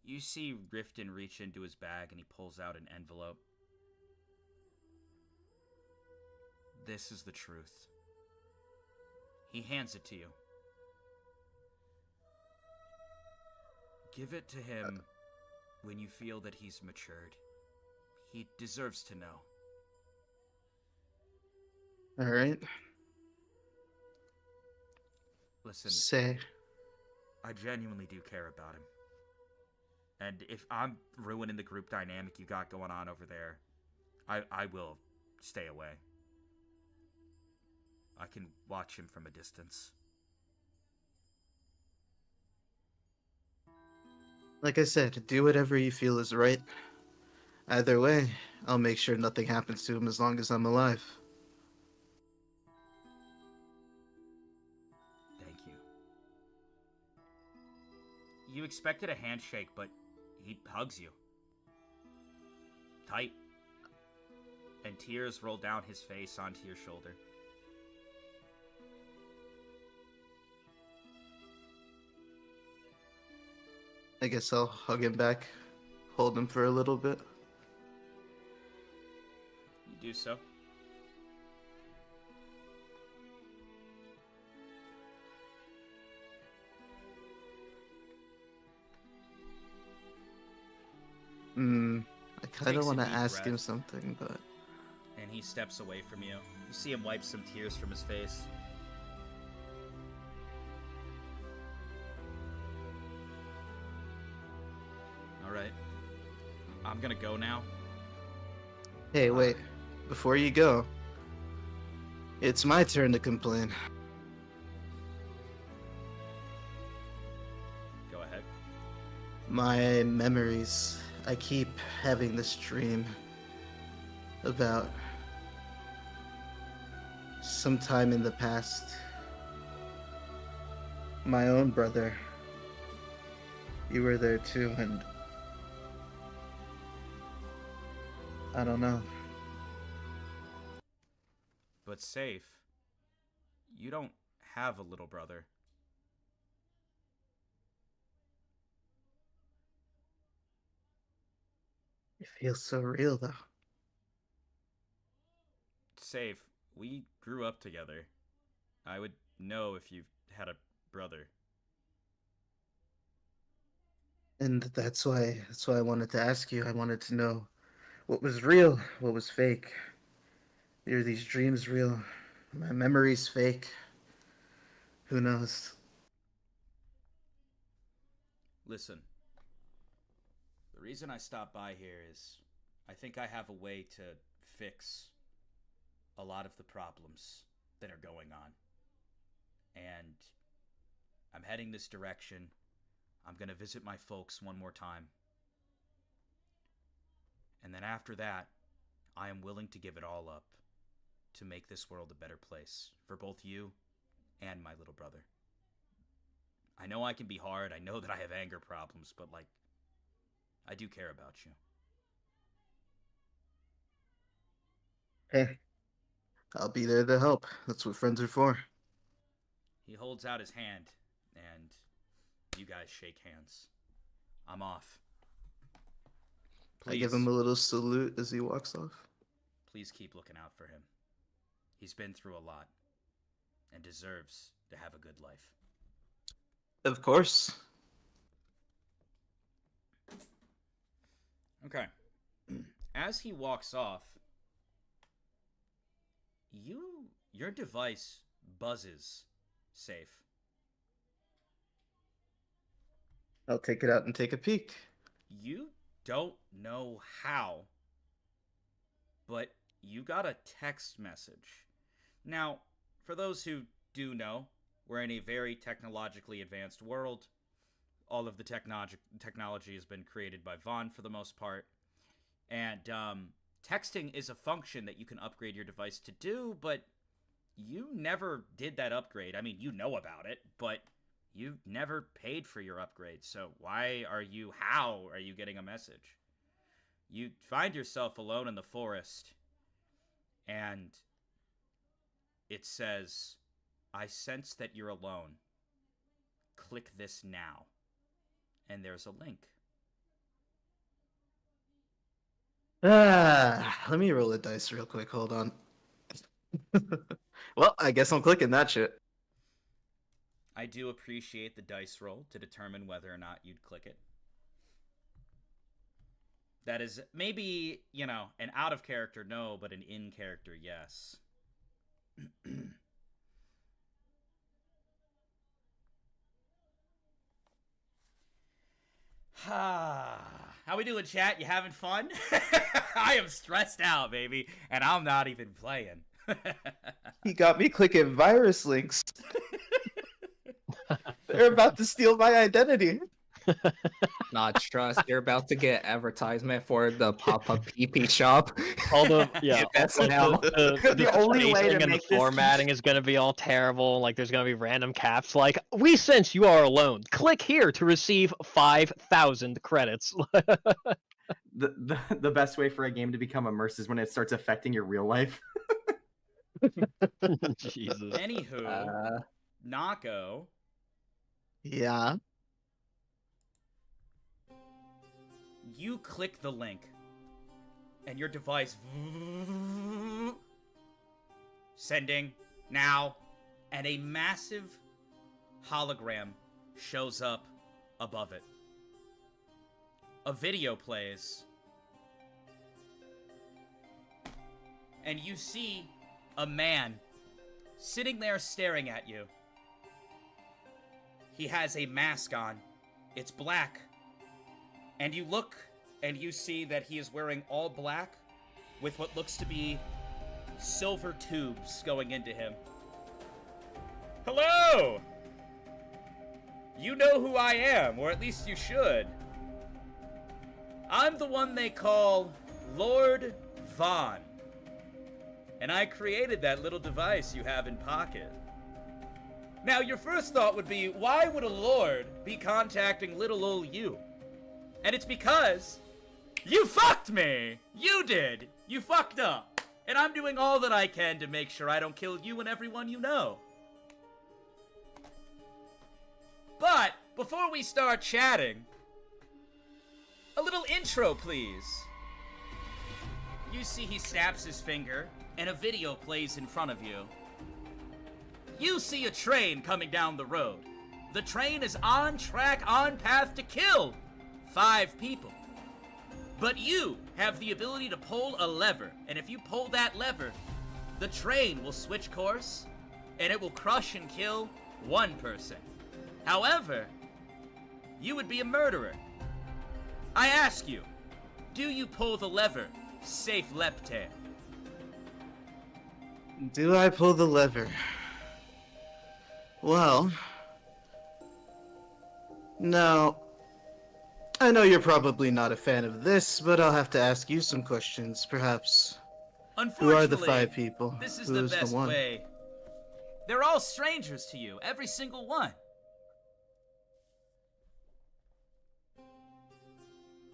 You see Riften reach into his bag and he pulls out an envelope. This is the truth. He hands it to you. Give it to him when you feel that he's matured. He deserves to know. All right. Listen, Say. I genuinely do care about him. And if I'm ruining the group dynamic you got going on over there, I will stay away. I can watch him from a distance. Like I said, do whatever you feel is right. Either way, I'll make sure nothing happens to him as long as I'm alive. Thank you. You expected a handshake, but he hugs you. Tight. And tears roll down his face onto your shoulder. I guess I'll hug him back, hold him for a little bit. You do so. I kind of Takes a want to deep ask breath. him something, but And he steps away from you. You see him wipe some tears from his face. Alright. I'm gonna go now. hey, wait. Before you go, it's my turn to complain. Go ahead. My memories. I keep having this dream about some time in the past. My own brother. You were there too, and I don't know. But safe. You don't have a little brother. It feels so real, though. Safe. We grew up together. I would know if you had a brother. And that's why I wanted to ask you. I wanted to know what was real, what was fake. Are these dreams real? My memories fake? Who knows? Listen. The reason I stopped by here is I think I have a way to fix a lot of the problems that are going on. And I'm heading this direction. I'm going to visit my folks one more time. And then after that, I am willing to give it all up to make this world a better place for both you and my little brother. I know I can be hard. I know that I have anger problems, but I do care about you. Hey, I'll be there to help. That's what friends are for. He holds out his hand, and you guys shake hands. I'm off. I give him a little salute as he walks off. Please keep looking out for him. He's been through a lot and deserves to have a good life. Of course. Okay. As he walks off, your device buzzes, Safe. I'll take it out and take a peek. You don't know how, but you got a text message. Now, for those who do know, we're in a very technologically advanced world. All of the technology has been created by Vaughn for the most part. And texting is a function that you can upgrade your device to do, but you never did that upgrade. I mean, you know about it, but you never paid for your upgrade. So how are you getting a message? You find yourself alone in the forest, and it says, "I sense that you're alone. Click this now." And there's a link. Let me roll a dice real quick. Hold on. Well, I guess I'm clicking that shit. I do appreciate the dice roll to determine whether or not you'd click it. That is maybe, you know, an out-of-character no, but an in-character yes. How we doing, chat? You having fun? I am stressed out, baby, and I'm not even playing. He got me clicking virus links. They're about to steal my identity. Not trust. You're about to get advertisement for the pop-up PP shop. All the That's all, now. The only way to spacing and make the this- formatting is going to be all terrible. Like there's going to be random caps like, "We sense you are alone. Click here to receive 5,000 credits." The best way for a game to become immersed is when it starts affecting your real life. Jesus. Anywho, Nako, Yeah. you click the link, and your device sending now, and a massive hologram shows up above it. A video plays, and you see a man sitting there staring at you. He has a mask on. It's black. And you look, and you see that he is wearing all black with what looks to be silver tubes going into him. Hello! You know who I am, or at least you should. I'm the one they call Lord Vaughn. And I created that little device you have in pocket. Now, your first thought would be, why would a lord be contacting little old you? And it's because you fucked me! You did! You fucked up! And I'm doing all that I can to make sure I don't kill you and everyone you know. But, before we start chatting, a little intro, please. You see he snaps his finger, and a video plays in front of you. You see a train coming down the road. The train is on track, on path to kill 5 people. But you have the ability to pull a lever, and if you pull that lever, the train will switch course, and it will crush and kill 1 person. However, you would be a murderer. I ask you, do you pull the lever, safe Leptail? Do I pull the lever? Well, no. I know you're probably not a fan of this, but I'll have to ask you some questions, perhaps. Who Unfortunately, are the 5 people? this is Who the best one? way. They're all strangers to you, every single one.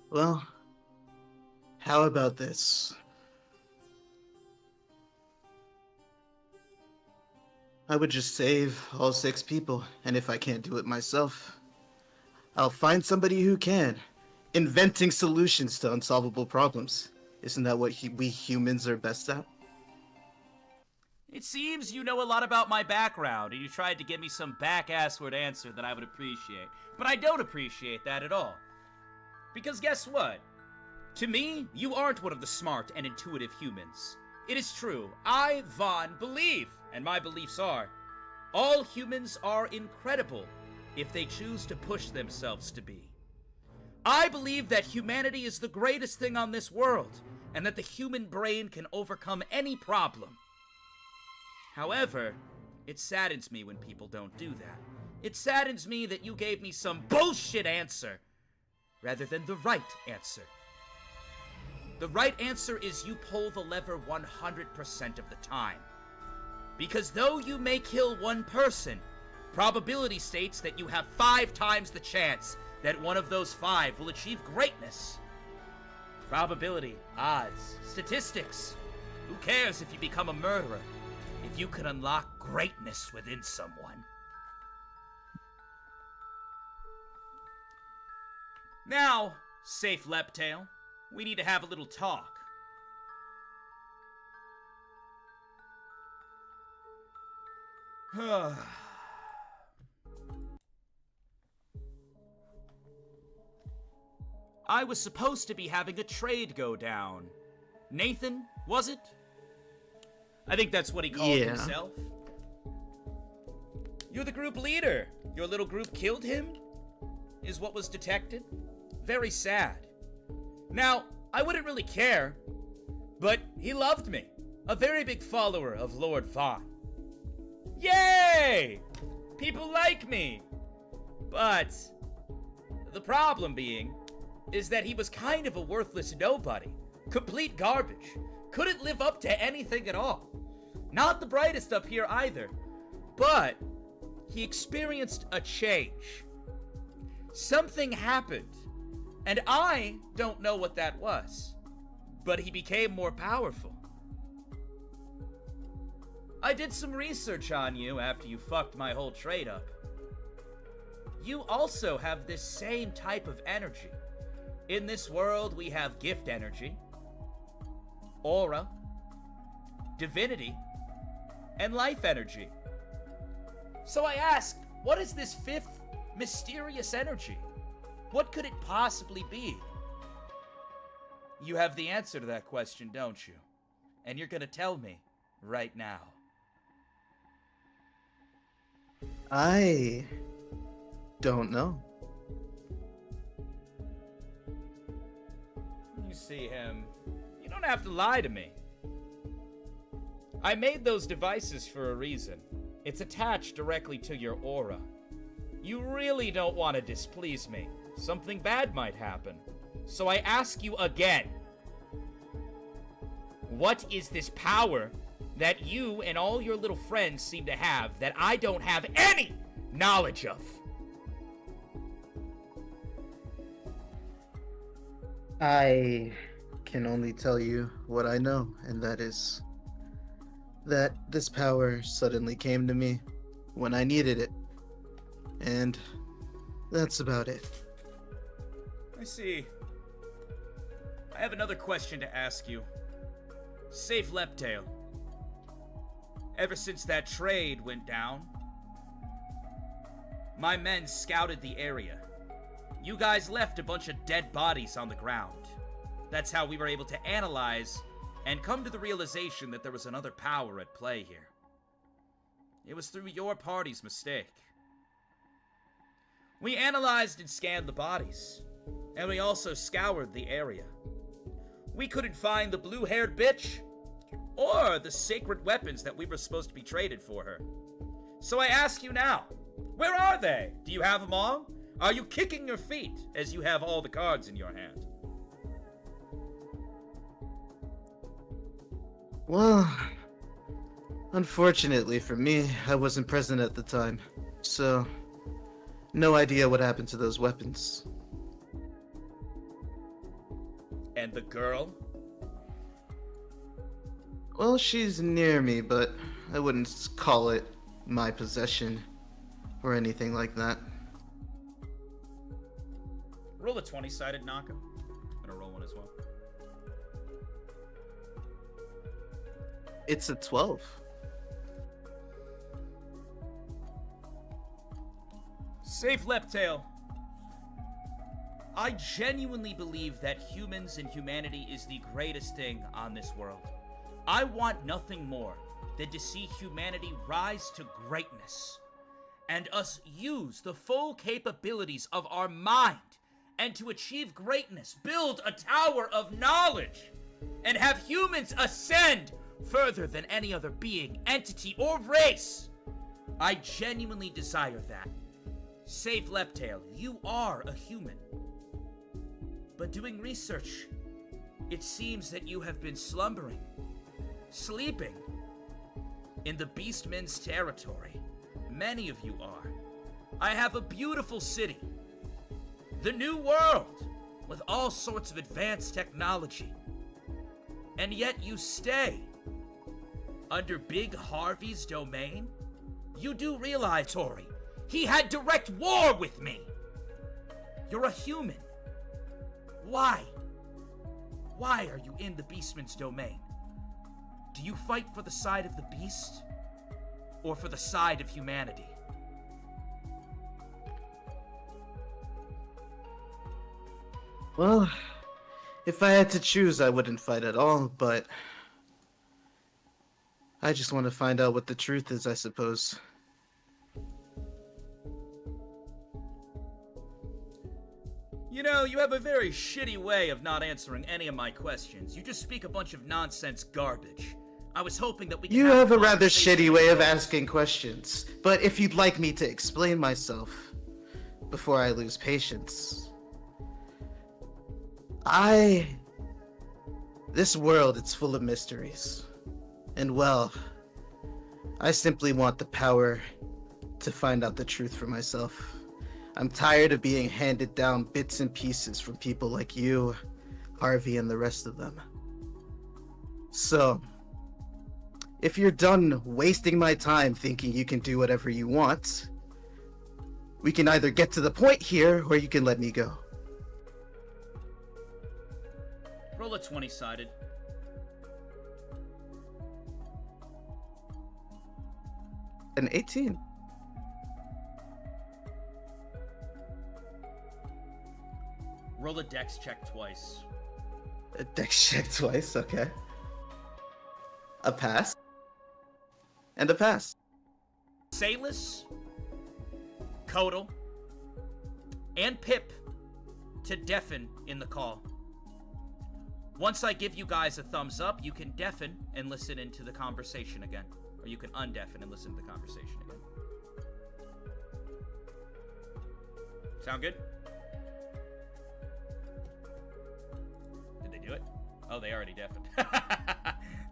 Well, how about this? I would just save all 6 people, and if I can't do it myself, I'll find somebody who can. Inventing solutions to unsolvable problems. Isn't that what we humans are best at? It seems you know a lot about my background, and you tried to give me some back-assward answer that I would appreciate. But I don't appreciate that at all. Because guess what? To me, you aren't one of the smart and intuitive humans. It is true, I, Vaughn, believe, and my beliefs are, all humans are incredible if they choose to push themselves to be. I believe that humanity is the greatest thing on this world, and that the human brain can overcome any problem. However, it saddens me when people don't do that. It saddens me that you gave me some bullshit answer, rather than the right answer. The right answer is you pull the lever 100% of the time. Because though you may kill 1 person, probability states that you have 5 times the chance that one of those 5 will achieve greatness. Probability, odds, statistics. Who cares if you become a murderer, if you can unlock greatness within someone? Now, Safe Leptail, we need to have a little talk. I was supposed to be having a trade go down. Nathan, was it? I think that's what he called himself. You're the group leader. Your little group killed him? Is what was detected? Very sad. Now, I wouldn't really care, but he loved me. A very big follower of Lord Vaughn. Yay! People like me! But the problem being is that he was kind of a worthless nobody. Complete garbage. Couldn't live up to anything at all. Not the brightest up here either. But he experienced a change. Something happened. And I don't know what that was. But he became more powerful. I did some research on you after you fucked my whole trade up. You also have this same type of energy. In this world, we have gift energy, aura, divinity, and life energy. So I asked, what is this fifth mysterious energy? What could it possibly be? You have the answer to that question, don't you? And you're gonna tell me right now. I don't know. You see him. You don't have to lie to me. I made those devices for a reason. It's attached directly to your aura. You really don't want to displease me. Something bad might happen. So I ask you again. What is this power that you and all your little friends seem to have that I don't have any knowledge of? I can only tell you what I know, and that is that this power suddenly came to me when I needed it. And that's about it. I see. I have another question to ask you. Safe Leptail. Ever since that trade went down, my men scouted the area. You guys left a bunch of dead bodies on the ground. That's how we were able to analyze and come to the realization that there was another power at play here. It was through your party's mistake. We analyzed and scanned the bodies, and we also scoured the area. We couldn't find the blue-haired bitch, or the sacred weapons that we were supposed to be traded for her. So I ask you now, where are they? Do you have them all? Are you kicking your feet as you have all the cards in your hand? Well, unfortunately for me, I wasn't present at the time, so no idea what happened to those weapons. And the girl? Well, she's near me, but I wouldn't call it my possession or anything like that. Roll a 20-sided Naka. I'm gonna roll one as well. It's a 12. Safe Leptail. I genuinely believe that humans and humanity is the greatest thing on this world. I want nothing more than to see humanity rise to greatness, and us use the full capabilities of our mind, and to achieve greatness, build a tower of knowledge, and have humans ascend further than any other being, entity, or race. I genuinely desire that. Safe Leptail, you are a human. But doing research, it seems that you have been slumbering, sleeping, in the Beastmen's territory. Many of you are. I have a beautiful city. The New World. with all sorts of advanced technology. And yet you stay. Under Big Harvey's domain? You do realize, Tori, he had direct war with me. You're a human. Why? Why are you in the Beastman's domain? Do you fight for the side of the beast? Or for the side of humanity? Well, if I had to choose, I wouldn't fight at all, but I just want to find out what the truth is, I suppose. You know, you have a very shitty way of not answering any of my questions. You just speak a bunch of nonsense garbage. I was hoping that we could You have a rather conversation shitty way of asking questions, but if you'd like me to explain myself before I lose patience. This world, it's full of mysteries. And well, I simply want the power to find out the truth for myself. I'm tired of being handed down bits and pieces from people like you, Harvey, and the rest of them. So, if you're done wasting my time thinking you can do whatever you want, we can either get to the point here, or you can let me go. Roll a 20-sided. An 18. Roll a dex check twice. A dex check twice, okay. A pass. And a pass. Salus, Kodal, and Pip to deafen in the call. Once I give you guys a thumbs up, you can deafen and listen into the conversation again. Or you can undeafen and listen to the conversation again. Sound good? Did they do it? Oh, they already deafened.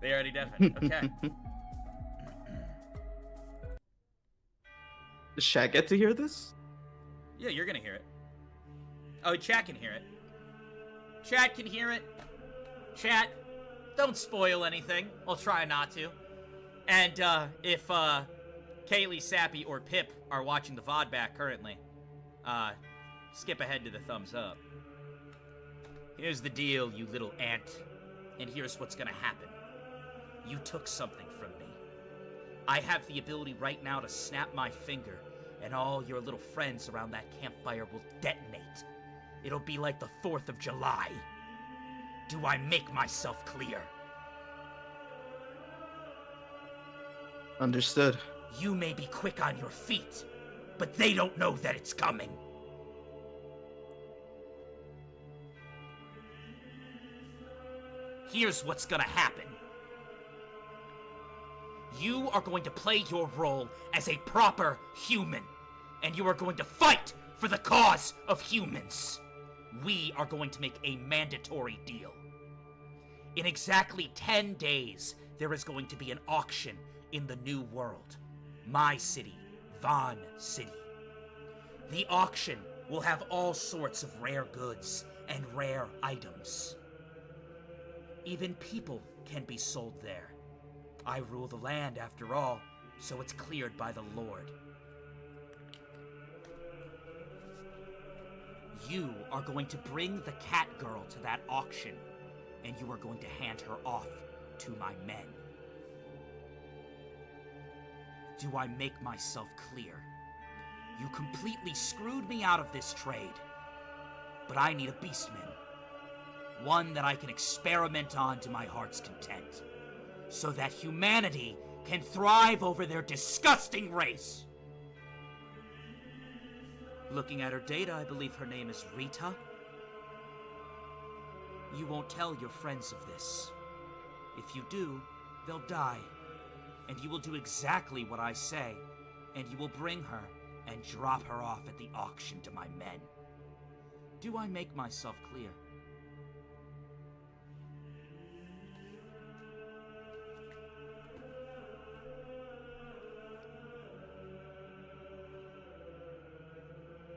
They already deafened. Okay. Does Shaq get to hear this? Yeah, you're gonna hear it. Oh, chat can hear it. Chat can hear it. Chat, don't spoil anything. I'll try not to. And if Khaley Sappy or Pip are watching the VOD back currently, skip ahead to the thumbs up. Here's the deal, you little ant. And here's what's gonna happen. You took something from me. I have the ability right now to snap my finger, and all your little friends around that campfire will detonate. It'll be like the 4th of July. Do I make myself clear? Understood. You may be quick on your feet, but they don't know that it's coming. Here's what's gonna happen. You are going to play your role as a proper human, and you are going to fight for the cause of humans. We are going to make a mandatory deal. In exactly 10 days, there is going to be an auction in the New World. My city, Von City. The auction will have all sorts of rare goods and rare items. Even people can be sold there. I rule the land after all, so it's cleared by the Lord. You are going to bring the cat girl to that auction, and you are going to hand her off to my men. Do I make myself clear? You completely screwed me out of this trade, but I need a beastman. One that I can experiment on to my heart's content, so that humanity can thrive over their disgusting race. Looking at her data, I believe her name is Rita. You won't tell your friends of this. If you do, they'll die. And you will do exactly what I say, and you will bring her and drop her off at the auction to my men. Do I make myself clear?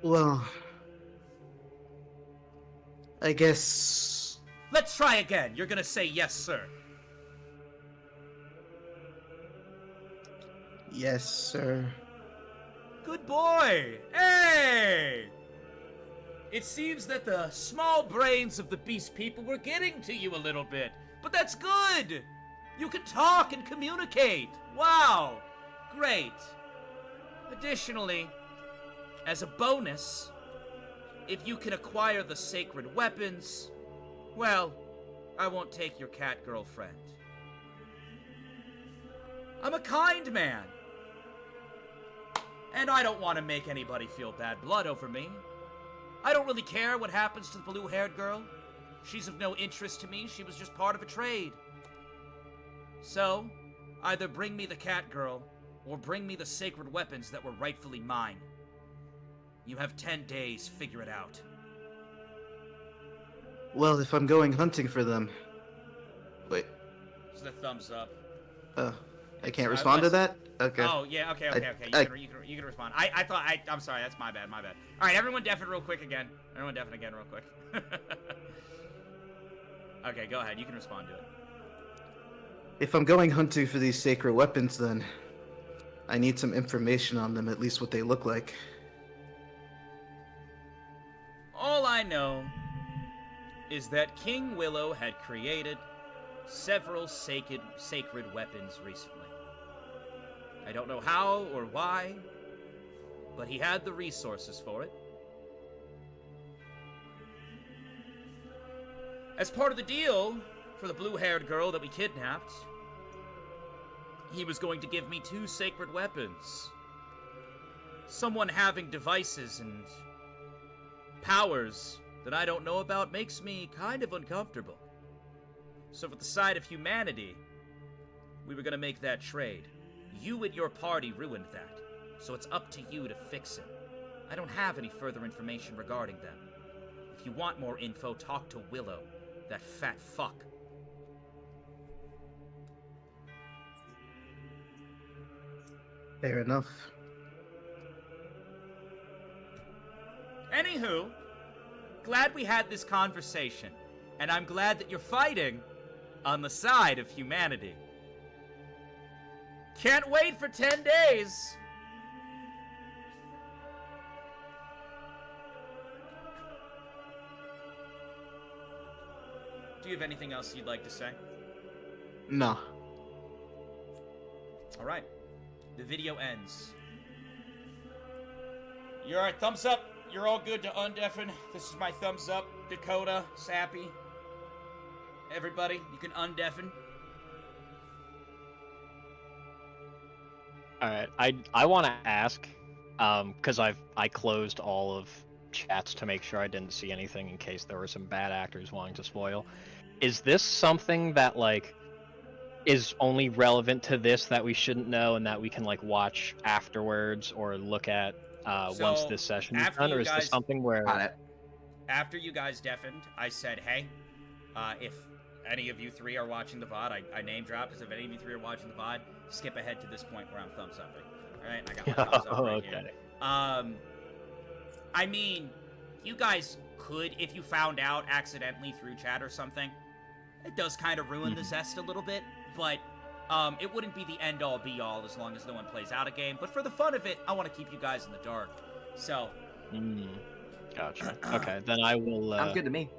Well, I guess... Let's try again. You're gonna say yes, sir. Yes, sir. Good boy! Hey! It seems that the small brains of the beast people were getting to you a little bit, but that's good! You can talk and communicate! Wow! Great. Additionally, as a bonus, if you can acquire the sacred weapons, well, I won't take your cat girlfriend. I'm a kind man. And I don't want to make anybody feel bad blood over me. I don't really care what happens to the blue-haired girl. She's of no interest to me. She was just part of a trade. So, either bring me the cat girl, or bring me the sacred weapons that were rightfully mine. You have 10 days, figure it out. Well, if I'm going hunting for them... Wait. It's the thumbs up. I can't respond to that? Okay. Oh, yeah, okay. You can respond. I'm sorry, that's my bad. Alright, everyone deafen real quick again. Everyone deafen again real quick. Okay, go ahead. You can respond to it. If I'm going hunting for these sacred weapons, then I need some information on them, at least what they look like. All I know is that King Willow had created several sacred weapons recently. I don't know how or why, but he had the resources for it. As part of the deal for the blue-haired girl that we kidnapped, he was going to give me 2 sacred weapons. Someone having devices and powers that I don't know about makes me kind of uncomfortable. So for the side of humanity, we were gonna make that trade. You and your party ruined that, so it's up to you to fix it. I don't have any further information regarding them. If you want more info, talk to Willow, that fat fuck. Fair enough. Anywho, glad we had this conversation, and I'm glad that you're fighting on the side of humanity. Can't wait for 10 days! Do you have anything else you'd like to say? No. Alright. The video ends. You're alright, thumbs up. You're all good to undeafen. This is my thumbs up. Dakota, Sappy. Everybody, you can undeafen. Alright, I want to ask, because I closed all of chats to make sure I didn't see anything in case there were some bad actors wanting to spoil. Is this something that, like, is only relevant to this that we shouldn't know and that we can, like, watch afterwards or look at once this session is done? Or is this something where... After you guys deafened, I said, hey, if any of you 3 are watching the VOD, I name dropped, because if any of you 3 are watching the VOD, skip ahead to this point where I'm thumbs upping. Alright, I got my thumbs up right here. I mean, you guys could, if you found out accidentally through chat or something, it does kind of ruin the zest a little bit, but it wouldn't be the end-all be-all as long as no one plays out a game. But for the fun of it, I want to keep you guys in the dark. So... Gotcha. Okay, then I will... Sounds good to me.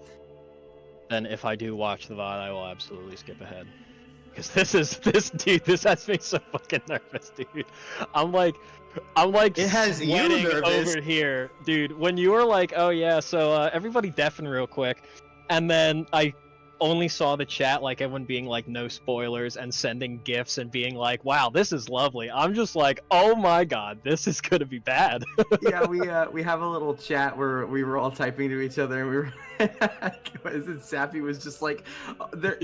Then if I do watch the VOD, I will absolutely skip ahead. Because this has me so fucking nervous, dude. I'm like it has you nervous over here, dude. When you were like, oh yeah, so everybody deafen real quick, and then I only saw the chat, like everyone being like no spoilers and sending gifs and being like, wow, this is lovely. I'm just like, oh my god, this is gonna be bad. Yeah, we have a little chat where we were all typing to each other, and we were Sappy was just like,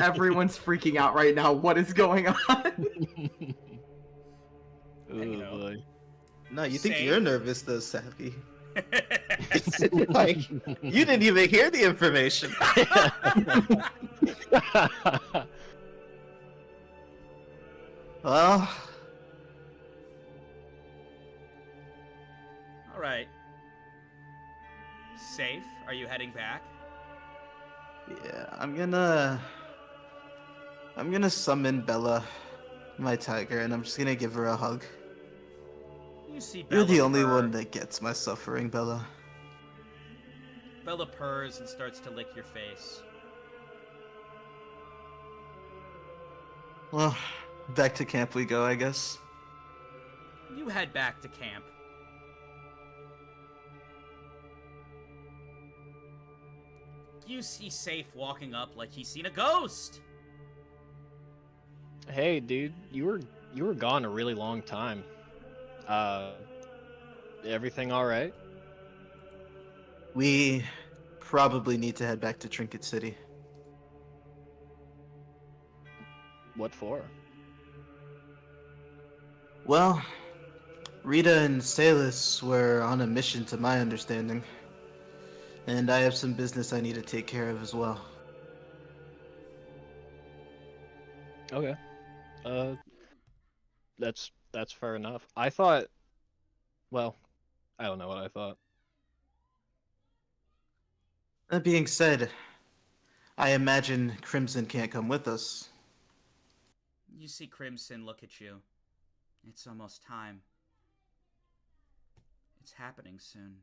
everyone's freaking out right now. What is going on? Boy. No, you think you're nervous though, Sappy. Like, you didn't even hear the information. Well, all right. Safe? Are you heading back? Yeah, I'm gonna summon Bella, my tiger, and I'm just gonna give her a hug. You see You're Bella the only purr. one that gets my suffering, Bella. Bella purrs and starts to lick your face. Well, back to camp we go, I guess. You head back to camp. You see Safe walking up like he's seen a ghost. Hey, dude, you were gone a really long time. Everything all right? We probably need to head back to Trinket City. What for? Well, Rita and Salus were on a mission to my understanding. And I have some business I need to take care of as well. Okay. Uh, that's fair enough. I thought, well, I don't know what I thought. That being said, I imagine Crimson can't come with us. You see Crimson look at you. It's almost time. It's happening soon.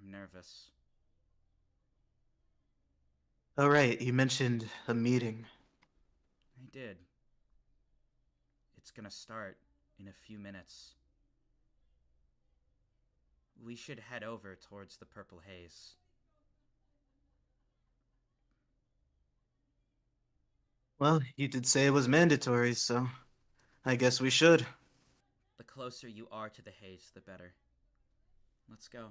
I'm nervous. Oh, right, you mentioned a meeting. I did. It's gonna start in a few minutes. We should head over towards the Purple Haze. Well, you did say it was mandatory, so I guess we should. The closer you are to the haze, the better. Let's go.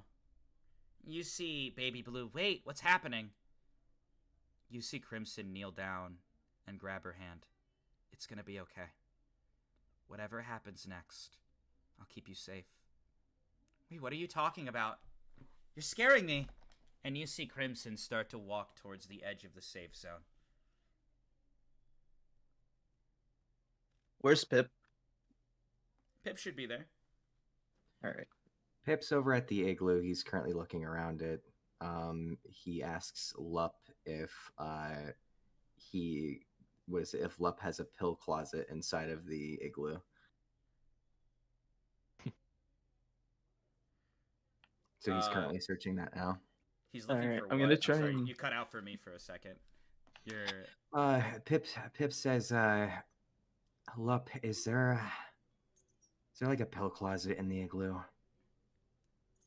You see Baby Blue. Wait, what's happening? You see Crimson kneel down and grab her hand. It's gonna be okay. Whatever happens next, I'll keep you safe. Wait, what are you talking about? You're scaring me. And you see Crimson start to walk towards the edge of the safe zone. Where's Pip? Pip should be there. All right. Pip's over at the igloo. He's currently looking around it. He asks Lup if if Lup has a pill closet inside of the igloo. So he's currently searching that now. He's looking Alright, for I'm what? gonna try sorry, and- you cut out for me for a second. You're... Pip says, Lup, is there like a pill closet in the igloo?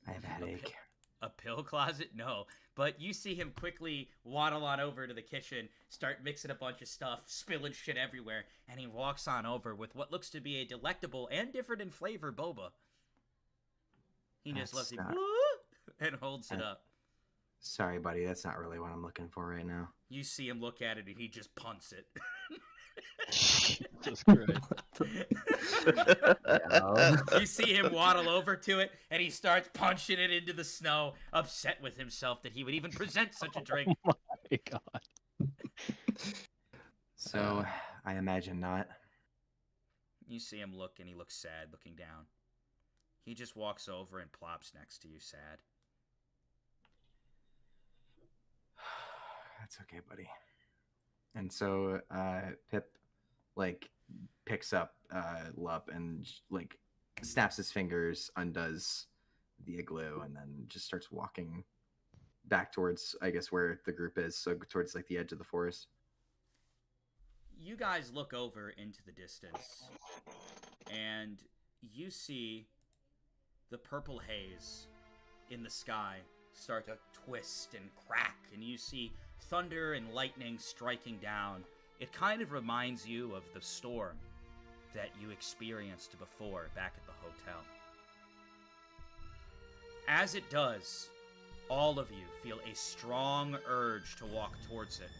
I have a headache. A pill closet? No. But you see him quickly waddle on over to the kitchen, start mixing a bunch of stuff, spilling shit everywhere, and he walks on over with what looks to be a delectable and different in flavor boba. He just lets him and holds it up. Sorry, buddy, that's not really what I'm looking for right now. You see him look at it and he just punts it. Jesus Christ. You see him waddle over to it and he starts punching it into the snow, upset with himself that he would even present such a drink. Oh my god. So, I imagine not. You see him look and he looks sad, looking down. He just walks over and plops next to you, sad. That's okay, buddy. And so Pip picks up Lup and snaps his fingers, undoes the igloo, and then just starts walking back towards, I guess, where the group is, so towards the edge of the forest. You guys look over into the distance and you see the purple haze in the sky start to twist and crack, and you see thunder and lightning striking down. It kind of reminds you of the storm that you experienced before back at the hotel. As it does, all of you feel a strong urge to walk towards it.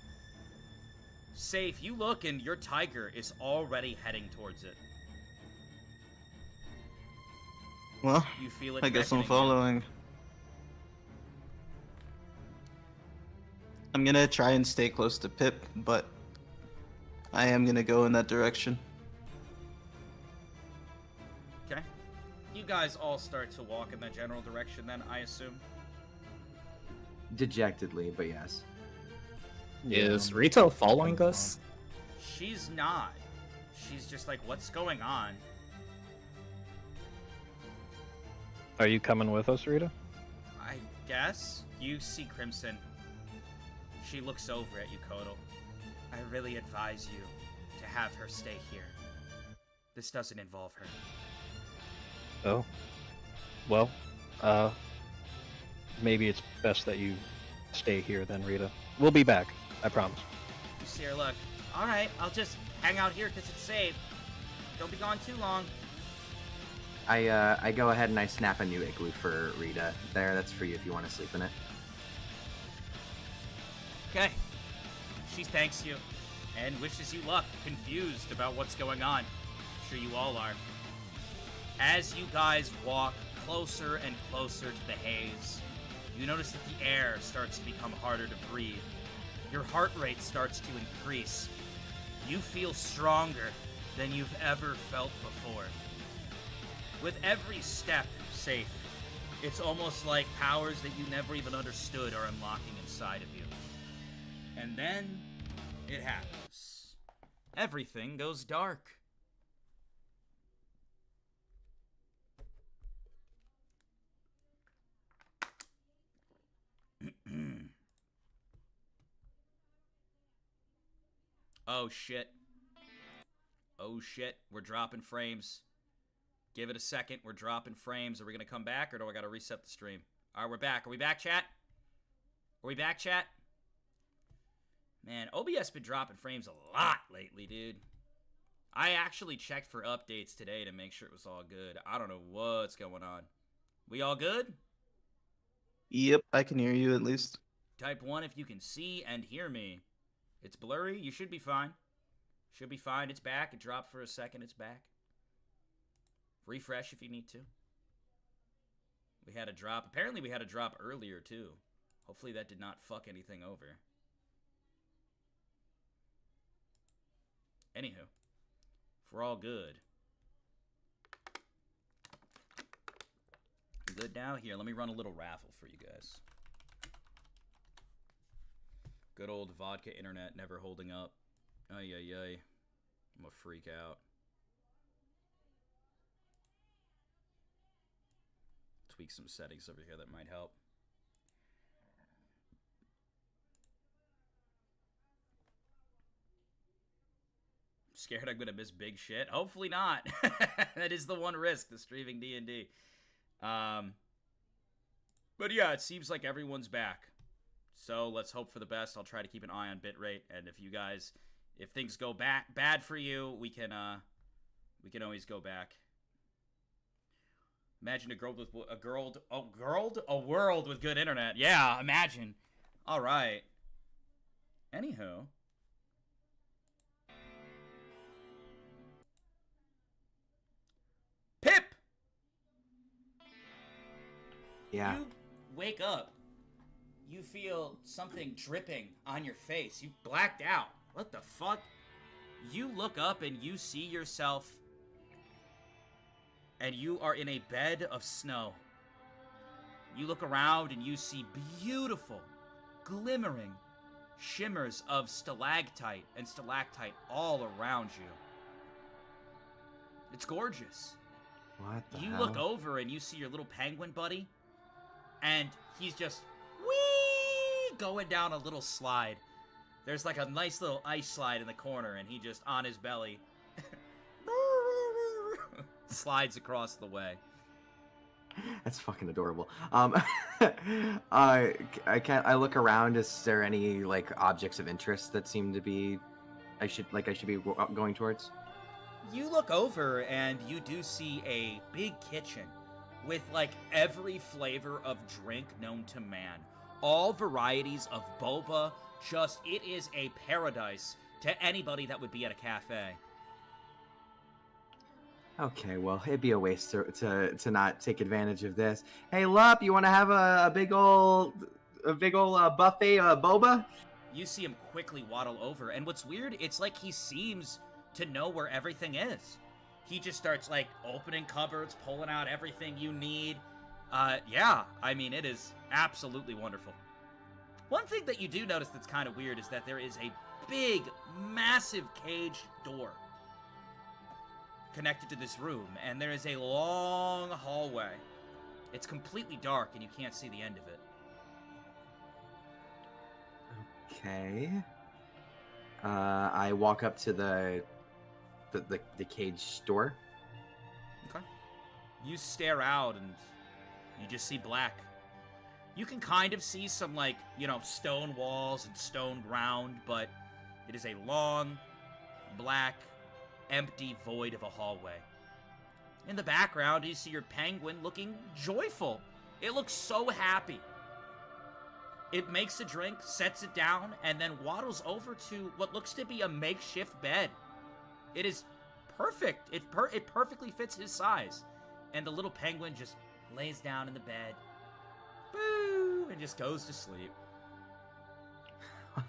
Safe, you look and your tiger is already heading towards it. Well, You feel it I guess I'm beckoning you. following. I'm gonna try and stay close to Pip, but I am gonna go in that direction. Okay. You guys all start to walk in that general direction then, I assume? dejectedly, but yes. Is Rita following us? She's not. She's just like, what's going on? Are you coming with us, Rita? I guess. You see Crimson. She looks over at you, Kotal. I really advise you to have her stay here. This doesn't involve her. Oh. Well, maybe it's best that you stay here then, Rita. We'll be back, I promise. You see her look. Alright, I'll just hang out here because it's safe. Don't be gone too long. I go ahead and I snap a new igloo for Rita. There, that's for you if you want to sleep in it. Okay. She thanks you and wishes you luck, confused about what's going on. I'm sure you all are. As you guys walk closer and closer to the haze, you notice that the air starts to become harder to breathe. Your heart rate starts to increase. You feel stronger than you've ever felt before. With every step safe, it's almost like powers that you never even understood are unlocking inside of you. And then, it happens. Everything goes dark. Oh shit. Oh shit, we're dropping frames. Give it a second, we're dropping frames. Are we gonna come back or do I gotta reset the stream? Alright, we're back. Are we back, chat? Are we back, chat? Man, OBS been dropping frames a lot lately, dude. I actually checked for updates today to make sure it was all good. I don't know what's going on. We all good? Yep, I can hear you at least. Type 1 if you can see and hear me. It's blurry. You should be fine. Should be fine. It's back. It dropped for a second. It's back. Refresh if you need to. We had a drop. Apparently we had a drop earlier, too. Hopefully that did not fuck anything over. Anywho. If we're all good. Good now? Here, let me run a little raffle for you guys. Good old vodka internet never holding up. Ay, ay, ay. I'm a freak out. Tweak some settings over here that might help. I'm scared I'm gonna miss big shit. Hopefully not. That is the one risk, the streaming D&D. But yeah, it seems like everyone's back. So let's hope for the best. I'll try to keep an eye on bitrate, and if you guys, if things go bad for you, we can always go back. Imagine a world with good internet. Yeah, imagine. All right. Anywho. Pip! Yeah. You wake up. You feel something dripping on your face. You blacked out. What the fuck? You look up and you see yourself, and you are in a bed of snow. You look around and you see beautiful, glimmering shimmers of stalactite and stalactite all around you. It's gorgeous. What the You hell? look over and you see your little penguin buddy, and he's just whee going down a little slide. There's like a nice little ice slide in the corner, and he just on his belly slides across the way. That's fucking adorable. I look around. Is there any like objects of interest that seem to be I should be going towards? You look over and you do see a big kitchen with like every flavor of drink known to man. All varieties of boba. Just, it is a paradise to anybody that would be at a cafe. Okay, well, it'd be a waste to not take advantage of this. Hey, Lup, you want to have a big ol' buffet boba? You see him quickly waddle over, and what's weird, it's like he seems to know where everything is. He just starts, like, opening cupboards, pulling out everything you need. Yeah, I mean, it is absolutely wonderful. One thing that you do notice that's kind of weird is that there is a big, massive cage door connected to this room, and there is a long hallway. It's completely dark, and you can't see the end of it. Okay. I walk up to the cage door. Okay. You stare out, and you just see black. You can kind of see some, like, you know, stone walls and stone ground, but it is a long, black, empty void of a hallway. In the background, you see your penguin looking joyful. It looks so happy. It makes a drink, sets it down, and then waddles over to what looks to be a makeshift bed. It is perfect. It perfectly fits his size. And the little penguin just lays down in the bed. Boo! And just goes to sleep.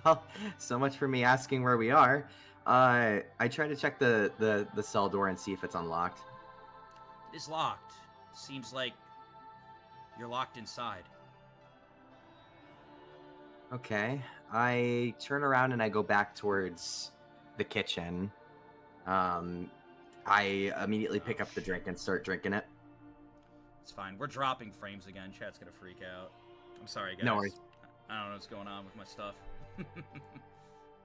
Well, so much for me asking where we are. I try to check the cell door and see if it's unlocked. It is locked. Seems like you're locked inside. Okay. I turn around and I go back towards the kitchen. I immediately pick up the drink and start drinking it. It's fine. We're dropping frames again. Chat's gonna freak out. I'm sorry, guys. No worries. I don't know what's going on with my stuff. I don't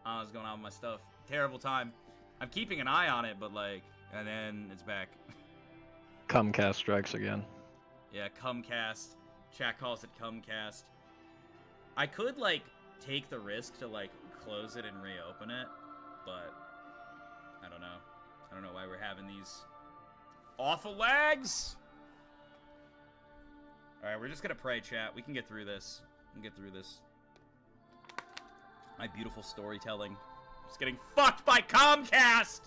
know what's going on with my stuff. Terrible time. I'm keeping an eye on it, but like, and then it's back. Cumcast strikes again. Yeah, Cumcast. Chat calls it Cumcast. I could, like, take the risk to, like, close it and reopen it, but I don't know. I don't know why we're having these awful lags. Alright, we're just gonna pray, chat. We can get through this. We can get through this. My beautiful storytelling. Just getting fucked by Comcast!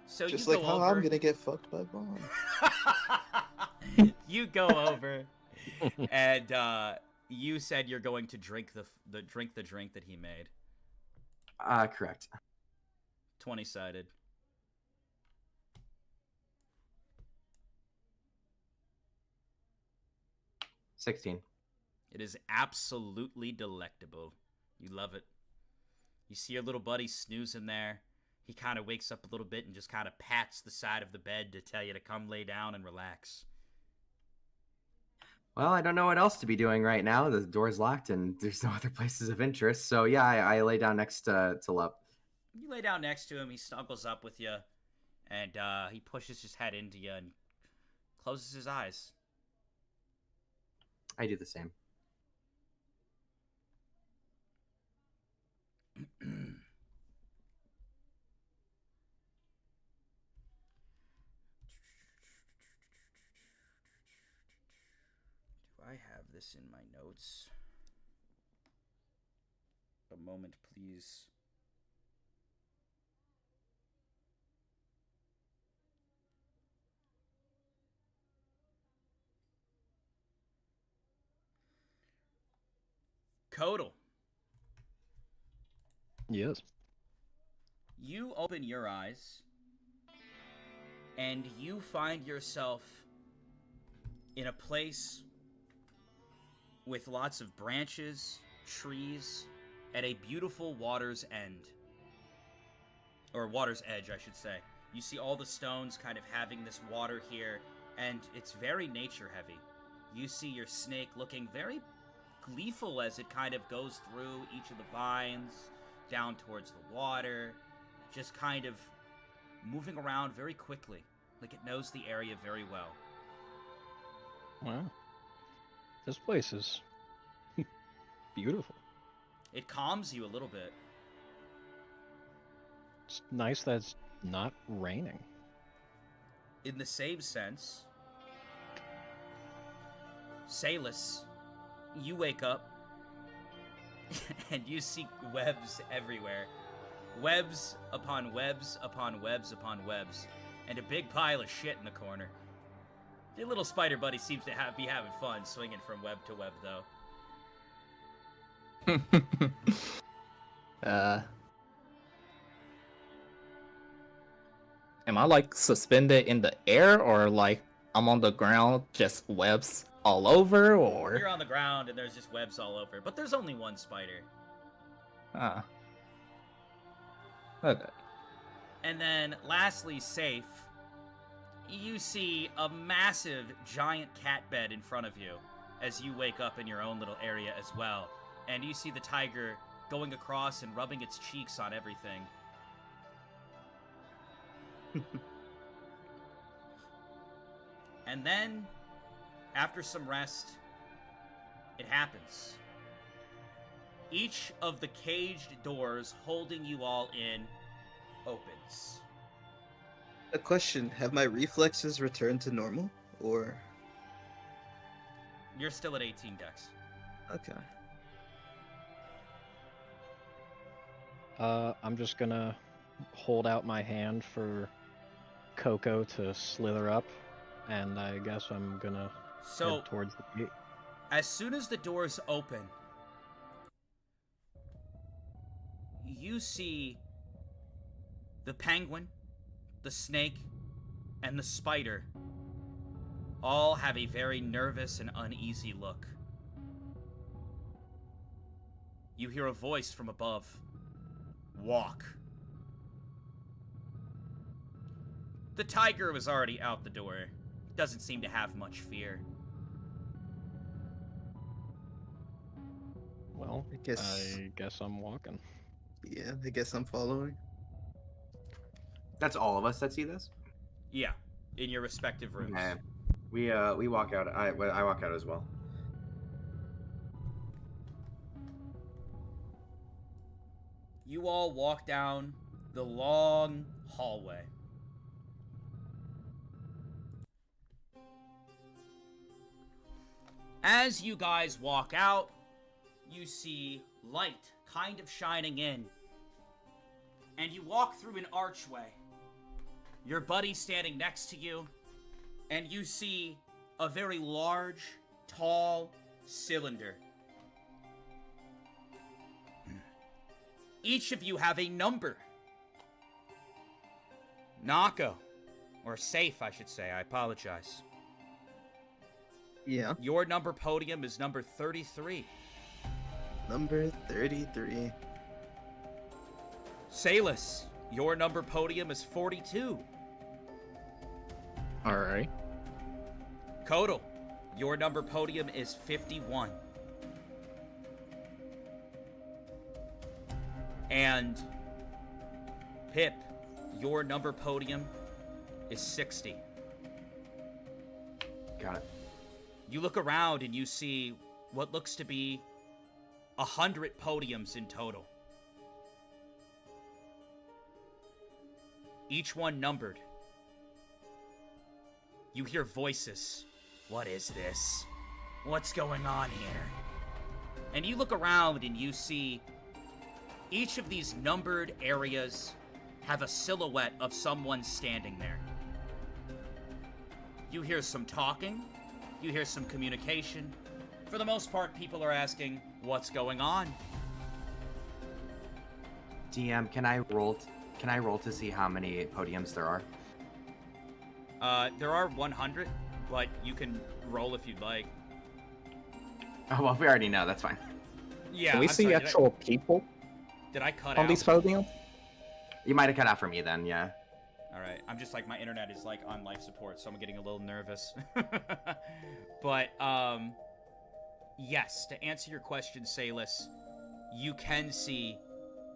So Just you like go how over... I'm gonna get fucked by Vaughn. You go over, and you said you're going to drink the drink that he made. Correct. 20-sided. $16. It is absolutely delectable. You love it. You see your little buddy snoozing there. He kind of wakes up a little bit and just kind of pats the side of the bed to tell you to come lay down and relax. Well, I don't know what else to be doing right now. The door's locked and there's no other places of interest. So yeah, I lay down next to Lup. You lay down next to him. He snuggles up with you, and he pushes his head into you and closes his eyes. I do the same. I have this in my notes. A moment, please. Kodal. Yes. You open your eyes, and you find yourself in a place with lots of branches, trees, at a beautiful water's end. Or water's edge, I should say. You see all the stones kind of having this water here, and it's very nature heavy. You see your snake looking very gleeful as it kind of goes through each of the vines, down towards the water, just kind of moving around very quickly, like it knows the area very well. Wow. This place is beautiful. It calms you a little bit. It's nice that it's not raining. In the same sense, Salus, you wake up and you see webs everywhere. Webs upon webs upon webs upon webs, and a big pile of shit in the corner. Your little spider buddy seems to be having fun swinging from web to web, though. Am I like suspended in the air or like I'm on the ground, just webs all over, You're or on the ground and there's just webs all over, but there's only one spider. ah, okay. And then, lastly, Safe, you see a massive, giant cat bed in front of you as you wake up in your own little area as well. And you see the tiger going across and rubbing its cheeks on everything. And then, after some rest, it happens. Each of the caged doors holding you all in opens. A question: have my reflexes returned to normal, or You're still at 18 dex. okay? I'm just gonna hold out my hand for Coco to slither up, and I guess I'm gonna So, head towards the gate. as soon as the doors open, you see the penguin, the snake, and the spider all have a very nervous and uneasy look. You hear a voice from above. Walk. The tiger was already out the door. Doesn't seem to have much fear. Well, I guess- I guess I'm walking. Yeah, I guess I'm following. That's all of us that see this. Yeah, in your respective rooms. Okay. We walk out. I walk out as well. You all walk down the long hallway. As you guys walk out, you see light kind of shining in. And you walk through an archway. Your buddy standing next to you, and you see a very large, tall cylinder. Each of you have a number. Nako. Or Safe, I should say. I apologize. Yeah, Your number podium is number 33. number 33. Salus, your number podium is 42. All right. Kodal, your number podium is 51. And Pip, your number podium is 60. Got it. You look around and you see what looks to be 100 podiums in total. Each one numbered. You hear voices. What is this? What's going on here? And you look around and you see each of these numbered areas have a silhouette of someone standing there. You hear some talking. You hear some communication. For the most part, people are asking, what's going on? DM, can I roll to see how many podiums there are? There are 100, but you can roll if you'd like. Oh well, we already know. That's fine. Yeah, Can we I'm see sorry, actual people Did I cut on out? these podiums? You might have cut out for me then. Yeah. All right, I'm just like, my internet is like on life support, so I'm getting a little nervous. But, yes, to answer your question, Salus, you can see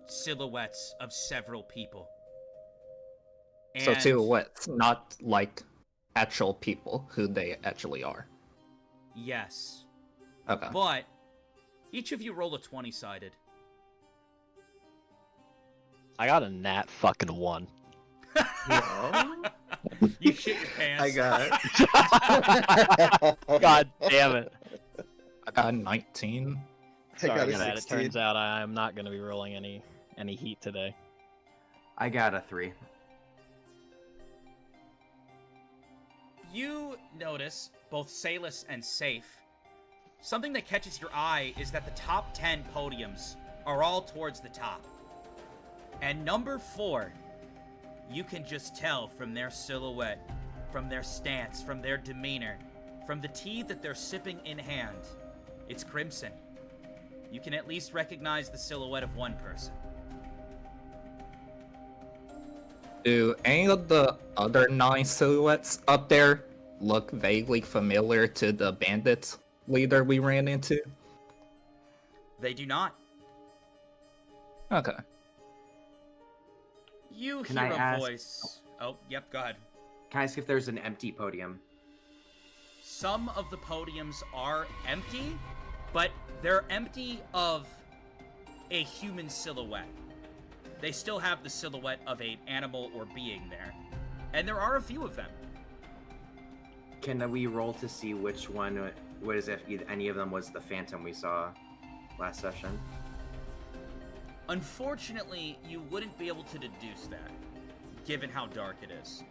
silhouettes of several people. So And- silhouettes, not like actual people who they actually are. Yes. Okay. But, each of you roll a 20-sided. I got a nat fucking 1. You shit your pants. I got. God damn it. I got 19. Sorry got a about that. It 16. turns out I'm not going to be rolling any heat today. I got a 3. You notice, both Salus and Safe, something that catches your eye is that the top 10 podiums are all towards the top. And number 4, you can just tell from their silhouette, from their stance, from their demeanor, From the tea that they're sipping in hand, it's crimson. You can at least recognize the silhouette of one person. Do any of the other 9 silhouettes up there look vaguely familiar to the bandits leader we ran into? They do not. Okay. You Can hear I a ask- voice. Oh, yep, go ahead. Can I ask if there's an empty podium? Some of the podiums are empty, but they're empty of a human silhouette. They still have the silhouette of an animal or being there. And there are a few of them. Can we roll to see which one was, if any of them was the phantom we saw last session? Unfortunately, you wouldn't be able to deduce that, given how dark it is.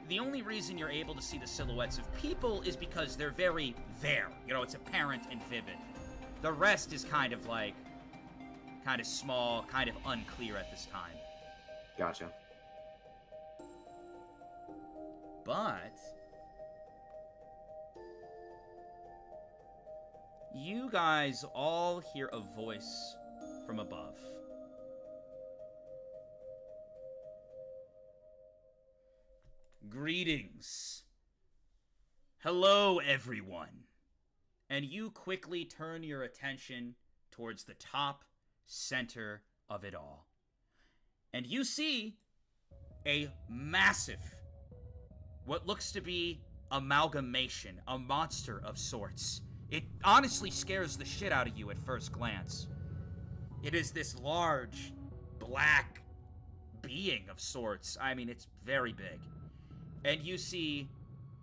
The only reason you're able to see the silhouettes of people is because they're very there. You know, it's apparent and vivid. The rest is kind of small, kind of unclear at this time. Gotcha. But you guys all hear a voice from above. Greetings. Hello, everyone. And you quickly turn your attention towards the top center of it all. And you see a massive, what looks to be amalgamation, a monster of sorts. It honestly scares the shit out of you at first glance. It is this large, black being of sorts. I mean, it's very big. And you see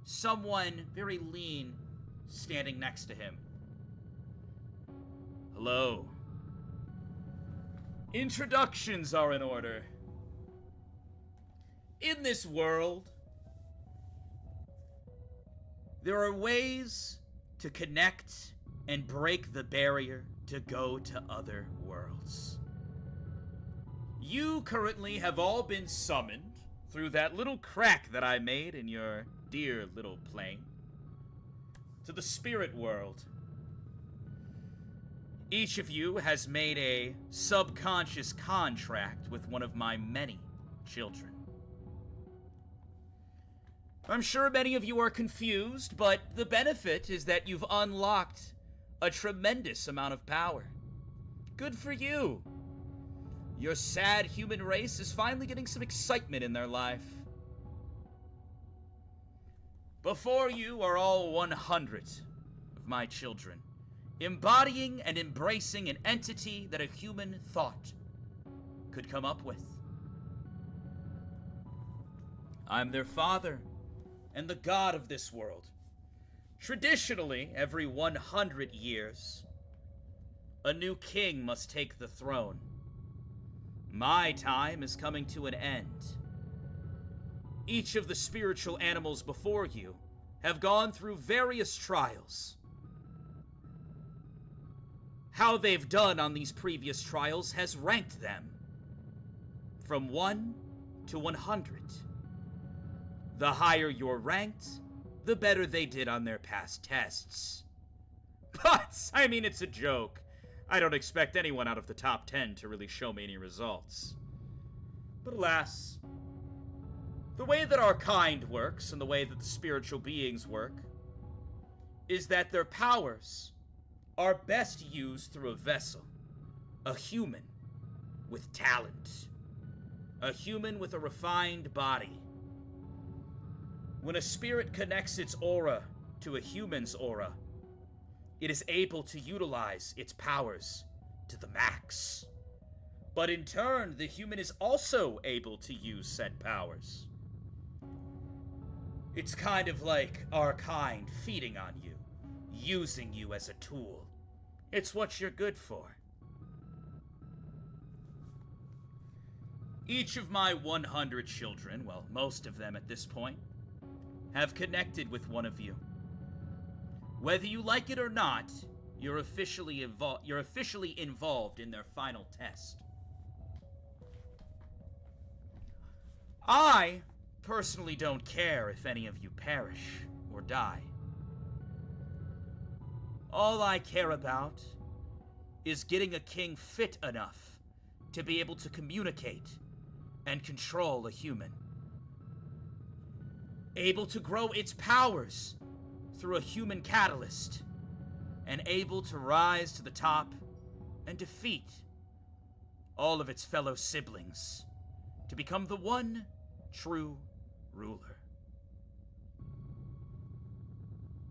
someone very lean standing next to him. Hello. Introductions are in order. In this world, there are ways to connect and break the barrier to go to other worlds. You currently have all been summoned through that little crack that I made in your dear little plane to the spirit world. Each of you has made a subconscious contract with one of my many children. I'm sure many of you are confused, but the benefit is that you've unlocked a tremendous amount of power. Good for you. Your sad human race is finally getting some excitement in their life. Before you are all 100 of my children, embodying and embracing an entity that a human thought could come up with. I'm their father and the god of this world. Traditionally, every 100 years, a new king must take the throne. My time is coming to an end. Each of the spiritual animals before you have gone through various trials. How they've done on these previous trials has ranked them from 1 to 100. The higher you're ranked, the better they did on their past tests. But, I mean, it's a joke. I don't expect anyone out of the top 10 to really show me any results. But alas, the way that our kind works and the way that the spiritual beings work is that their powers are best used through a vessel, a human with talent, a human with a refined body. When a spirit connects its aura to a human's aura, it is able to utilize its powers to the max. But in turn, the human is also able to use said powers. It's kind of like our kind feeding on you, using you as a tool. It's what you're good for. Each of my 100 children, well, most of them at this point, have connected with one of you. Whether you like it or not, you're officially involved in their final test. I personally don't care if any of you perish or die. All I care about is getting a king fit enough to be able to communicate and control a human. Able to grow its powers through a human catalyst, and able to rise to the top and defeat all of its fellow siblings to become the one true ruler.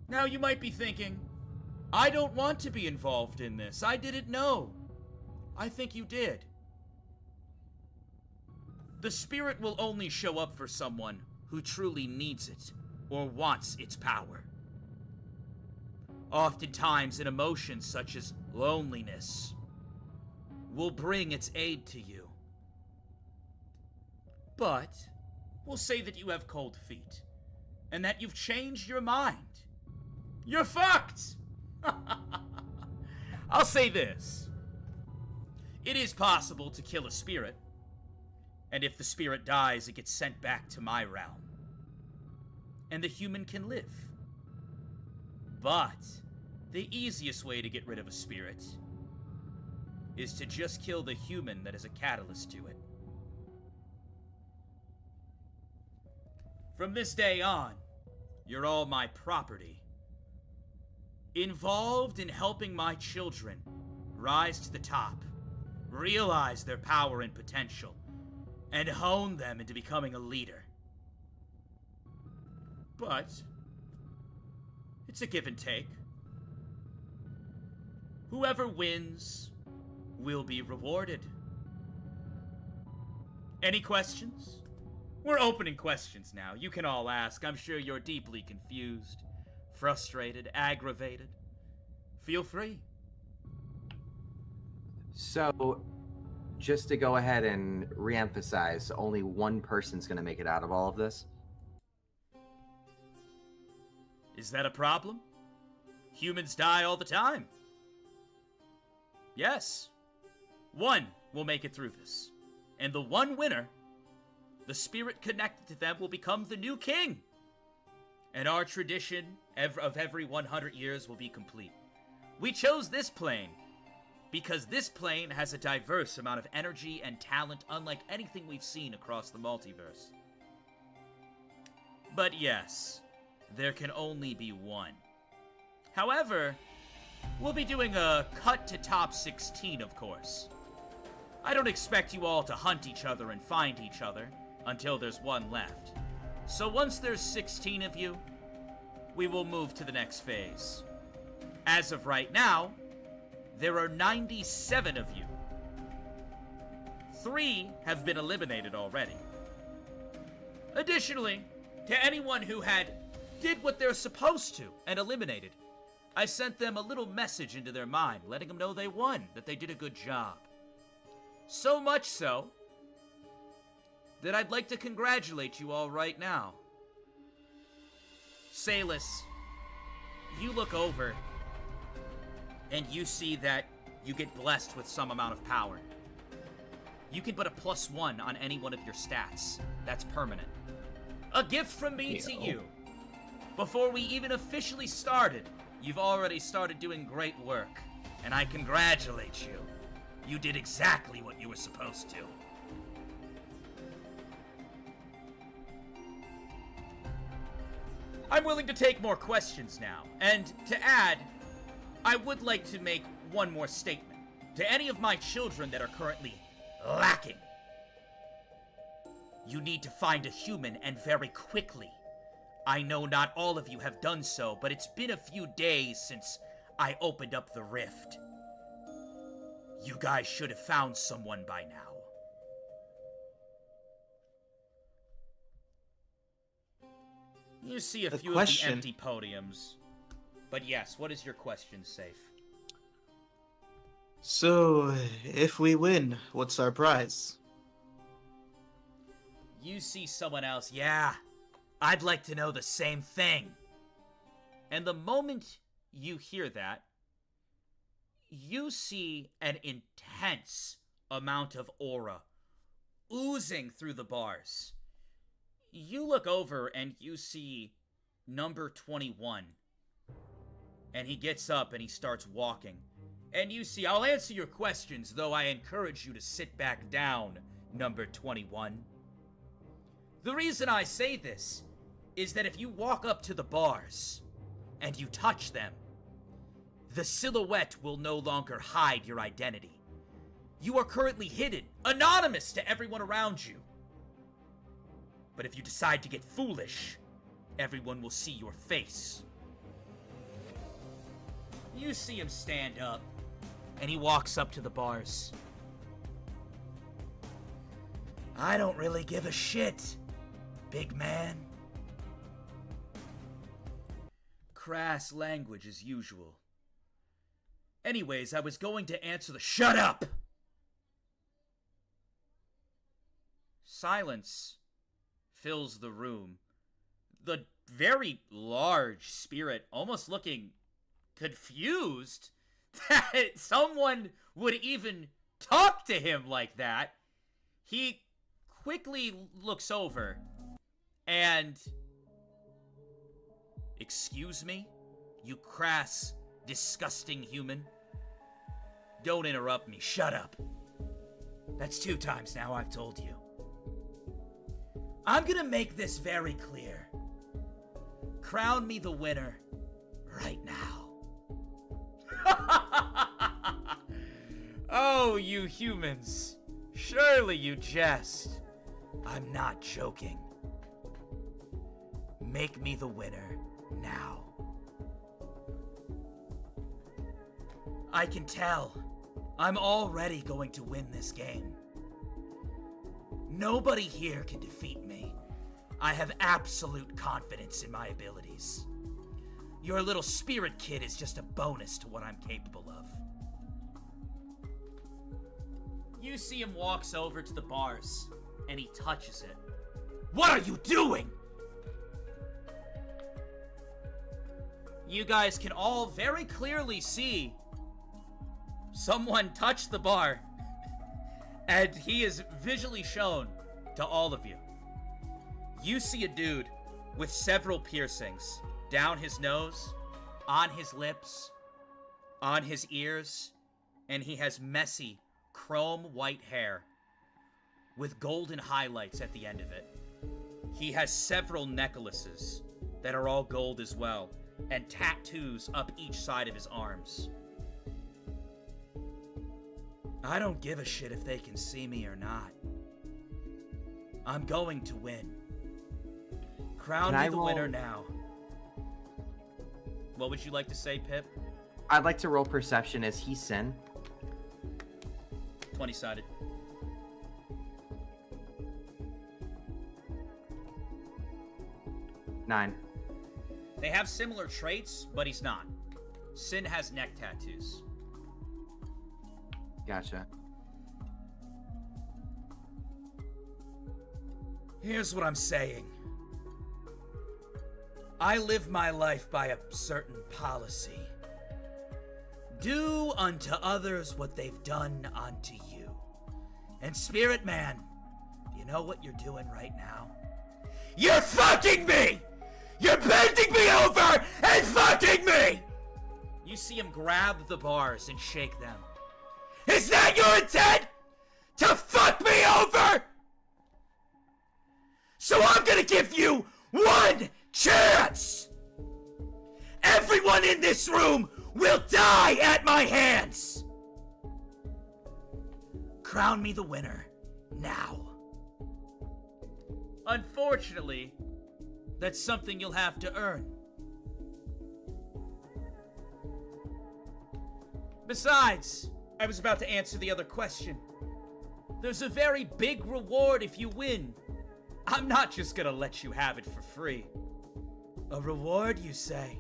Now you might be thinking, I don't want to be involved in this. I didn't know. I think you did. The spirit will only show up for someone who truly needs it or wants its power. Oftentimes, an emotion such as loneliness will bring its aid to you. But we'll say that you have cold feet and that you've changed your mind. You're fucked! I'll say this. It is possible to kill a spirit, and if the spirit dies, it gets sent back to my realm, and the human can live. But the easiest way to get rid of a spirit is to just kill the human that is a catalyst to it. From this day on, you're all my property, involved in helping my children rise to the top, realize their power and potential, and hone them into becoming a leader. But it's a give and take. Whoever wins will be rewarded. Any questions? We're opening questions now. You can all ask. I'm sure you're deeply confused, frustrated, aggravated. Feel free. So, just to go ahead and re-emphasize, only one person's going to make it out of all of this? Is that a problem? Humans die all the time. Yes. One will make it through this. And the one winner, the spirit connected to them, will become the new king. And our tradition of every 100 years will be complete. We chose this plane because this plane has a diverse amount of energy and talent unlike anything we've seen across the multiverse. But yes, there can only be one. However, we'll be doing a cut to top 16, of course. I don't expect you all to hunt each other and find each other until there's one left. So once there's 16 of you, we will move to the next phase. As of right now, there are 97 of you. 3 have been eliminated already. Additionally, to anyone who did what they're supposed to and eliminated, I sent them a little message into their mind, letting them know they won, that they did a good job. So much so that I'd like to congratulate you all right now. Salus, you look over and you see that you get blessed with some amount of power. You can put a +1 on any one of your stats. That's permanent. A gift from me to you. Before we even officially started, you've already started doing great work, and I congratulate you. You did exactly what you were supposed to. I'm willing to take more questions now, and to add, I would like to make one more statement. To any of my children that are currently lacking, you need to find a human, and very quickly. I know not all of you have done so, but it's been a few days since I opened up the rift. You guys should have found someone by now. You see a few of the empty podiums. But yes, what is your question, Safe? So, if we win, what's our prize? You see someone else, yeah, I'd like to know the same thing. And the moment you hear that, you see an intense amount of aura oozing through the bars. You look over and you see number 21. And he gets up and he starts walking. And you see, I'll answer your questions, though I encourage you to sit back down, number 21. The reason I say this is that if you walk up to the bars and you touch them, the silhouette will no longer hide your identity. You are currently hidden, anonymous to everyone around you. But if you decide to get foolish, everyone will see your face. You see him stand up, and he walks up to the bars. I don't really give a shit, big man. Crass language as usual. Anyways, I was going to answer the— Shut up! Silence fills the room. The very large spirit almost looking confused that someone would even talk to him like that. He quickly looks over and... Excuse me, you crass, disgusting human? Don't interrupt me. Shut up. That's 2 times now I've told you. I'm gonna make this very clear. Crown me the winner right now. Oh, you humans. Surely you jest. I'm not joking. Make me the winner now. I can tell. I'm already going to win this game. Nobody here can defeat me. I have absolute confidence in my abilities. Your little spirit kid is just a bonus to what I'm capable of. You see him walks over to the bars, and he touches it. What are you doing? You guys can all very clearly see someone touch the bar, and he is visually shown to all of you. You see a dude with several piercings down his nose, on his lips, on his ears, and he has messy, chrome white hair with golden highlights at the end of it. He has several necklaces that are all gold as well, and tattoos up each side of his arms. I don't give a shit if they can see me or not. I'm going to win. Crown me the winner now. What would you like to say, Pip? I'd like to roll perception. Is he Sin? 20-sided. Nine. They have similar traits, but he's not. Sin has neck tattoos. Gotcha. Here's what I'm saying. I live my life by a certain policy. Do unto others what they've done unto you. And Spirit Man, you know what you're doing right now? You're fucking me! You're bending me over and fucking me! You see him grab the bars and shake them. Is that your intent? To fuck me over? So I'm gonna give you one chance! Everyone in this room will die at my hands! Crown me the winner now. Unfortunately, that's something you'll have to earn. Besides, I was about to answer the other question. There's a very big reward if you win. I'm not just gonna let you have it for free. A reward, you say?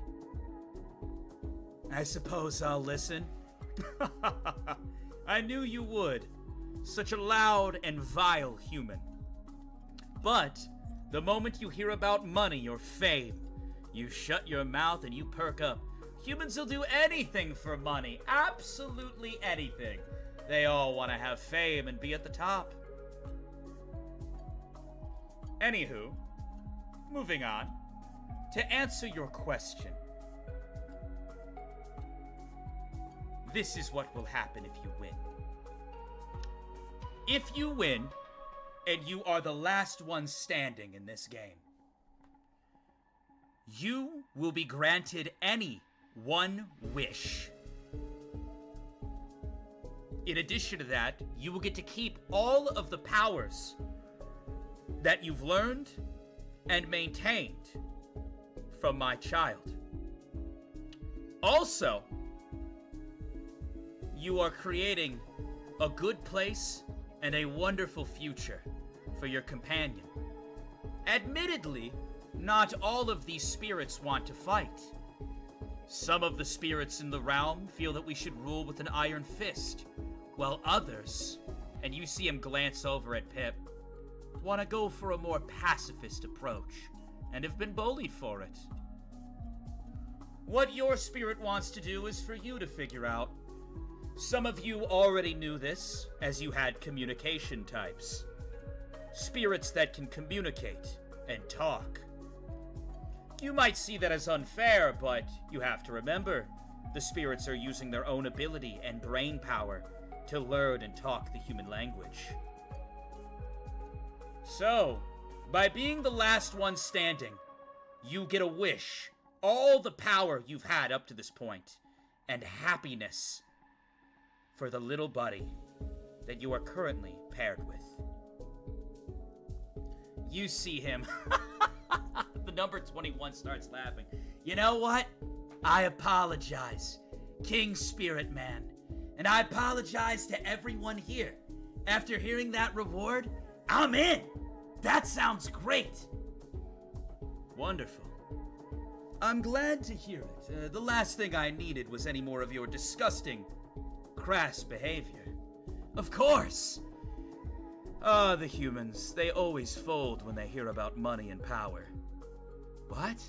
I suppose I'll listen. I knew you would. Such a loud and vile human. But the moment you hear about money or fame, you shut your mouth and you perk up. Humans will do anything for money. Absolutely anything. They all want to have fame and be at the top. Anywho, moving on. To answer your question. this is what will happen if you win. If you win, and you are the last one standing in this game, you will be granted any one wish. In addition to that, you will get to keep all of the powers that you've learned and maintained from my child. Also, you are creating a good place and a wonderful future for your companion. Admittedly, not all of these spirits want to fight. Some of the spirits in the realm feel that we should rule with an iron fist, while others, and you see him glance over at Pip, want to go for a more pacifist approach, and have been bullied for it. What your spirit wants to do is for you to figure out. Some of you already knew this, as you had communication types. Spirits that can communicate and talk. You might see that as unfair, but you have to remember, the spirits are using their own ability and brain power to learn and talk the human language. So, by being the last one standing, you get a wish, all the power you've had up to this point, and happiness for the little buddy that you are currently paired with. You see him. The number 21 starts laughing. You know what? I apologize, King Spirit Man. And I apologize to everyone here. After hearing that reward, I'm in. That sounds great. Wonderful. I'm glad to hear it. The last thing I needed was any more of your disgusting, crass behavior. Of course. The humans. They always fold when they hear about money and power. What?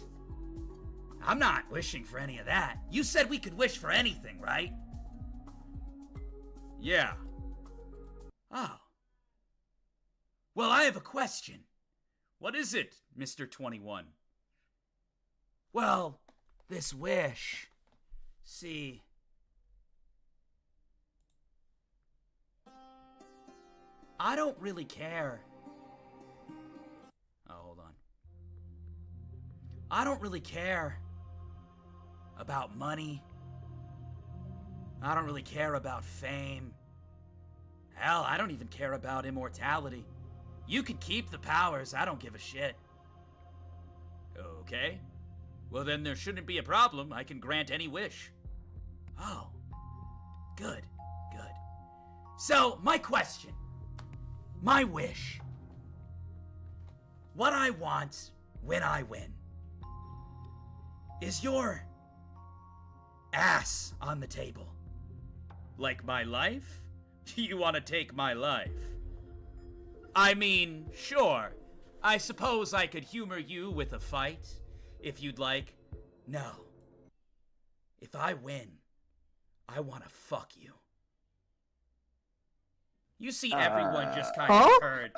I'm not wishing for any of that. You said we could wish for anything, right? Yeah. Oh. Well, I have a question. What is it, Mr. 21? Well, this wish. See. I don't really care. Oh, hold on. I don't really care about money. I don't really care about fame. Hell, I don't even care about immortality. You can keep the powers, I don't give a shit. Okay. Well, then there shouldn't be a problem. I can grant any wish. Oh. Good, good. So, my question. My wish. What I want when I win is your ass on the table. Like my life? You want to take my life? I mean, sure. I suppose I could humor you with a fight, if you'd like. No. If I win, I want to fuck you. You see everyone just kind of turn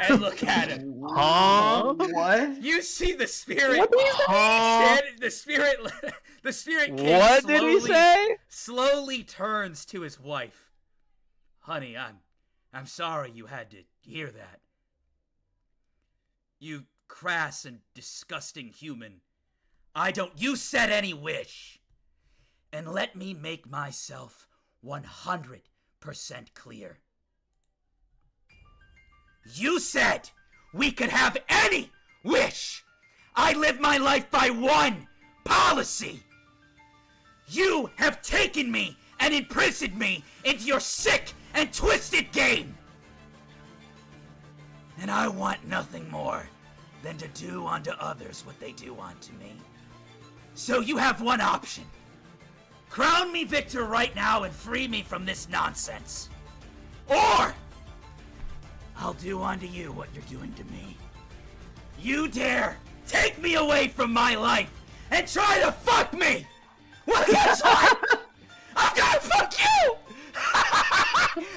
and look at him. Huh? What? You see the spirit. What did he say? The spirit king What did he say? slowly turns to his wife. Honey, I'm sorry you had to hear that. You crass and disgusting human. You said any wish. And let me make myself 100% clear. You said we could have any wish. I live my life by one policy. You have taken me and imprisoned me into your sick and twisted game. And I want nothing more than to do unto others what they do unto me. So you have one option. Crown me victor right now and free me from this nonsense. Or I'll do unto you what you're doing to me. You dare take me away from my life and try to fuck me! Well, guess what? I'm gonna fuck you!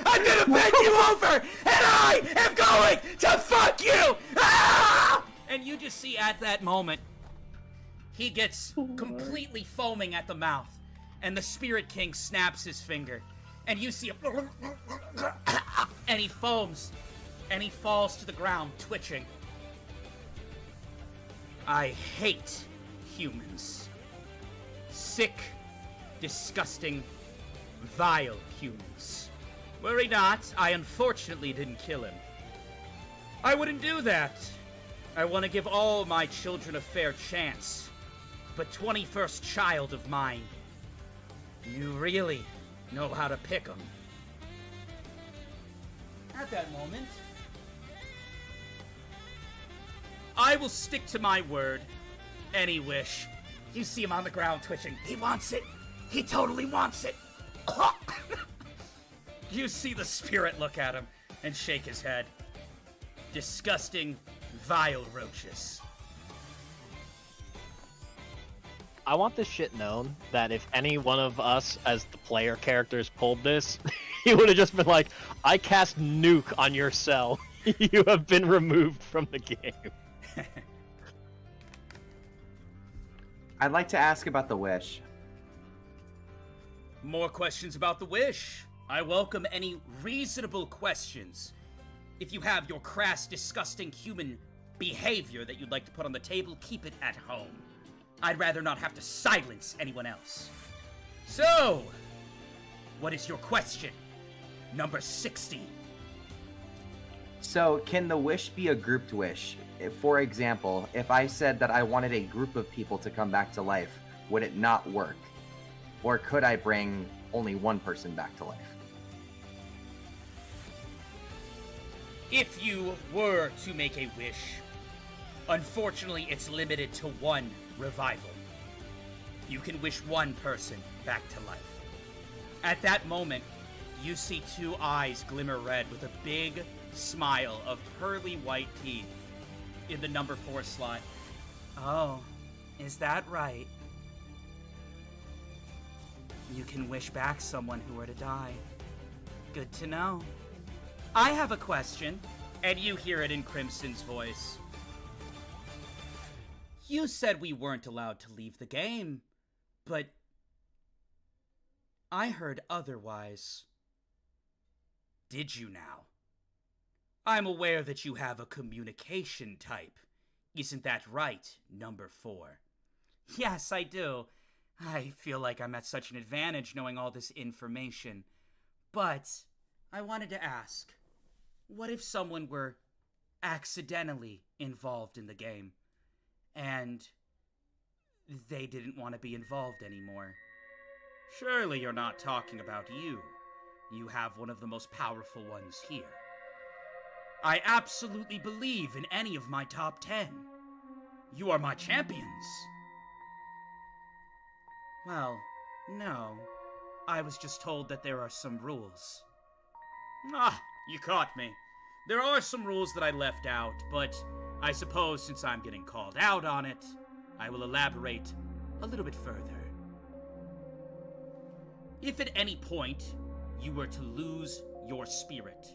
I'm gonna bend you over and I am going to fuck you! Ah! And you just see at that moment, he gets completely foaming at the mouth and the Spirit King snaps his finger, and you see him, and he foams, and he falls to the ground, twitching. I hate humans. Sick, disgusting, vile humans. Worry not, I unfortunately didn't kill him. I wouldn't do that. I want to give all my children a fair chance. But 21st child of mine, you really know how to pick 'em. At that moment, I will stick to my word. Any wish. You see him on the ground twitching. He wants it. He totally wants it. You see the Spirit look at him and shake his head. Disgusting, vile roaches. I want this shit known that if any one of us as the player characters pulled this, he would have just been like, I cast nuke on your cell. You have been removed from the game. I'd like to ask about the wish. More questions about the wish. I welcome any reasonable questions. If you have your crass, disgusting human behavior that you'd like to put on the table, keep it at home. I'd rather not have to silence anyone else. So, what is your question? Number 60. So, can the wish be a grouped wish? For example, if I said that I wanted a group of people to come back to life, would it not work? Or could I bring only one person back to life? If you were to make a wish, unfortunately it's limited to one revival. You can wish one person back to life. At that moment, you see two eyes glimmer red with a big smile of pearly white teeth in the number 4 slot. Oh, is that right? You can wish back someone who were to die. Good to know. I have a question, and you hear it in Crimson's voice. You said we weren't allowed to leave the game, but I heard otherwise. Did you now? I'm aware that you have a communication type. Isn't that right, number 4? Yes, I do. I feel like I'm at such an advantage knowing all this information. But I wanted to ask, what if someone were accidentally involved in the game and they didn't want to be involved anymore? Surely you're not talking about you. You have one of the most powerful ones here. I absolutely believe in any of my top 10. You are my champions. Well, no. I was just told that there are some rules. Ah, you caught me. There are some rules that I left out, but I suppose since I'm getting called out on it, I will elaborate a little bit further. If at any point you were to lose your spirit,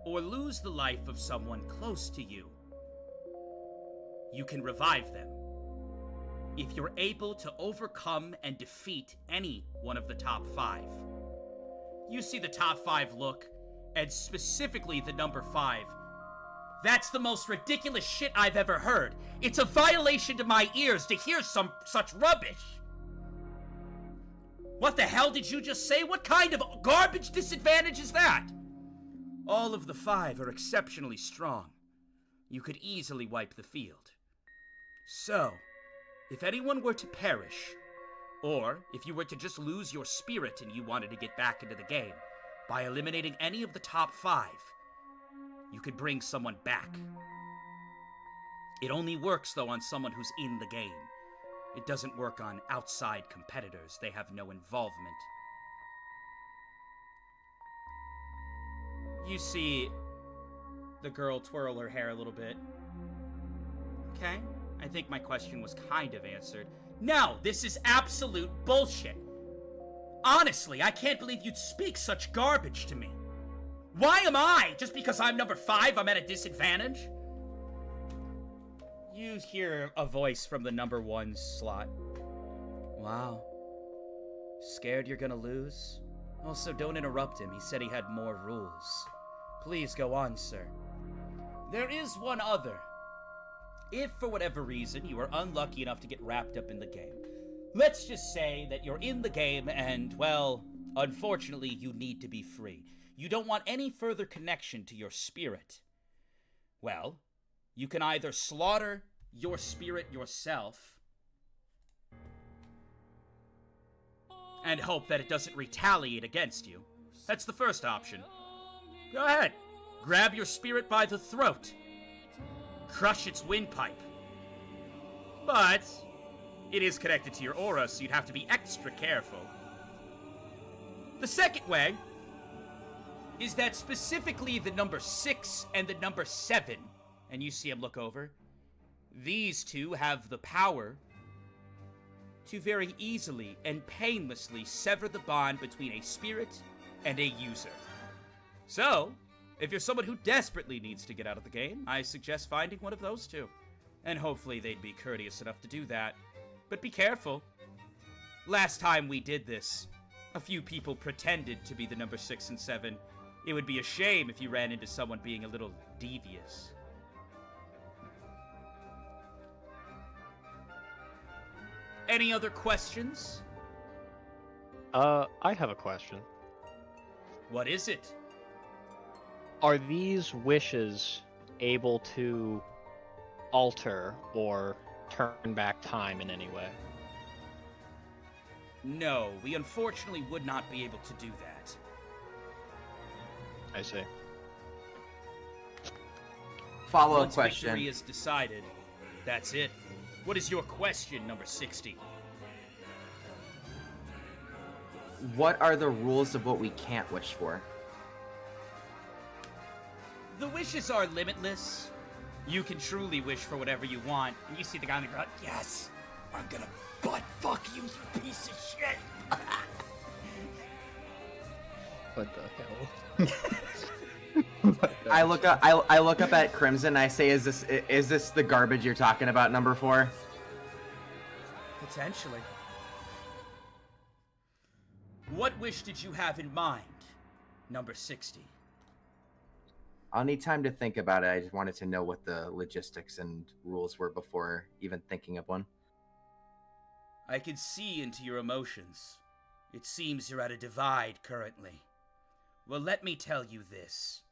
or lose the life of someone close to you, you can revive them. If you're able to overcome and defeat any one of the top 5. You see the top 5 look, and specifically the number 5. That's the most ridiculous shit I've ever heard. It's a violation to my ears to hear some such rubbish. What the hell did you just say? What kind of garbage disadvantage is that? All of the 5 are exceptionally strong. You could easily wipe the field. So, if anyone were to perish, or if you were to just lose your spirit and you wanted to get back into the game, by eliminating any of the top 5, you could bring someone back. It only works, though, on someone who's in the game. It doesn't work on outside competitors. They have no involvement. You see the girl twirl her hair a little bit. Okay, I think my question was kind of answered. No, this is absolute bullshit. Honestly, I can't believe you'd speak such garbage to me. Why am I? Just because I'm number 5, I'm at a disadvantage? You hear a voice from the number 1 slot. Wow. Scared you're gonna lose? Also, don't interrupt him. He said he had more rules. Please go on, sir. There is one other. If, for whatever reason, you are unlucky enough to get wrapped up in the game, let's just say that you're in the game and, well, unfortunately, you need to be free. You don't want any further connection to your spirit. Well, you can either slaughter your spirit yourself and hope that it doesn't retaliate against you. That's the first option. Go ahead. Grab your spirit by the throat. Crush its windpipe. But it is connected to your aura, so you'd have to be extra careful. The second way is that specifically the number 6 and the number 7, and you see him look over, these two have the power to very easily and painlessly sever the bond between a spirit and a user. So, if you're someone who desperately needs to get out of the game, I suggest finding one of those two. And hopefully they'd be courteous enough to do that. But be careful. Last time we did this, a few people pretended to be the number 6 and 7. It would be a shame if you ran into someone being a little devious. Any other questions? I have a question. What is it? Are these wishes able to alter or turn back time in any way? No, we unfortunately would not be able to do that. I see. Follow-up Once question. victory is decided, that's it. What is your question, number 60? What are the rules of what we can't wish for? The wishes are limitless. You can truly wish for whatever you want. And you see the guy on the ground, yes, I'm gonna butt fuck you, you piece of shit. What the hell? I look up at Crimson. I say, is this the garbage you're talking about, number 4? Potentially. What wish did you have in mind, number 60? I'll need time to think about it. I just wanted to know what the logistics and rules were before even thinking of one. I can see into your emotions. It seems you're at a divide currently. Well, let me tell you this.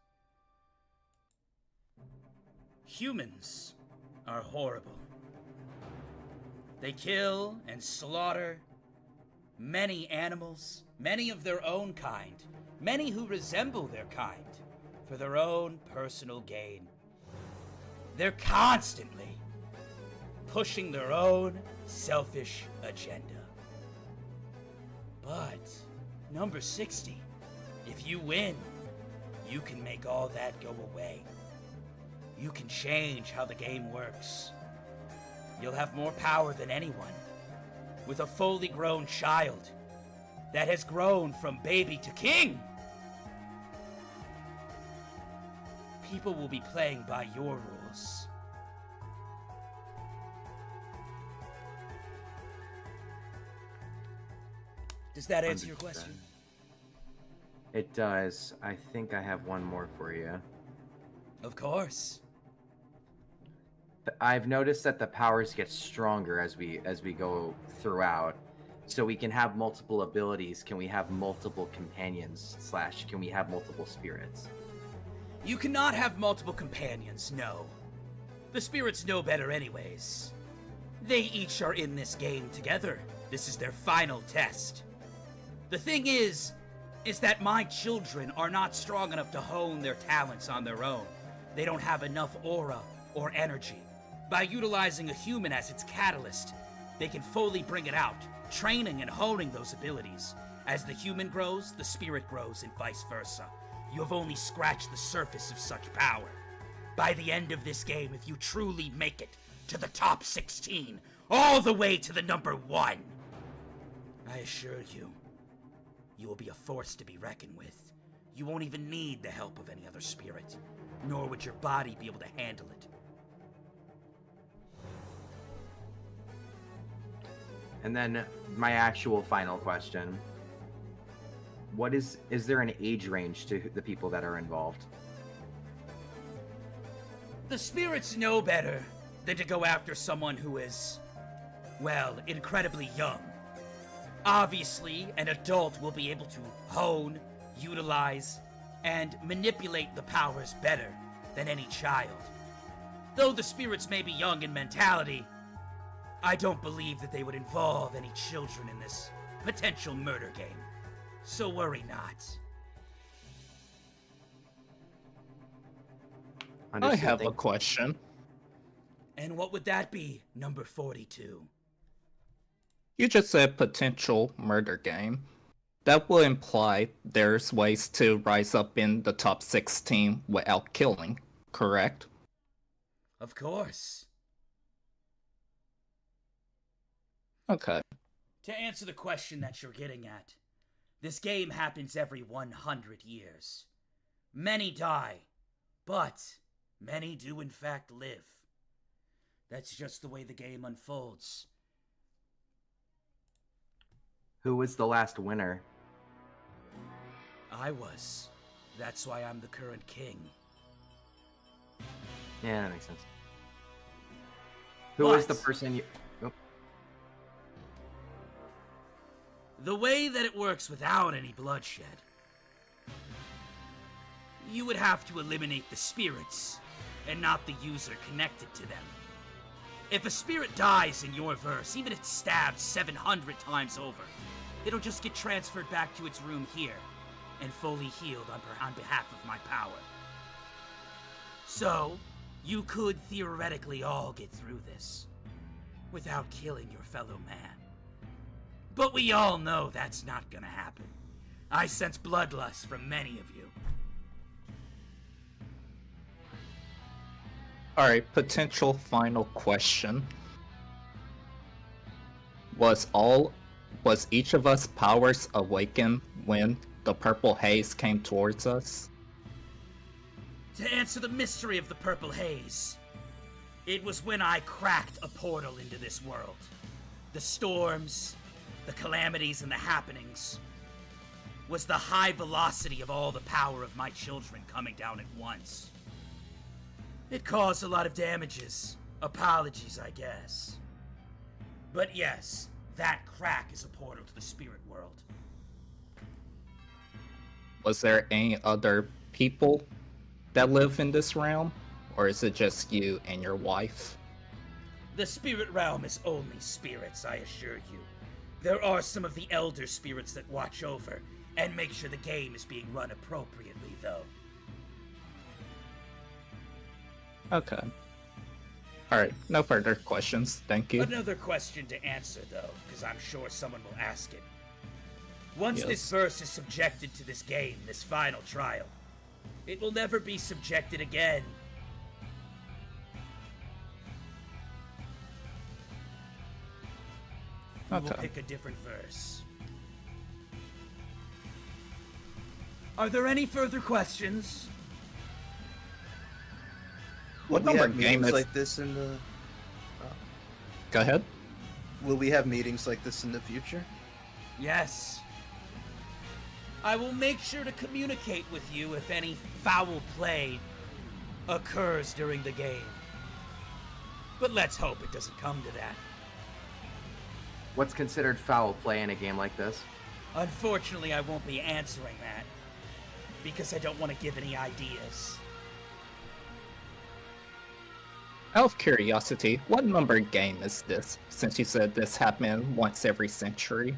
Humans are horrible. They kill and slaughter many animals, many of their own kind, many who resemble their kind, for their own personal gain. They're constantly pushing their own selfish agenda. But, number 60, if you win, you can make all that go away. You can change how the game works. You'll have more power than anyone. With a fully grown child that has grown from baby to king. People will be playing by your rules. Does that answer your question? It does. I think I have one more for you. Of course. I've noticed that the powers get stronger as we go throughout. So we can have multiple abilities. Can we have multiple companions? / can we have multiple spirits? You cannot have multiple companions, no. The spirits know better anyways. They each are in this game together. This is their final test. The thing is that my children are not strong enough to hone their talents on their own. They don't have enough aura or energy. By utilizing a human as its catalyst, they can fully bring it out, training and honing those abilities. As the human grows, the spirit grows, and vice versa. You have only scratched the surface of such power. By the end of this game, if you truly make it to the top 16, all the way to the number 1, I assure you, you will be a force to be reckoned with. You won't even need the help of any other spirit, nor would your body be able to handle it. And then my actual final question. Is there an age range to the people that are involved? The spirits know better than to go after someone who is, well, incredibly young. Obviously, an adult will be able to hone, utilize, and manipulate the powers better than any child. Though the spirits may be young in mentality, I don't believe that they would involve any children in this potential murder game. So worry not. I have a question. And what would that be, number 42? You just said potential murder game. That will imply there's ways to rise up in the top 16 without killing, correct? Of course. Okay. To answer the question that you're getting at, this game happens every 100 years. Many die, but many do in fact live. That's just the way the game unfolds. Who was the last winner? I was. That's why I'm the current king. Yeah, that makes sense. Who was the person you... Oh. The way that it works without any bloodshed, you would have to eliminate the spirits, and not the user connected to them. If a spirit dies in your verse, even if it's stabbed 700 times over, it'll just get transferred back to its room here, and fully healed on behalf of my power. So, you could theoretically all get through this, without killing your fellow man. But we all know that's not gonna happen. I sense bloodlust from many of you. Alright, potential final question. Was each of us powers awakened when the purple haze came towards us? To answer the mystery of the purple haze, it was when I cracked a portal into this world. The storms, the calamities, and the happenings was the high velocity of all the power of my children coming down at once. It caused a lot of damages. Apologies, I guess. But yes, that crack is a portal to the spirit world. Was there any other people that live in this realm? Or is it just you and your wife? The spirit realm is only spirits, I assure you. There are some of the elder spirits that watch over and make sure the game is being run appropriately, though. Okay. Alright, no further questions. Thank you. Another question to answer, though, because I'm sure someone will ask it. Once Yes. this verse is subjected to this game, this final trial, it will never be subjected again. We will Okay. pick a different verse. Are there any further questions? What Will we number have game meetings is... like this in the? Go ahead. Will we have meetings like this in the future? Yes. I will make sure to communicate with you if any foul play occurs during the game. But let's hope it doesn't come to that. What's considered foul play in a game like this? Unfortunately, I won't be answering that, because I don't want to give any ideas. Out of curiosity, what number game is this? Since you said this happened once every century.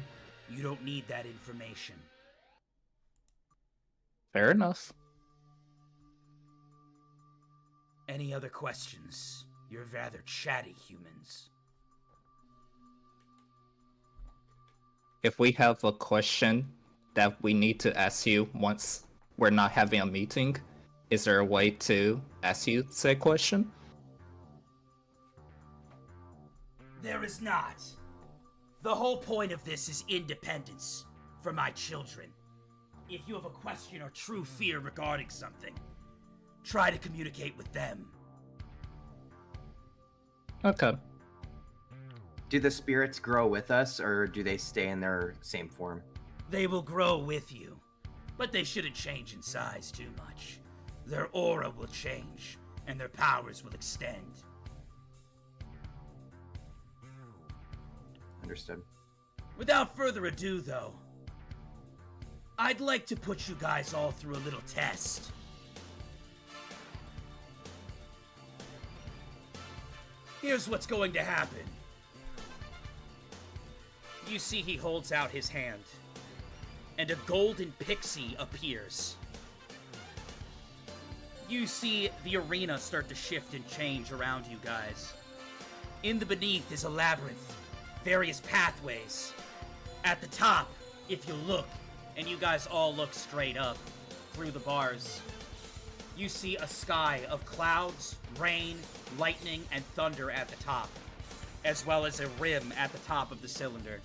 You don't need that information. Fair enough. Any other questions? You're rather chatty humans. If we have a question that we need to ask you once we're not having a meeting, is there a way to ask you said question? There is not. The whole point of this is independence for my children. If you have a question or true fear regarding something, try to communicate with them. Okay. Do the spirits grow with us, or do they stay in their same form? They will grow with you, but they shouldn't change in size too much. Their aura will change, and their powers will extend. Understood. Without further ado, though, I'd like to put you guys all through a little test. Here's what's going to happen. You see he holds out his hand, and a golden pixie appears. You see the arena start to shift and change around you guys. In the beneath is a labyrinth, various pathways. At the top, if you look, and you guys all look straight up through the bars, you see a sky of clouds, rain, lightning, and thunder at the top, as well as a rim at the top of the cylinder.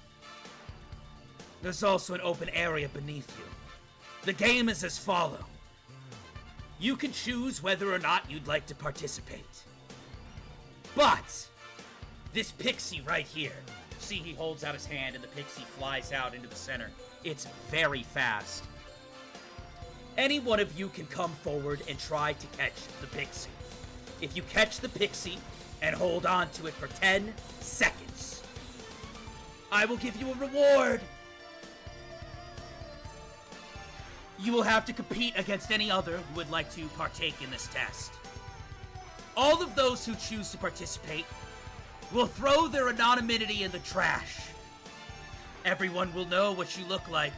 There's also an open area beneath you. The game is as follows. You can choose whether or not you'd like to participate. But this pixie right here, see he holds out his hand and the pixie flies out into the center. It's very fast. Any one of you can come forward and try to catch the pixie. If you catch the pixie and hold on to it for 10 seconds, I will give you a reward. You will have to compete against any other who would like to partake in this test. All of those who choose to participate will throw their anonymity in the trash. Everyone will know what you look like.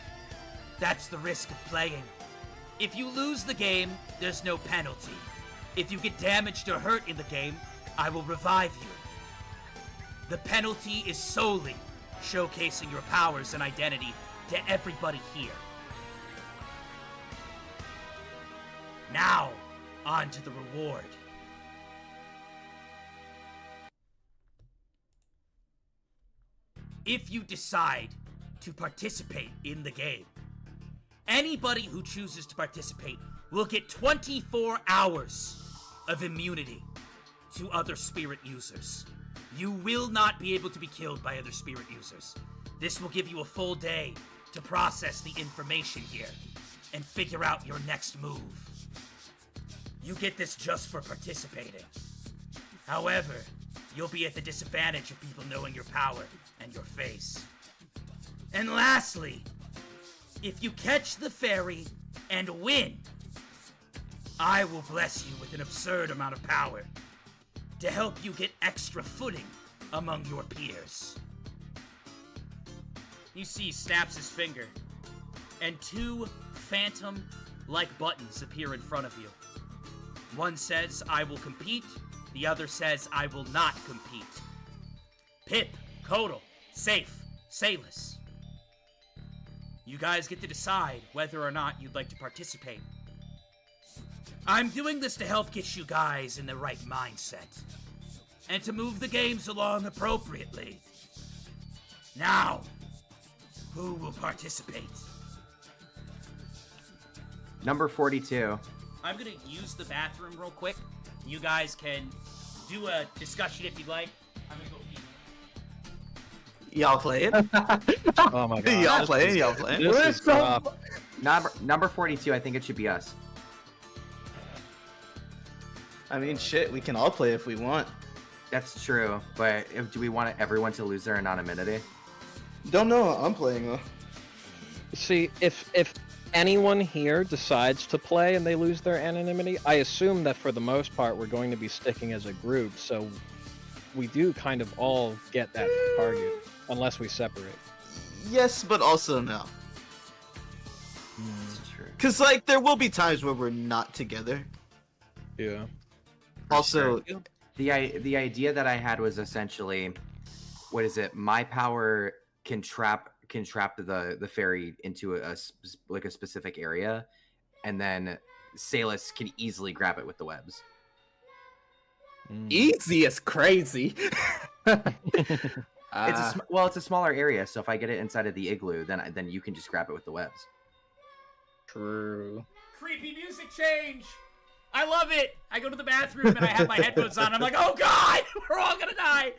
That's the risk of playing. If you lose the game, there's no penalty. If you get damaged or hurt in the game, I will revive you. The penalty is solely showcasing your powers and identity to everybody here. Now, on to the reward. If you decide to participate in the game, anybody who chooses to participate will get 24 hours of immunity to other spirit users. You will not be able to be killed by other spirit users. This will give you a full day to process the information here and figure out your next move. You get this just for participating. However, you'll be at the disadvantage of people knowing your power and your face. And lastly, if you catch the fairy and win, I will bless you with an absurd amount of power to help you get extra footing among your peers. You see he snaps his finger, and two phantom-like buttons appear in front of you. One says, I will compete. The other says, I will not compete. Pip, Kodal, Safe, Salus. You guys get to decide whether or not you'd like to participate. I'm doing this to help get you guys in the right mindset, and to move the games along appropriately. Now, who will participate? Number 42. I'm gonna use the bathroom real quick. You guys can do a discussion if you'd like. I'm gonna go pee. Y'all playing? Oh my god. Y'all playing? Y'all playing? This is rough. Number 42, I think it should be us. I mean, shit, we can all play if we want. That's true, but do we want everyone to lose their anonymity? Don't know. I'm playing though. See, if anyone here decides to play and they lose their anonymity, I assume that for the most part we're going to be sticking as a group, so we do kind of all get that target, unless we separate. Yes, but also no. That's true. Cause like there will be times where we're not together. Yeah. Also, The idea that I had was essentially, what is it? My power can trap the fairy into a specific area, and then Salus can easily grab it with the webs. Easy is crazy. It's a smaller area, so if I get it inside of the igloo, then you can just grab it with the webs. True. Creepy music change! I love it! I go to the bathroom and I have my headphones on. I'm like, oh god! We're all gonna die!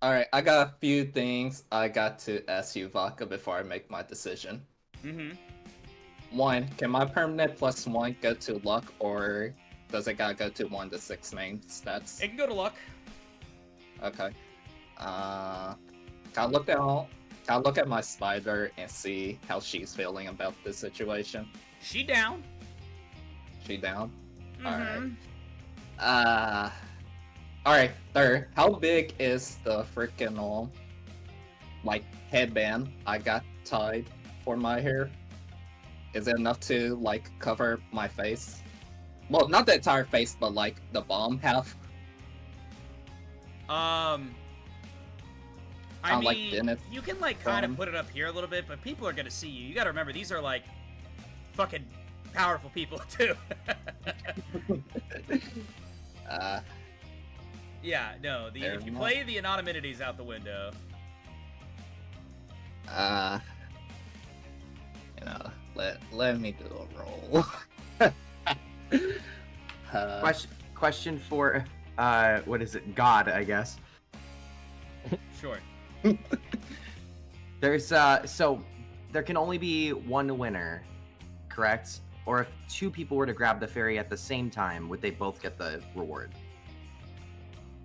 Alright, I got a few things I got to ask you, Vodka, before I make my decision. Mm-hmm. 1, can my permanent +1 go to luck, or does it gotta go to 1 to 6 main stats? It can go to luck. Okay. Can I look at my spider and see how she's feeling about this situation? She down. She down? Mm-hmm. Alright, third, how big is the freaking like headband I got tied for my hair? Is it enough to like cover my face? Well, not the entire face, but like the bottom half. I like mean, Dennis you can like kind of put it up here a little bit, but people are gonna see you. You gotta remember, these are like fucking powerful people too. Yeah, no. If you play the anonymities out the window. Let me do a roll. Question for what is it? God, I guess. Sure. There's so there can only be one winner, correct? Or if 2 people were to grab the fairy at the same time, would they both get the reward?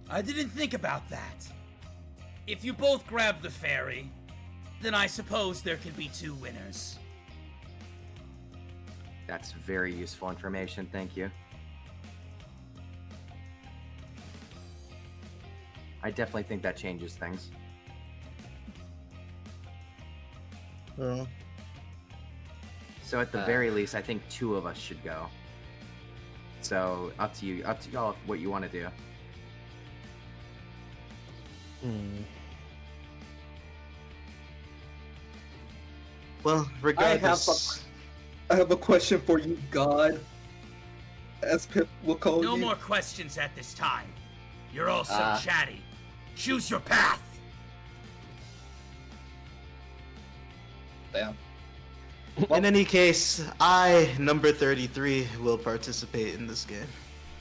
I didn't think about that. If you both grab the fairy, then I suppose there can be 2 winners. That's very useful information, thank you. I definitely think that changes things. So at the very least, I think 2 of us should go. So up to y'all what you want to do. Well, regardless, I have a question for you, God. As Pip will call No you. more questions at this time. You're all so chatty. Choose your path. Damn. in any case, I, number 33, will participate in this game.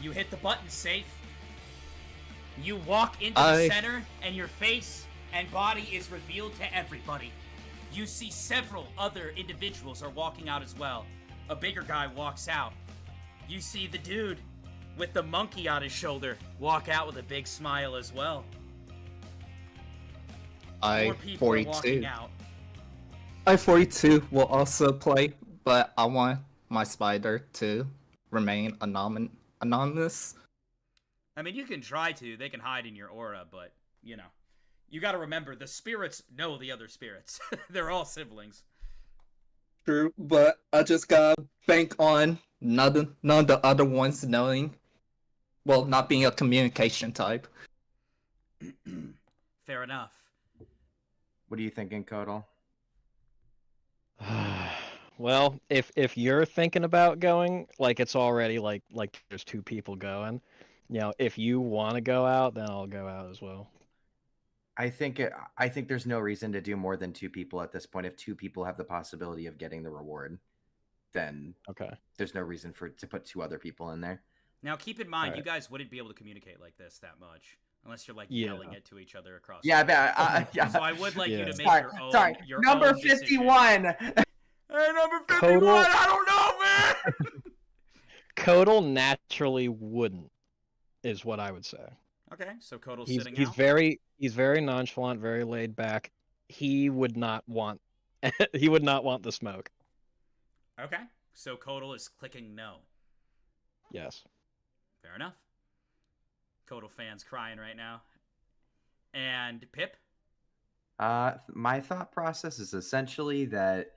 You hit the button, safe. You walk into the center, and your face and body is revealed to everybody. You see several other individuals are walking out as well. A bigger guy walks out. You see the dude with the monkey on his shoulder walk out with a big smile as well. More people are walking out. I 42 will also play, but I want my spider to remain anonymous. I mean, you can try to. They can hide in your aura, but, you know. You gotta remember, the spirits know the other spirits. They're all siblings. True, but I just gotta bank on none of the other ones knowing. Well, not being a communication type. Fair enough. What are you thinking, Kodal? Well, if you're thinking about going, like it's already like there's 2 people going. You know, if you want to go out, then I'll go out as well. I think there's no reason to do more than 2 people at this point. If 2 people have the possibility of getting the reward, then there's no reason to put 2 other people in there. Now, keep in mind, you guys wouldn't be able to communicate like this that much. Unless you're, like, yelling it to each other across Yeah, yeah. So I would like you to make your number own 51! Hey, number 51! I don't know, man! Kodal naturally wouldn't, is what I would say. Okay, so Kodal's sitting out? He's very nonchalant, very laid back. He would not want the smoke. Okay, so Kodal is clicking no. Yes. Fair enough. Kodal fans crying right now. And Pip? My thought process is essentially that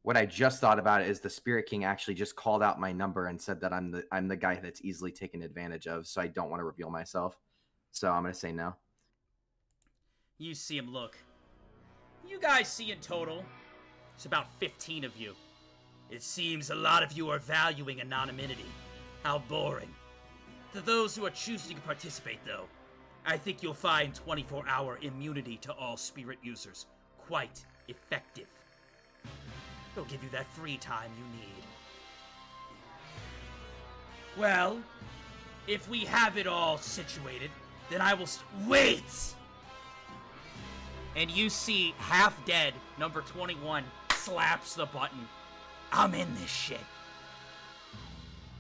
what I just thought about is the Spirit King actually just called out my number and said that I'm the guy that's easily taken advantage of, so I don't want to reveal myself. So I'm gonna say no. You see him look. You guys see in total, it's about 15 of you. It seems a lot of you are valuing anonymity. How boring. To those who are choosing to participate, though, I think you'll find 24-hour immunity to all spirit users quite effective. It'll give you that free time you need. Well, if we have it all situated, then I will wait! and you see half dead number 21 slaps the button. I'm in this shit.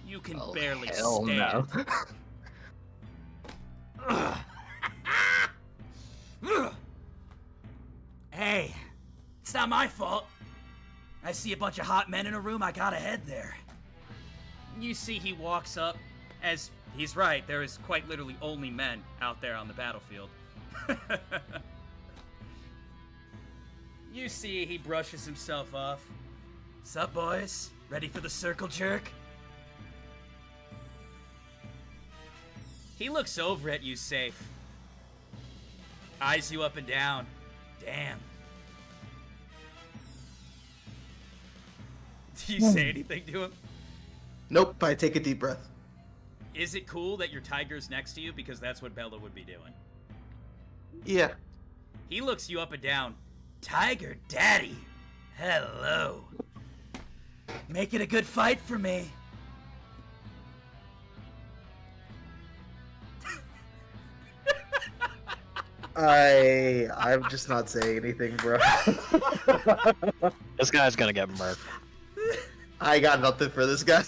You can barely hell stand. No. Hey, it's not my fault. I see a bunch of hot men in a room, I gotta head there. You see he walks up, as he's right, there is quite literally only men out there on the battlefield. You see he brushes himself off. Sup, boys? Ready for the circle jerk? He looks over at you, Safe. Eyes you up and down. Damn. Do you say anything to him? Nope, I take a deep breath. Is it cool that your tiger's next to you? Because that's what Bella would be doing. Yeah. He looks you up and down. Tiger Daddy. Hello. Make it a good fight for me. I'm just not saying anything, bro. This guy's gonna get murked. I got nothing for this guy.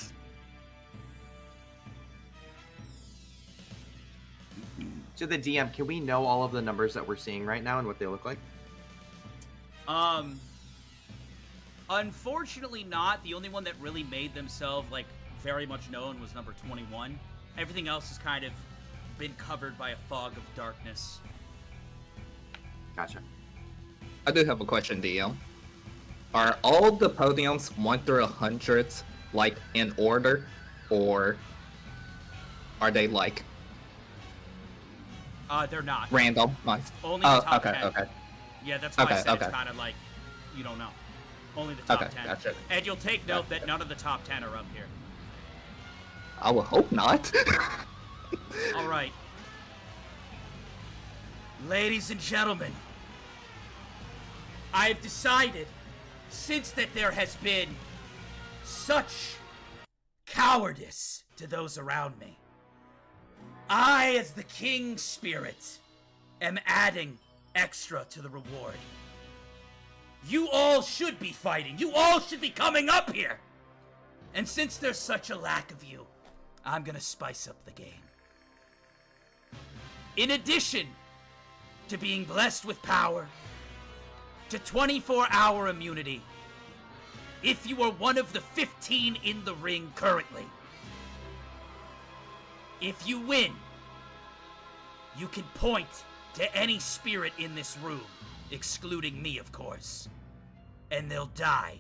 To the DM, can we know all of the numbers that we're seeing right now and what they look like? Unfortunately not. The only one that really made themselves, like, very much known was number 21. Everything else has kind of been covered by a fog of darkness. Gotcha. I do have a question, DM. Are all the podiums 1 through 100 like in order, or are they like They're not. random? Only the top 10. Okay. Yeah, that's why I said okay. it's kind of like, you don't know. Only the top 10. Gotcha. And you'll take note that none of the top 10 are up here. I would hope not. All right. Ladies and gentlemen, I've decided, since that there has been such cowardice to those around me, I, as the King Spirit, am adding extra to the reward. You all should be fighting. You all should be coming up here. And since there's such a lack of you, I'm gonna spice up the game. In addition to being blessed with power, to 24-hour immunity, if you are one of the 15 in the ring currently, if you win, you can point to any spirit in this room, excluding me, of course, and they'll die.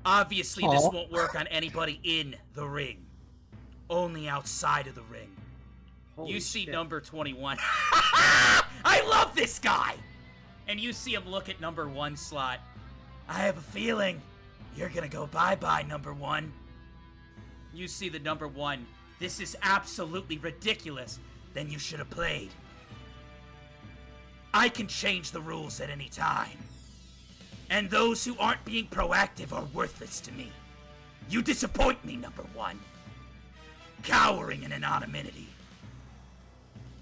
Obviously, this won't work on anybody in the ring, only outside of the ring. Holy you see shit. number 21. I love this guy! And you see him look at number 1 slot. I have a feeling you're gonna go bye-bye, number 1. You see the number 1. This is absolutely ridiculous. Then you should have played. I can change the rules at any time. And those who aren't being proactive are worthless to me. You disappoint me, number 1. Cowering in anonymity.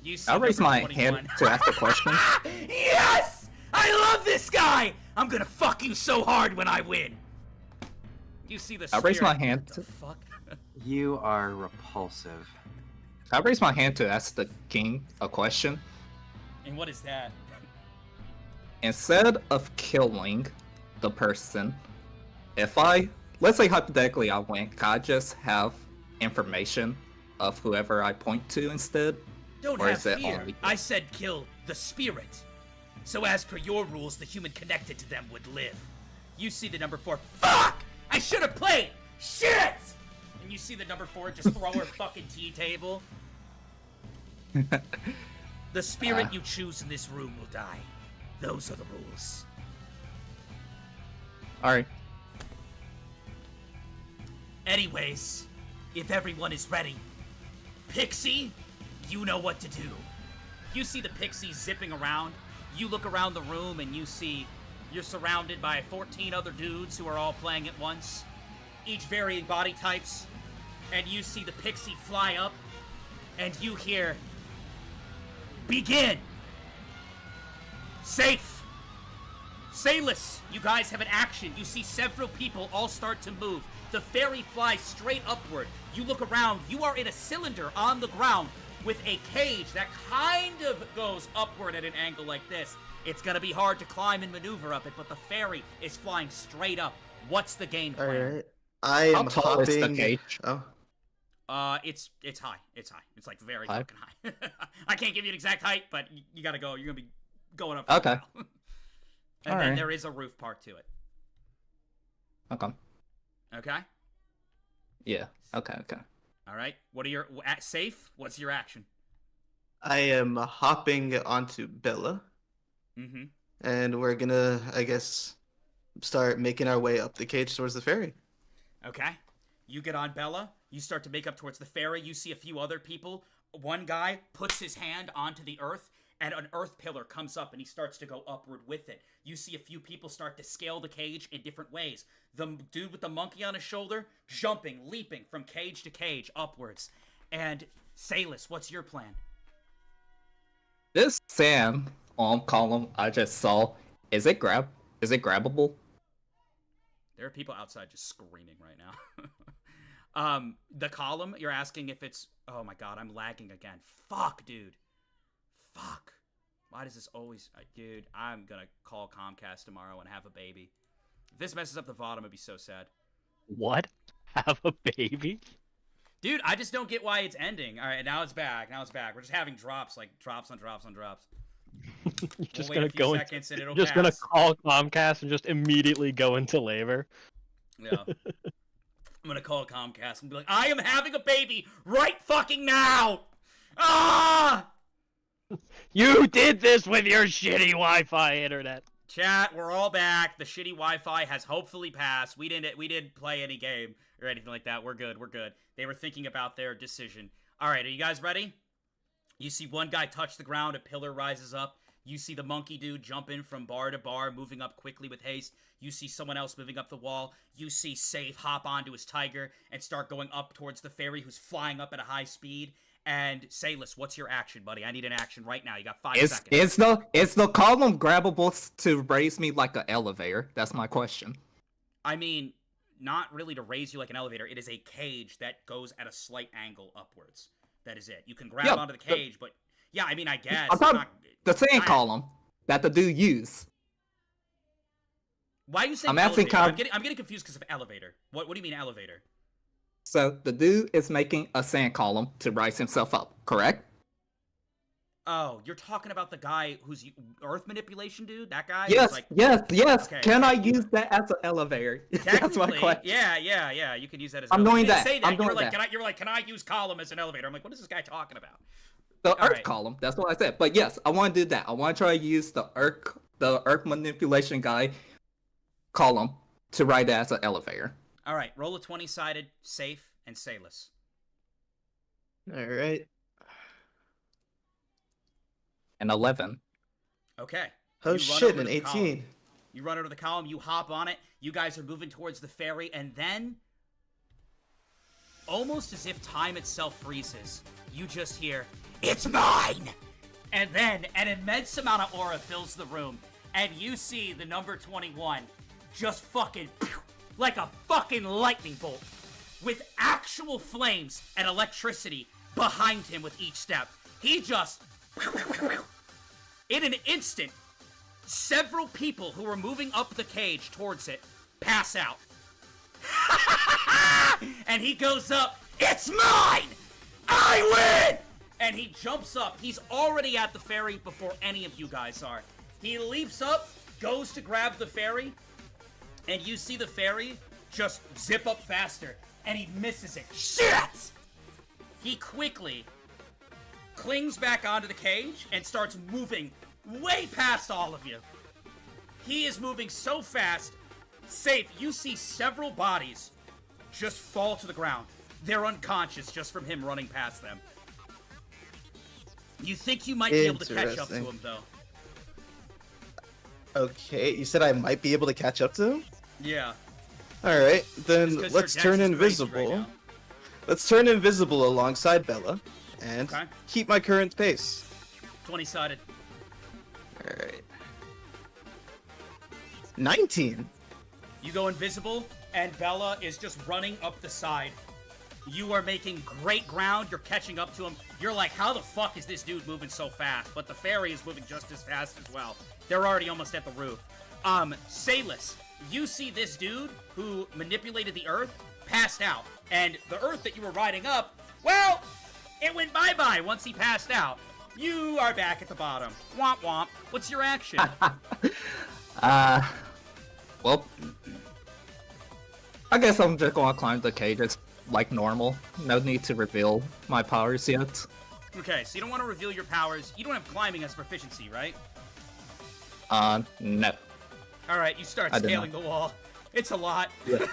You see I'll raise my 21. hand to ask a question. Yes! I love this guy! I'm gonna fuck you so hard when I win. You see the I'll raise my spirit. hand What the fuck? You are repulsive. I'll raise my hand to ask the king a question. And what is that? Instead of killing the person, let's say hypothetically I win, can I just have information of whoever I point to instead? Don't Or have is it fear. only- I said kill the spirit. So as per your rules, the human connected to them would live. You see the number 4. Fuck! I should have played! Shit! And you see the number 4 just throw her fucking tea table. The spirit you choose in this room will die. Those are the rules. Alright. Anyways, if everyone is ready, Pixie, you know what to do. You see the Pixie zipping around. You look around the room and you see you're surrounded by 14 other dudes who are all playing at once, each varying body types. And you see the Pixie fly up and you hear, begin! Safe! Sailus, you guys have an action. You see several people all start to move. The ferry flies straight upward. You look around. You are in a cylinder on the ground with a cage that kind of goes upward at an angle like this. It's gonna be hard to climb and maneuver up it, but the ferry is flying straight up. What's the game plan? Alright. I am How tall is the hopping. cage? Oh. It's high. It's high. It's like very High? fucking high. I can't give you an exact height, but you gotta go. You're gonna be going up. Okay. And then Alright. there is a roof part to it. Okay. Okay. Yeah. Okay. All right. What are your safe? What's your action? I am hopping onto Bella, Mm-hmm. and we're gonna, I guess, start making our way up the cage towards the ferry. Okay. You get on Bella. You start to make up towards the ferry. You see a few other people. One guy puts his hand onto the earth, and an earth pillar comes up, and he starts to go upward with it. You see a few people start to scale the cage in different ways. The dude with the monkey on his shoulder, jumping, leaping from cage to cage upwards. And Sailus, what's your plan? This sand column I just saw, is it grabbable? There are people outside just screaming right now. The column, you're asking if it's... Oh my god, I'm lagging again. Fuck, dude. Fuck. Why does this always... Dude, I'm gonna call Comcast tomorrow and have a baby. If this messes up the VOD, I'm gonna be so sad. What? Have a baby? Dude, I just don't get why it's ending. Alright, now it's back. We're just having drops, like drops on drops on drops. You're just We'll wait gonna a few go. seconds and it'll Just gonna pass. call Comcast and just immediately go into labor. Yeah. I'm gonna call Comcast and be like, I am having a baby right fucking now! Ah! You did this with your shitty Wi-Fi internet. Chat, we're all back. The shitty Wi-Fi has hopefully passed. We didn't play any game or anything like that. We're good. They were thinking about their decision. All right, are you guys ready? You see one guy touch the ground, a pillar rises up. You see the monkey dude jump in from bar to bar, moving up quickly with haste. You see someone else moving up the wall. You see Safe hop onto his tiger and start going up towards the fairy who's flying up at a high speed. And Sailus, what's your action, buddy? I need an action right now. You got 5 seconds. Is the column grabbable to raise me like an elevator? That's my question. I mean, not really to raise you like an elevator. It is a cage that goes at a slight angle upwards. That is it. You can grab onto the cage, but yeah, I mean, I guess. I thought the sand column that the dude used. Why are you saying I'm asking elevator? I'm getting confused because of elevator. What do you mean elevator? So the dude is making a sand column to rise himself up, correct? Oh, you're talking about the guy who's earth manipulation dude? That guy? Yes, Like, yes. Okay. Can I use that as an elevator? That's my technically, question. yeah. You can use that as. I'm an doing elevator. that. You didn't say I'm you were doing like, that. Can I use column as an elevator? I'm like, what is this guy talking about? The All earth right. column. That's what I said. But yes, I want to do that. I want to try to use the earth manipulation guy column to ride as an elevator. All right, roll a 20-sided, Safe, and Sailus. Alright. An 11. Okay. Oh You run shit, over an to the column. 18. You run over the column, you hop on it, you guys are moving towards the ferry, and then, almost as if time itself freezes, you just hear, "It's mine!" And then, an immense amount of aura fills the room, and you see the number 21 just fucking, like a fucking lightning bolt, with actual flames and electricity behind him with each step. He just, in an instant, several people who were moving up the cage towards it pass out. And he goes up, "It's mine! I win!" And he jumps up. He's already at the ferry before any of you guys are. He leaps up, goes to grab the ferry, and you see the ferry just zip up faster, and he misses it. Shit! He quickly clings back onto the cage and starts moving way past all of you. He is moving so fast. Safe, you see several bodies just fall to the ground. They're unconscious just from him running past them. You think you might be able to catch up to Interesting. him, though. Okay, you said I might be able to catch up to him? Yeah. Alright, then Just 'cause let's your turn dex is crazy invisible. right now. Let's turn invisible alongside Bella and Okay. keep my current pace. 20-sided. Alright. 19. You go invisible, and Bella is just running up the side. You are making great ground. You're catching up to him. You're like, how the fuck is this dude moving so fast? But the fairy is moving just as fast as well. They're already almost at the roof. Salis, you see this dude who manipulated the earth passed out. And the earth that you were riding up, well, it went bye-bye once he passed out. You are back at the bottom. Womp womp. What's your action? Well, I guess I'm just gonna climb the cages like normal. No need to reveal my powers yet. Okay, so you don't want to reveal your powers. You don't have climbing as proficiency, right? No. Alright, you start scaling the wall. It's a lot. Yeah.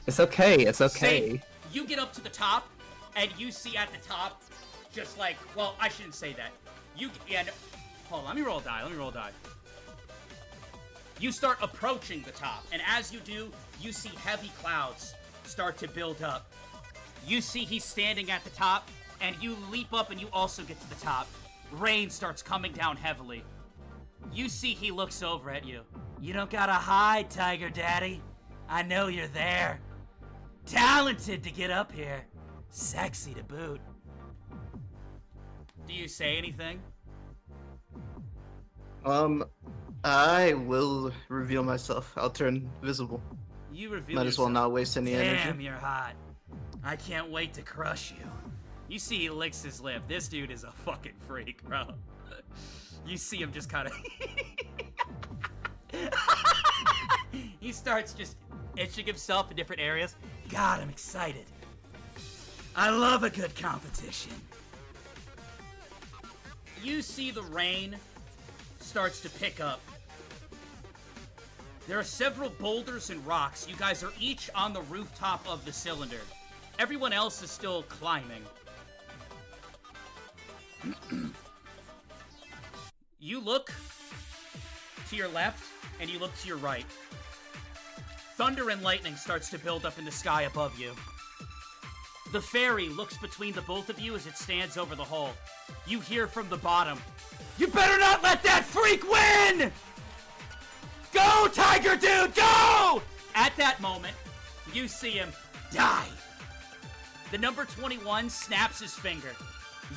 It's okay, it's okay. Say, you get up to the top, and you see at the top, just like, well, I shouldn't say that. Hold on, let me roll a die. You start approaching the top, and as you do, you see heavy clouds start to build up. You see he's standing at the top, and you leap up and you also get to the top. Rain starts coming down heavily. You see he looks over at you. You don't gotta hide, Tiger Daddy. I know you're there. Talented to get up here. Sexy to boot. Do you say anything? I will reveal myself. I'll turn visible. You reveal Might as well not waste any energy. Damn, you're hot. I can't wait to crush you. You see he licks his lip. This dude is a fucking freak, bro. You see him just kind of... He starts just itching himself in different areas. God, I'm excited. I love a good competition. You see the rain starts to pick up. There are several boulders and rocks. You guys are each on the rooftop of the cylinder. Everyone else is still climbing. You look to your left, and you look to your right. Thunder and lightning starts to build up in the sky above you. The fairy looks between the both of you as it stands over the hole. You hear from the bottom, "You better not let that freak win! Go, Tiger Dude, go!" At that moment, you see him die. The number 21 snaps his finger.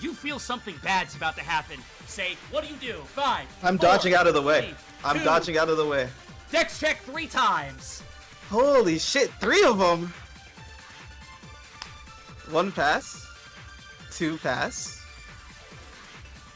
You feel something bad's about to happen. Say, what do you do? 5, I'm 4, dodging out of the way. 3, I'm 2. dodging out of the way. Dex check 3 times. Holy shit, 3 of them! 1 pass. 2 pass.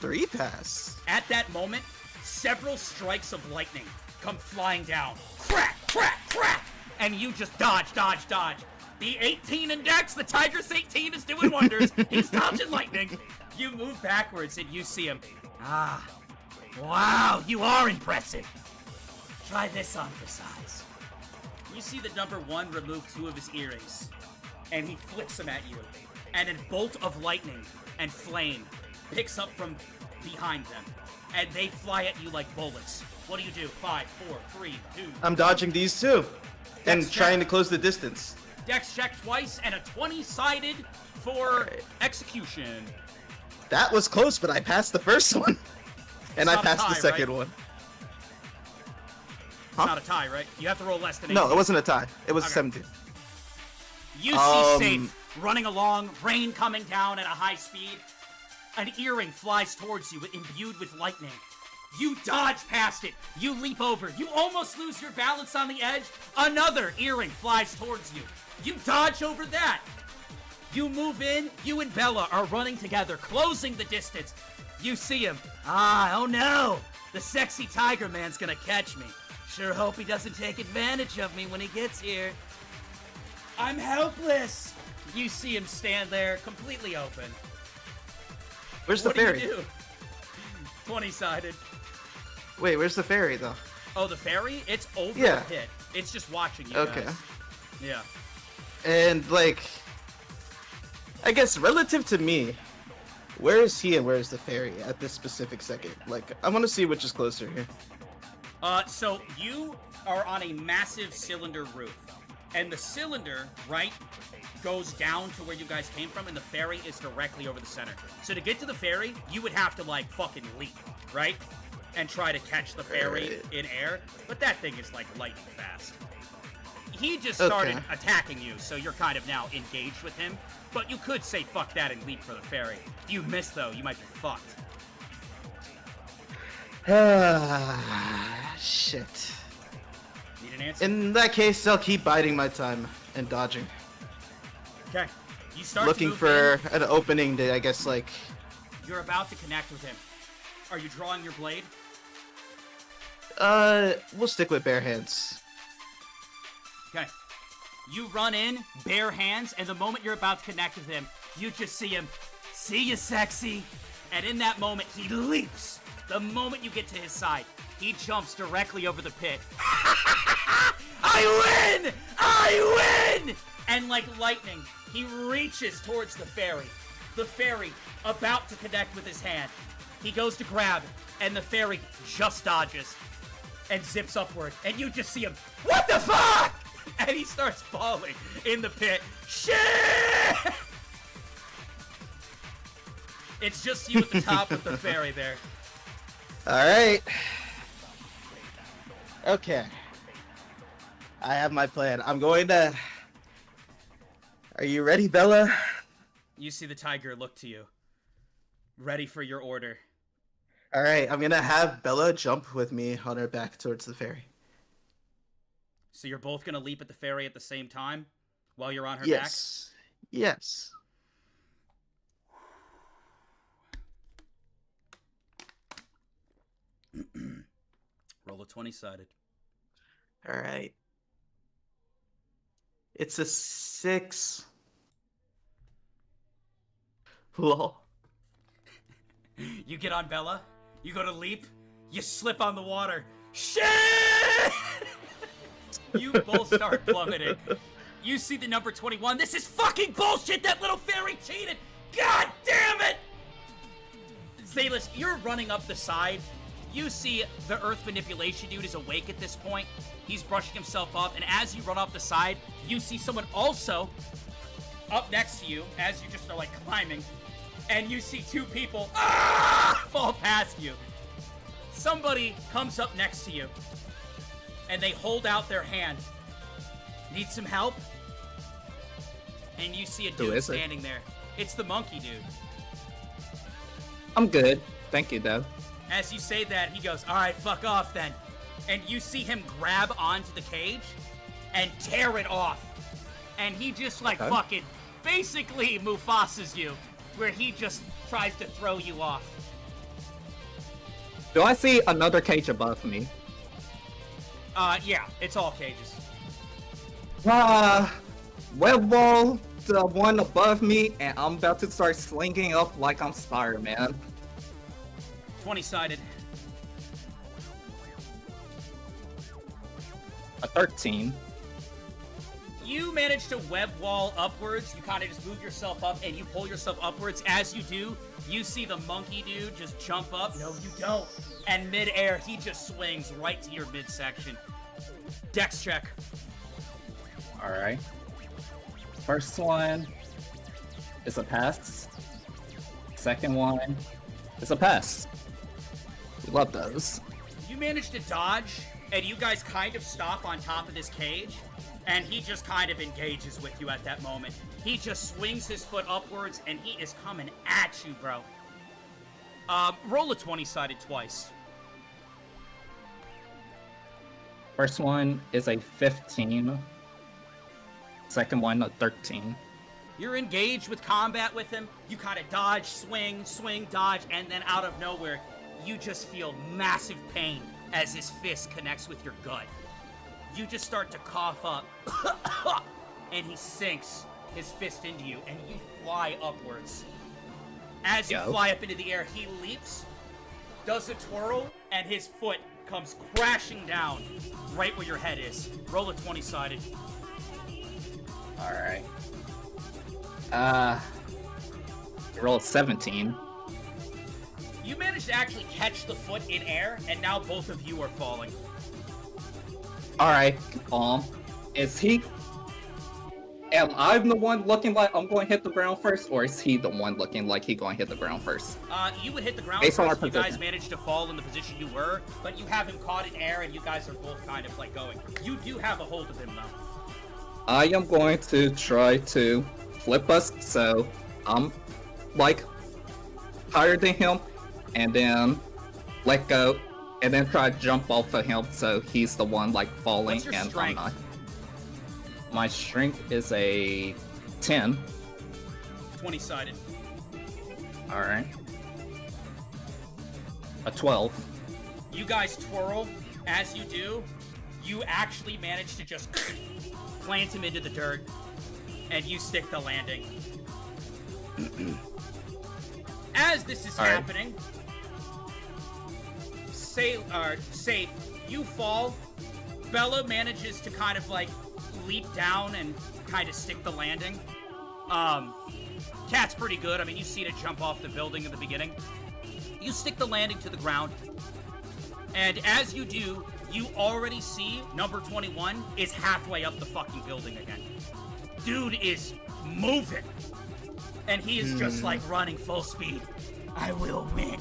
3 pass. At that moment, several strikes of lightning come flying down. Crack, crack, crack! And you just dodge, dodge, dodge. The 18 in Dex, the Tiger's 18 is doing wonders. He's dodging lightning. You move backwards and you see him. Ah, wow, you are impressive. Try this on for size. You see the number 1 remove 2 of his earrings, and he flicks them at you. And a bolt of lightning and flame picks up from behind them, and they fly at you like bullets. What do you do? 5, 4, 3, 2. I'm dodging these too. And Dex trying to check. close the distance. Dex check twice and a 20-sided for execution. That was close, but I passed the first one. And I not a passed the tie, second right? one. It's Huh? not a tie, right? You have to roll less than 8. No, it wasn't a tie. It was Okay. 17. You see Safe running along, rain coming down at a high speed. An earring flies towards you, imbued with lightning. You dodge past it. You leap over. You almost lose your balance on the edge. Another earring flies towards you. You dodge over that. You move in. You and Bella are running together, closing the distance. You see him. Oh no. The sexy tiger man's gonna catch me. Sure hope he doesn't take advantage of me when he gets here. I'm helpless. You see him stand there, completely open. Where's the What fairy? do you do? 20-sided. Wait, where's the fairy though? Oh, the fairy? It's over Yeah. the pit. It's just watching you Okay. guys. Yeah. And like, I guess relative to me, where is he and where is the fairy at this specific second? Like, I want to see which is closer here. So you are on a massive cylinder roof. And the cylinder, right, goes down to where you guys came from, and the ferry is directly over the center. So to get to the ferry, you would have to, like, fucking leap, right? and try to catch the fairy in air, but that thing is like lightning fast. He just started attacking you, so you're kind of now engaged with him, but you could say fuck that and leap for the fairy. If you miss, though, you might be fucked. Shit. Need an answer? In that case, I'll keep biding my time and dodging. Okay. You start looking to move for in. an opening to, I guess, like... You're about to connect with him. Are you drawing your blade? We'll stick with bare hands. Okay. You run in, bare hands, and the moment you're about to connect with him, you just see him, see you sexy, and in that moment, he leaps. The moment you get to his side, he jumps directly over the pit. I win! I win! And like lightning, he reaches towards the fairy. The fairy, about to connect with his hand. He goes to grab, and the fairy just dodges and zips upward, and you just see him, what the fuck? And he starts falling in the pit. Shit! It's just you at the top with the fairy there. Alright. Okay. I have my plan. I'm going to... Are you ready, Bella? You see the tiger look to you. Ready for your order. Alright, I'm gonna have Bella jump with me on her back towards the fairy. So you're both gonna leap at the fairy at the same time? While you're on her Yes. Yes. back? Roll a 20-sided. Alright. It's a 6. Lol. You get on Bella, you go to leap, you slip on the water. Shit! You both start plummeting. You see the number 21. This is fucking bullshit! That little fairy cheated! God damn it! Zalis, you're running up the side. You see the earth manipulation dude is awake at this point. He's brushing himself up, and as you run off the side, you see someone also up next to you as you just are like climbing, and you see two people fall past you. Somebody comes up next to you, and they hold out their hand. Need some help? And you see a dude standing there. It's the monkey dude. I'm good. Thank you, Dev. As you say that, he goes, alright, fuck off then. And you see him grab onto the cage and tear it off. And he just like fucking basically Mufasa's you, where he just tries to throw you off. Do I see another cage above me? Yeah, it's all cages. Webwall, the one above me, and I'm about to start slinging up like I'm Spider-Man. 20-sided. A 13. You manage to web wall upwards. You kind of just move yourself up and you pull yourself upwards. As you do, you see the monkey dude just jump up. No, you don't. And mid-air, he just swings right to your midsection. Dex check. Alright. First one is a pass. Second one is a pass. We love those. You manage to dodge, and you guys kind of stop on top of this cage, and he just kind of engages with you at that moment. He just swings his foot upwards, and he is coming at you, bro. Roll a 20-sided twice. First one is a 15. Second one, a 13. You're engaged with combat with him. You kind of dodge, swing, swing, dodge, and then out of nowhere, you just feel massive pain as his fist connects with your gut. You just start to cough up, and he sinks his fist into you, and you fly upwards. As you fly up into the air, he leaps, does a twirl, and his foot comes crashing down right where your head is. Roll a 20-sided. Alright. Roll a 17. You managed to actually catch the foot in air, and now both of you are falling. Alright, is he am I the one looking like I'm going to hit the ground first, or is he the one looking like he's going to hit the ground first? You would hit the ground Based on first our if you guys position. managed to fall in the position you were, but you have him caught in air and you guys are both kind of like going. You do have a hold of him though. I am going to try to flip us so I'm like higher than him, and then let go, and then try to jump off of him so he's the one like falling. What's your and strength? I'm not. My strength is a 10. 20-sided. All right. A 12. You guys twirl. As you do, you actually manage to just plant him into the dirt, and you stick the landing. As this is happening, Safe, you fall. Bella manages to kind of like leap down and kind of stick the landing. Cat's pretty good. I mean, you've seen it jump off the building in the beginning. You stick the landing to the ground, and as you do, you already see number 21 is halfway up the fucking building again. Dude is moving, and he is just like running full speed. I will win.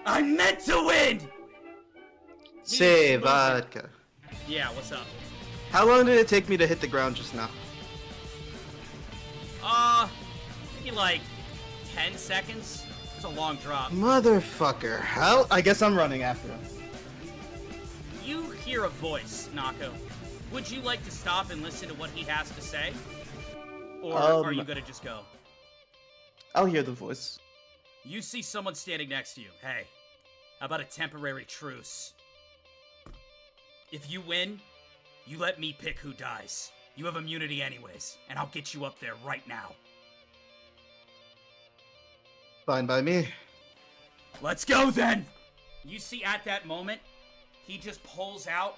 I'm meant to win! Say, Vodka. Yeah, what's up? How long did it take me to hit the ground just now? Maybe like 10 seconds. It's a long drop. Motherfucker. How? I guess I'm running after him. You hear a voice, Nako. Would you like to stop and listen to what he has to say? Or are you gonna just go? I'll hear the voice. You see someone standing next to you. Hey, how about a temporary truce? If you win, you let me pick who dies. You have immunity anyways, and I'll get you up there right now. Fine by me. Let's go then! You see at that moment, he just pulls out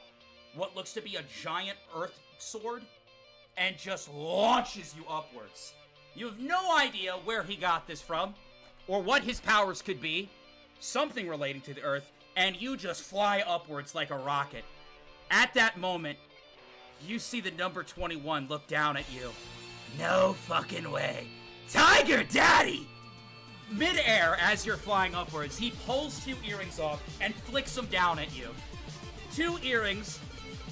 what looks to be a giant earth sword and just launches you upwards. You have no idea where he got this from, or what his powers could be, something relating to the earth, and you just fly upwards like a rocket. At that moment, you see the number 21 look down at you. No fucking way. Tiger Daddy! Mid-air, as you're flying upwards, he pulls 2 earrings off and flicks them down at you. 2 earrings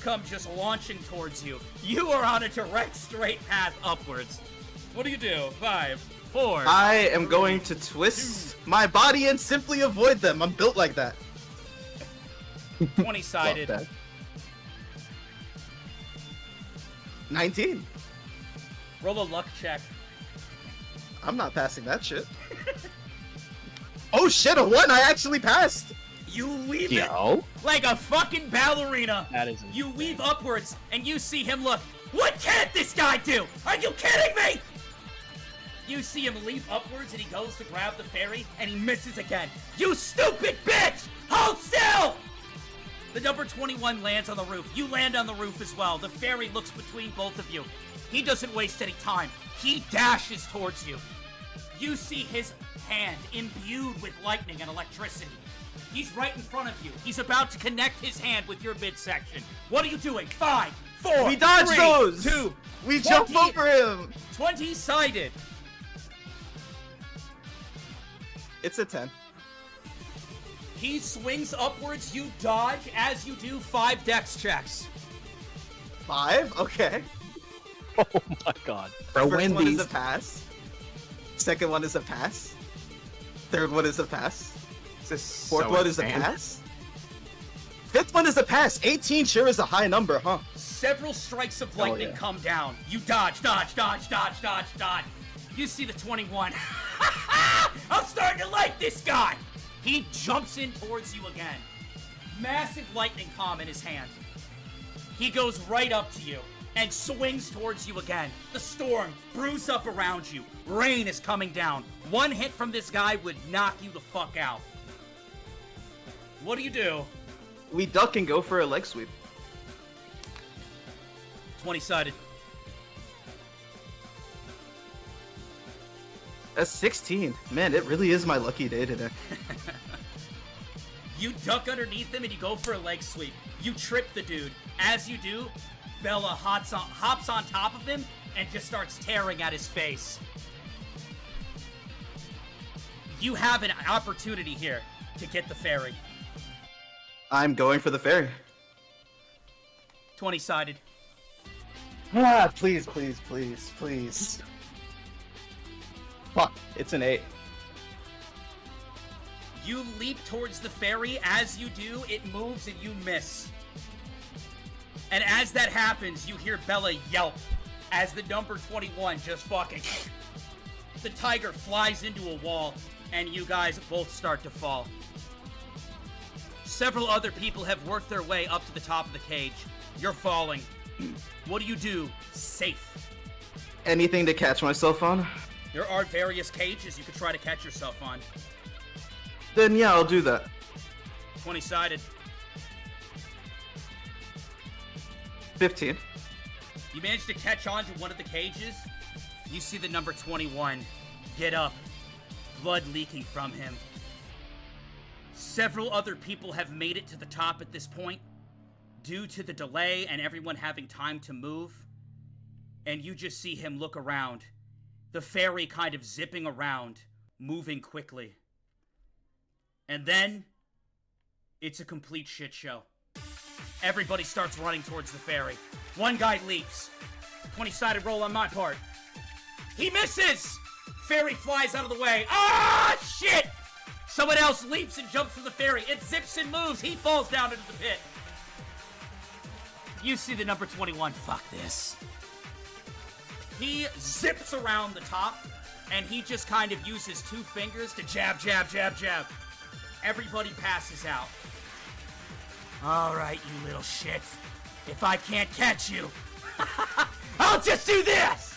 come just launching towards you. You are on a direct straight path upwards. What do you do? 5, 4. I am going to twist my body and simply avoid them. I'm built like that. 20-sided. 19. Roll a luck check. I'm not passing that shit. Oh shit, a 1! I actually passed! You weave it like a fucking ballerina. That is You weave upwards, and you see him look. What can't this guy do? Are you kidding me? You see him leap upwards, and he goes to grab the fairy, and he misses again. You stupid bitch! Hold still! The number 21 lands on the roof. You land on the roof as well. The fairy looks between both of you. He doesn't waste any time. He dashes towards you. You see his hand imbued with lightning and electricity. He's right in front of you. He's about to connect his hand with your midsection. What are you doing? 5, 4, We dodged 3, those! 2, We jumped over him! 20-sided. It's a 10. He swings upwards. You dodge. As you do, 5 dex checks. 5? Okay. Oh my god. For First one is Wendy's. a pass. Second one is a pass. Third one is a pass. Fourth one is a pass. Fifth one is a pass. 18 sure is a high number, huh? Several strikes of lightning come down. You dodge, dodge, dodge, dodge, dodge, dodge. You see the 21. I'm starting to like this guy. He jumps in towards you again. Massive lightning palm in his hand. He goes right up to you and swings towards you again. The storm brews up around you. Rain is coming down. One hit from this guy would knock you the fuck out. What do you do? We duck and go for a leg sweep. 20-sided. A 16. Man, it really is my lucky day today. You duck underneath him and you go for a leg sweep. You trip the dude. As you do, Bella hops on top of him and just starts tearing at his face. You have an opportunity here to get the fairy. I'm going for the fairy. 20-sided. Ah, please, please, please, please. Fuck, it's an 8. You leap towards the fairy. As you do, it moves and you miss. And as that happens, you hear Bella yelp as the number 21 just fucking... The tiger flies into a wall, and you guys both start to fall. Several other people have worked their way up to the top of the cage. You're falling. What do? Safe. Anything to catch myself on? There are various cages you could try to catch yourself on. Then yeah, I'll do that. 20-sided. 15. You manage to catch on to one of the cages. You see the number 21 get up, blood leaking from him. Several other people have made it to the top at this point, due to the delay and everyone having time to move. And you just see him look around, the fairy kind of zipping around, moving quickly. And then, it's a complete shit show. Everybody starts running towards the fairy. One guy leaps. 20-sided roll on my part. He misses! Fairy flies out of the way. Ah, shit! Someone else leaps and jumps for the fairy. It zips and moves. He falls down into the pit. You see the number 21. Fuck this. He zips around the top, and he just kind of uses 2 fingers to jab, jab, jab, jab. Everybody passes out. Alright, you little shit. If I can't catch you, I'll just do this!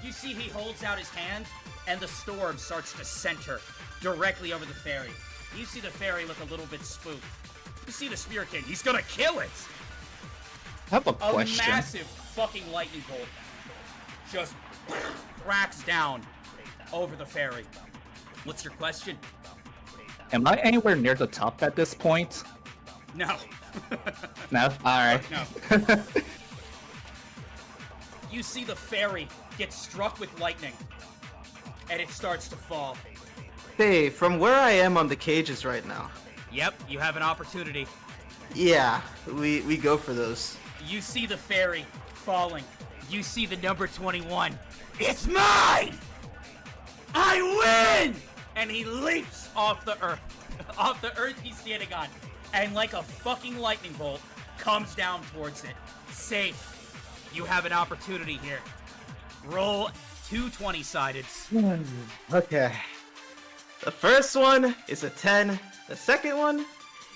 You see he holds out his hand, and the storm starts to center directly over the fairy. You see the fairy look a little bit spooked. You see the Spirit King. He's gonna kill it! I have a question. A massive fucking lightning bolt just cracks down over the fairy. What's your question? Am I anywhere near the top at this point? No. No? Alright. No. You see the fairy get struck with lightning, and it starts to fall. Hey, from where I am on the cages right now. Yep, you have an opportunity. Yeah, we go for those. You see the fairy falling. You see the number 21. It's mine! I win! And he leaps off the earth. Off the earth he's standing on. And like a fucking lightning bolt, comes down towards it. Safe. You have an opportunity here. Roll 2 20-sideds. Okay. The first one is a 10. The second one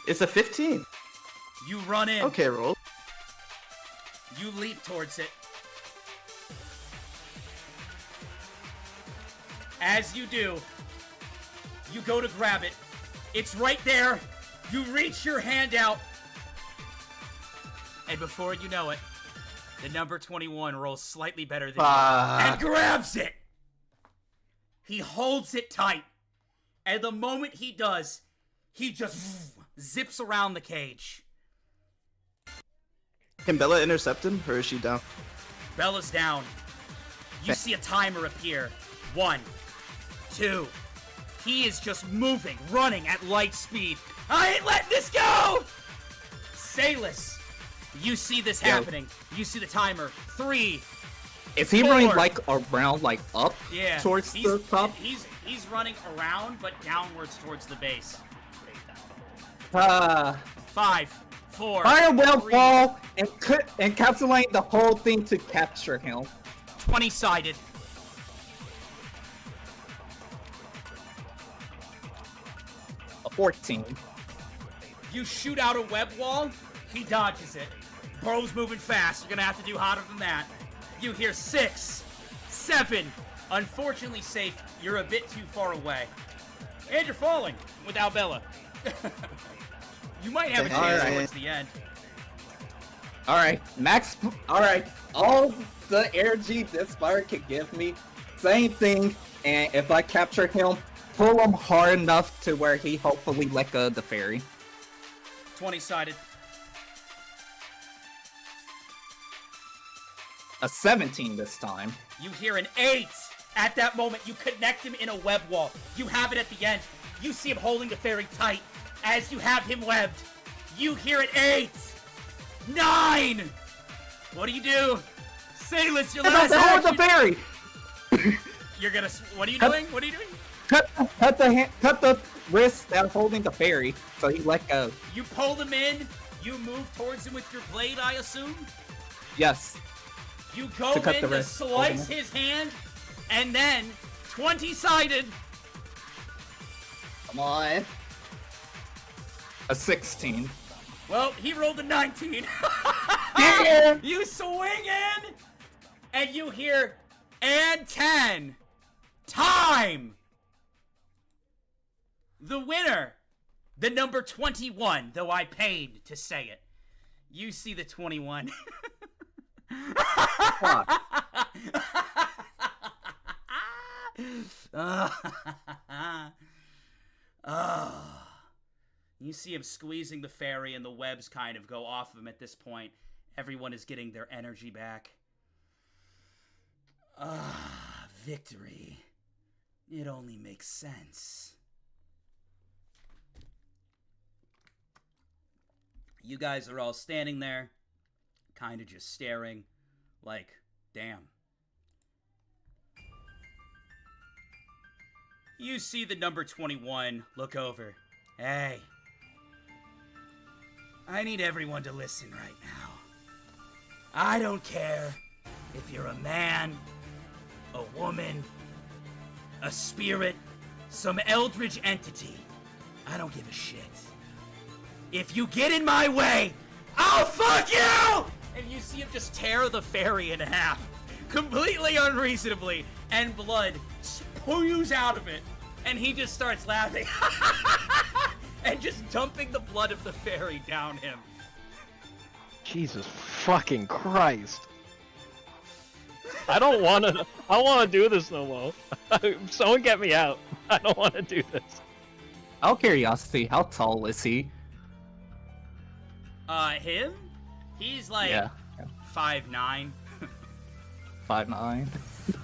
is a 15. You run in. Okay, roll. You leap towards it. As you do, you go to grab it. It's right there. You reach your hand out. And before you know it, the number 21 rolls slightly better than you and grabs it. He holds it tight. And the moment he does, he just zips around the cage. Can Bella intercept him, or is she down? Bella's down. You see a timer appear. 1, 2. He is just moving, running at light speed. I ain't letting this go! Salus, you see this happening. You see the timer. 3. Is he 4. running like around, like up towards he's, the top? He's running around, but downwards towards the base. 5, 4. Fire well 3, ball and encapsulating the whole thing to capture him. 20-sided. A 14. You shoot out a web wall, he dodges it. Bro's moving fast, you're gonna have to do hotter than that. You hear 6, 7. Unfortunately safe, you're a bit too far away. And you're falling without Bella. You might have a chance towards the end. Alright, max. Alright, all the energy this fire can give me, same thing. And if I capture him, pull him hard enough to where he hopefully let go of the fairy. 20-sided. A 17 this time. You hear an 8! At that moment, you connect him in a web wall. You have it at the end. You see him holding the fairy tight as you have him webbed. You hear an 8! 9! What do you do? Sailus, your last action! the fairy! You're gonna... What are you doing? What are you doing? Cut the wrist that was holding the fairy, so he let go. You pull him in. You move towards him with your blade, I assume? Yes. You go in to slice his hand, and then 20-sided. Come on. A 16. Well, he rolled a 19. Yeah. You swing in, and you hear, and 10. Time! The winner, the number 21, though I paid to say it. You see the 21. You see him squeezing the fairy, and the webs kind of go off of him at this point. Everyone is getting their energy back. Victory. It only makes sense. You guys are all standing there, kind of just staring, like, damn. You see the number 21 look over. Hey, I need everyone to listen right now. I don't care if you're a man, a woman, a spirit, some eldritch entity. I don't give a shit. If you get in my way, I'll fuck you! And you see him just tear the fairy in half, completely unreasonably, and blood spews out of it. And he just starts laughing, and just dumping the blood of the fairy down him. Jesus fucking Christ. I don't wanna do this no more. Someone get me out. I don't wanna do this. Out of curiosity, how tall is he? Him? He's like 5'9". 5'9".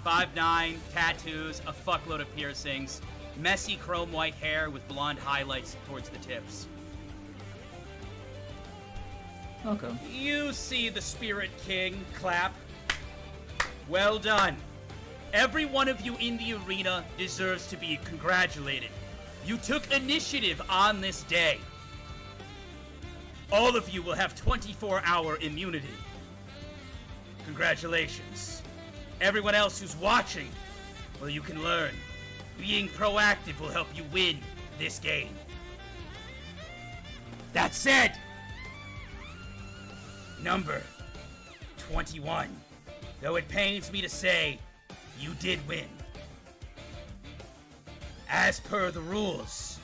5'9", tattoos, a fuckload of piercings, messy chrome white hair with blonde highlights towards the tips. Okay. You see the Spirit King clap. Well done. Every one of you in the arena deserves to be congratulated. You took initiative on this day. All of you will have 24-hour immunity. Congratulations. Everyone else who's watching, well, you can learn. Being proactive will help you win this game. That said, number 21. Though it pains me to say, you did win. As per the rules,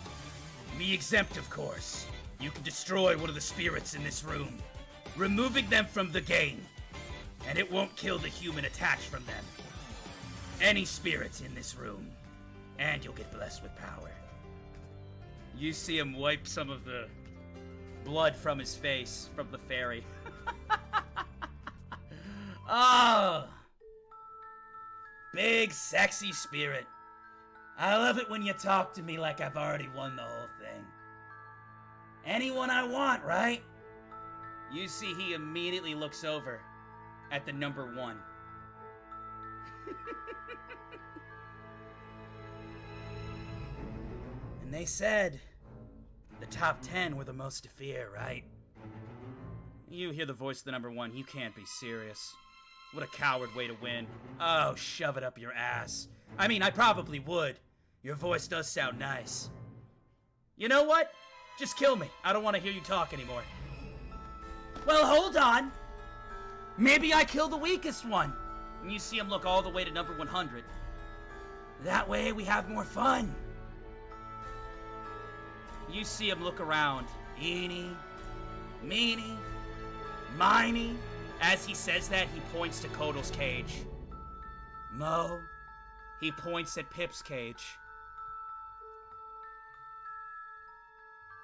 me exempt, of course, you can destroy one of the spirits in this room, removing them from the game, and it won't kill the human attached from them. Any spirits in this room, and you'll get blessed with power. You see him wipe some of the blood from his face, from the fairy. Oh! Big, sexy spirit. I love it when you talk to me like I've already won the whole thing. Anyone I want, right? You see he immediately looks over at the number 1. And they said the top 10 were the most to fear, right? You hear the voice of the number 1. You can't be serious. What a coward way to win. Oh, shove it up your ass. I mean, I probably would. Your voice does sound nice. You know what? Just kill me. I don't want to hear you talk anymore. Well, hold on. Maybe I kill the weakest one. And you see him look all the way to number 100. That way we have more fun. You see him look around. Eeny, meeny, miny. As he says that, he points to Kotal's cage. Mo, he points at Pip's cage.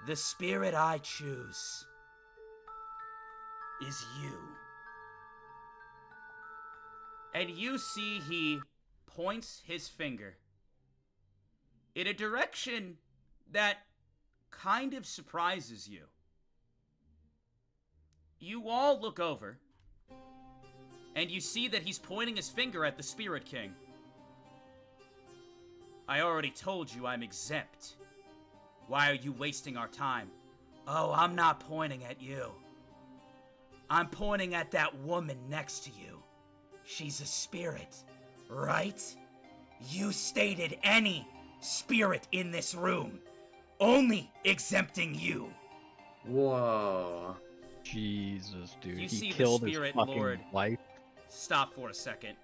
The spirit I choose is you. And you see he points his finger in a direction that kind of surprises you. You all look over, and you see that he's pointing his finger at the Spirit King. I already told you I'm exempt. Why are you wasting our time? Oh, I'm not pointing at you. I'm pointing at that woman next to you. She's a spirit, right? You stated any spirit in this room, only exempting you. Whoa. Jesus, dude. You He see the killed Spirit his fucking Lord. wife. Stop for a second.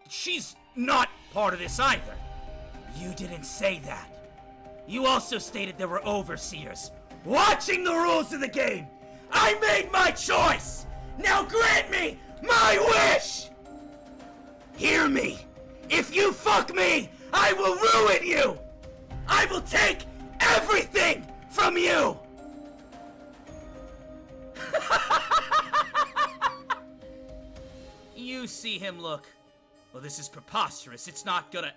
She's not part of this either. You didn't say that. You also stated there were overseers watching the rules of the game. I made my choice. Now grant me my wish. Hear me. If you fuck me, I will ruin you. I will take everything from you. You see him look. Well, this is preposterous. It's not gonna...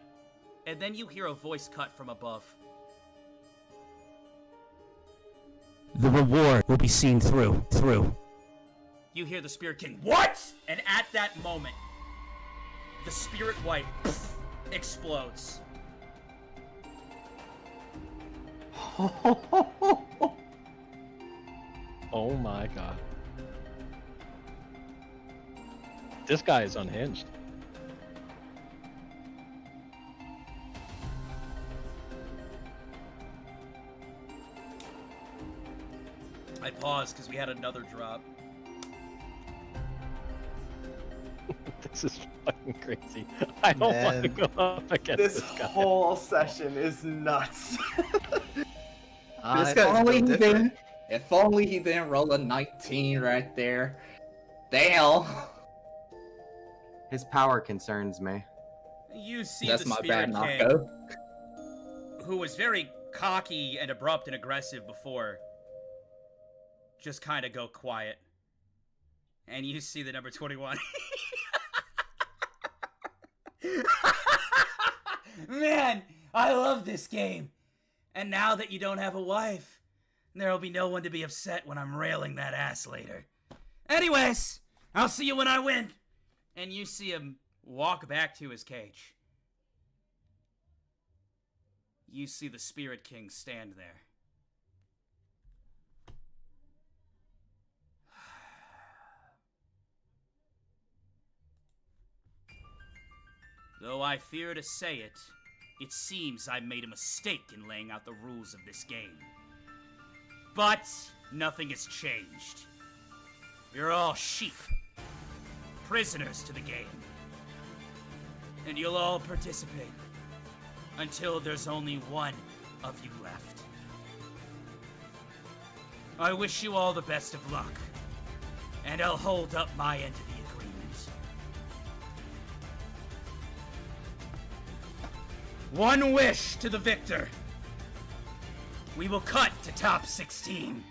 And then you hear a voice cut from above. The reward will be seen through. You hear the Spirit King, what? And at that moment, the Spirit Wife explodes. Oh my god. This guy is unhinged. I paused because we had another drop. This is fucking crazy. I don't want to Man. go up against this guy. whole session is nuts. This guy's if only built he different. didn't. If only he didn't roll a 19 right there. Damn. His power concerns me. You see That's the my Spirit bad, King, Nako. who was very cocky and abrupt and aggressive before, just kind of go quiet. And you see the number 21. Man, I love this game. And now that you don't have a wife, there'll be no one to be upset when I'm railing that ass later. Anyways, I'll see you when I win. And you see him walk back to his cage. You see the Spirit King stand there. Though I fear to say it, it seems I made a mistake in laying out the rules of this game. But nothing has changed. You're all sheep, prisoners to the game. And you'll all participate until there's only one of you left. I wish you all the best of luck, and I'll hold up my end of the agreement. One wish to the victor. We will cut to top 16.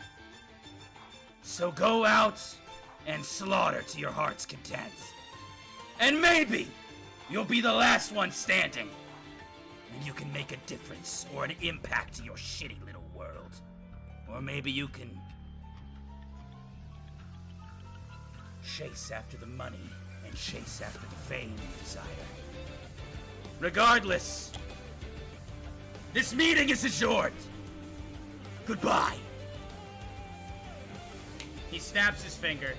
So go out and slaughter to your heart's content. And maybe you'll be the last one standing. And you can make a difference or an impact to your shitty little world. Or maybe you can chase after the money and chase after the fame you desire. Regardless, this meeting is adjourned. Goodbye. He snaps his finger.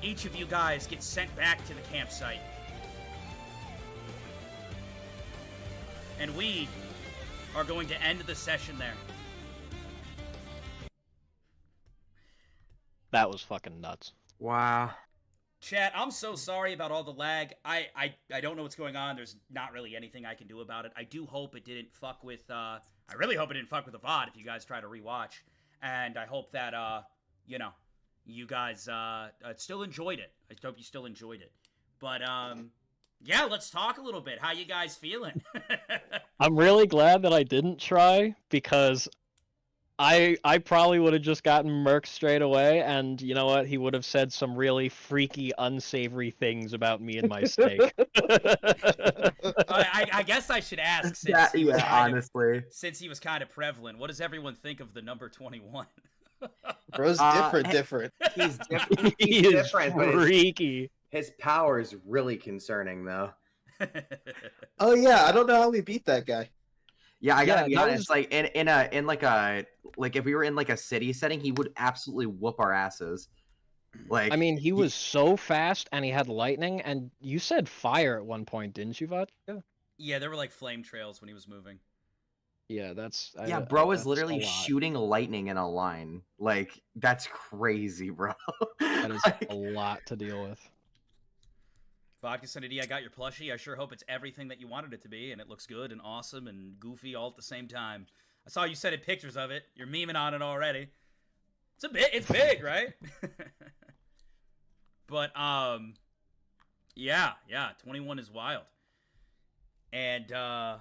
Each of you guys gets sent back to the campsite. And we are going to end the session there. That was fucking nuts. Wow. Chat, I'm so sorry about all the lag. I don't know what's going on. There's not really anything I can do about it. I do hope it didn't fuck with, I really hope it didn't fuck with the VOD if you guys try to rewatch. And I hope that, you know, you guys, still enjoyed it. I hope you still enjoyed it. But, yeah, let's talk a little bit. How you guys feeling? I'm really glad that I didn't try because I probably would have just gotten murked straight away, and you know what? He would have said some really freaky, unsavory things about me and my steak. I guess I should ask since Yeah, he was honestly. since he was kind of prevalent. What does everyone think of the number 21? Bro's different. He's He is different, but freaky. his power is really concerning, though. Oh yeah, I don't know how we beat that guy. Yeah, I gotta Yeah, be that honest. Like like if we were in like a city setting, he would absolutely whoop our asses. Like I mean, he was so fast, and he had lightning, and you said fire at one point, didn't you, Vodka? Yeah, there were like flame trails when he was moving. Yeah, that's yeah, bro is that's literally a lot. shooting lightning in a line. Like that's crazy, bro. That is Like, a lot to deal with. VodkaSunnyD, I got your plushie. I sure hope it's everything that you wanted it to be, and it looks good and awesome and goofy all at the same time. I saw you sending pictures of it. You're memeing on it already. It's big, right? But yeah, 21 is wild. And damn,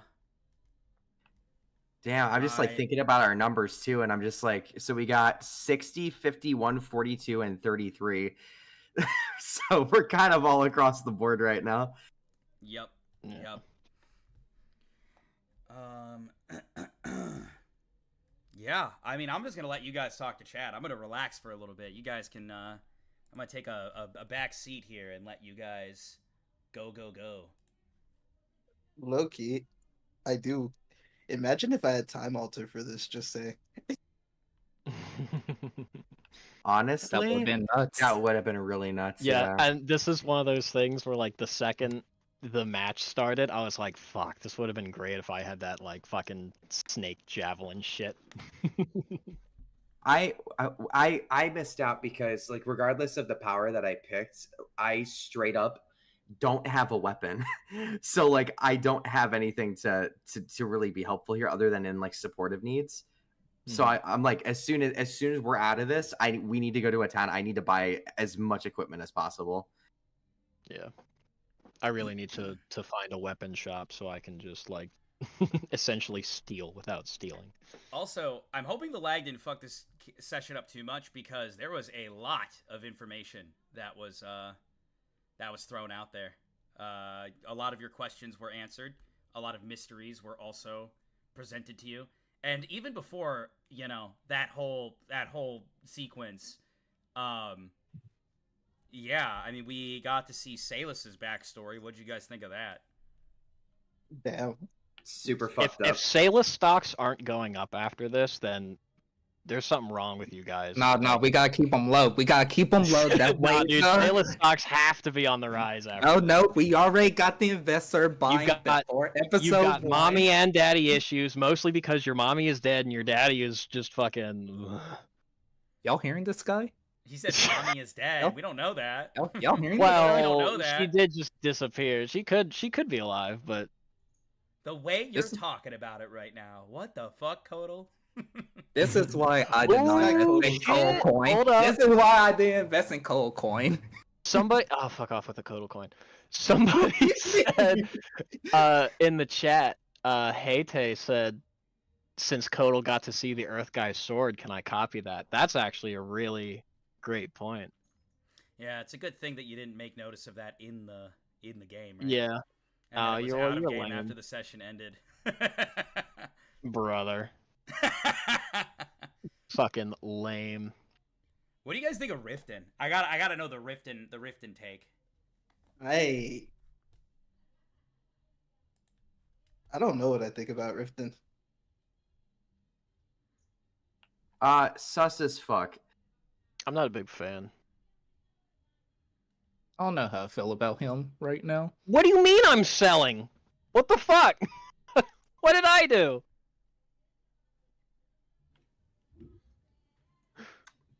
I'm just like thinking about our numbers too, and I'm just like, so we got 60, 51, 42, and 33. So we're kind of all across the board right now. Yep. Yeah. Yeah, I mean, I'm just gonna let you guys talk to chat. I'm gonna relax for a little bit. You guys can I'm gonna take a back seat here and let you guys go. Low-key, I do. Imagine if I had time alter for this, just say. Honestly, That would have been nuts. that would have been really nuts. Yeah, and this is one of those things where, like, the second the match started, I was like, fuck, this would have been great if I had that, like, fucking snake javelin shit. I missed out because, like, regardless of the power that I picked, I straight up don't have a weapon. So like I don't have anything to really be helpful here other than in like supportive needs. So I'm like, as soon as we're out of this, we need to go to a town. I need to buy as much equipment as possible. Yeah. I really need to find a weapon shop so I can just, like, essentially steal without stealing. Also, I'm hoping the lag didn't fuck this session up too much because there was a lot of information that was thrown out there. A lot of your questions were answered. A lot of mysteries were also presented to you. And even before, you know, that whole sequence, yeah, I mean, we got to see Salus's backstory. What'd you guys think of that? Damn. Super fucked up. If Salus stocks aren't going up after this, then there's something wrong with you guys. No, we gotta keep them low. We gotta keep them low. That way, Nah, dude, Salus stocks have to be on the rise after. Oh no, we already got the investor buying before episode. You've got 1. mommy and daddy issues, mostly because your mommy is dead and your daddy is just fucking. Y'all hearing this guy? He said mommy is dead. Nope. We don't know that. Y'all hearing Well, we don't know that. she did just disappear. She could be alive, but The way you're talking about it right now, what the fuck, Kodal? this is why I did not invest in Coal Coin. Hold up. This is why I didn't invest in Coal Coin. somebody. Oh, fuck off with the Kodal coin. Somebody said in the chat, Heyte said, since Kodal got to see the Earth Guy's sword, can I copy that? That's actually a really great point. Yeah, it's a good thing that you didn't make notice of that in the game, right? Yeah. And then it was you're out of game lame. after the session ended. Brother. Fucking lame. What do you guys think of Riften? I gotta know the Riften take. I don't know what I think about Riften. Sus as fuck. I'm not a big fan. I don't know how I feel about him right now. What do you mean I'm selling? What the fuck? What did I do?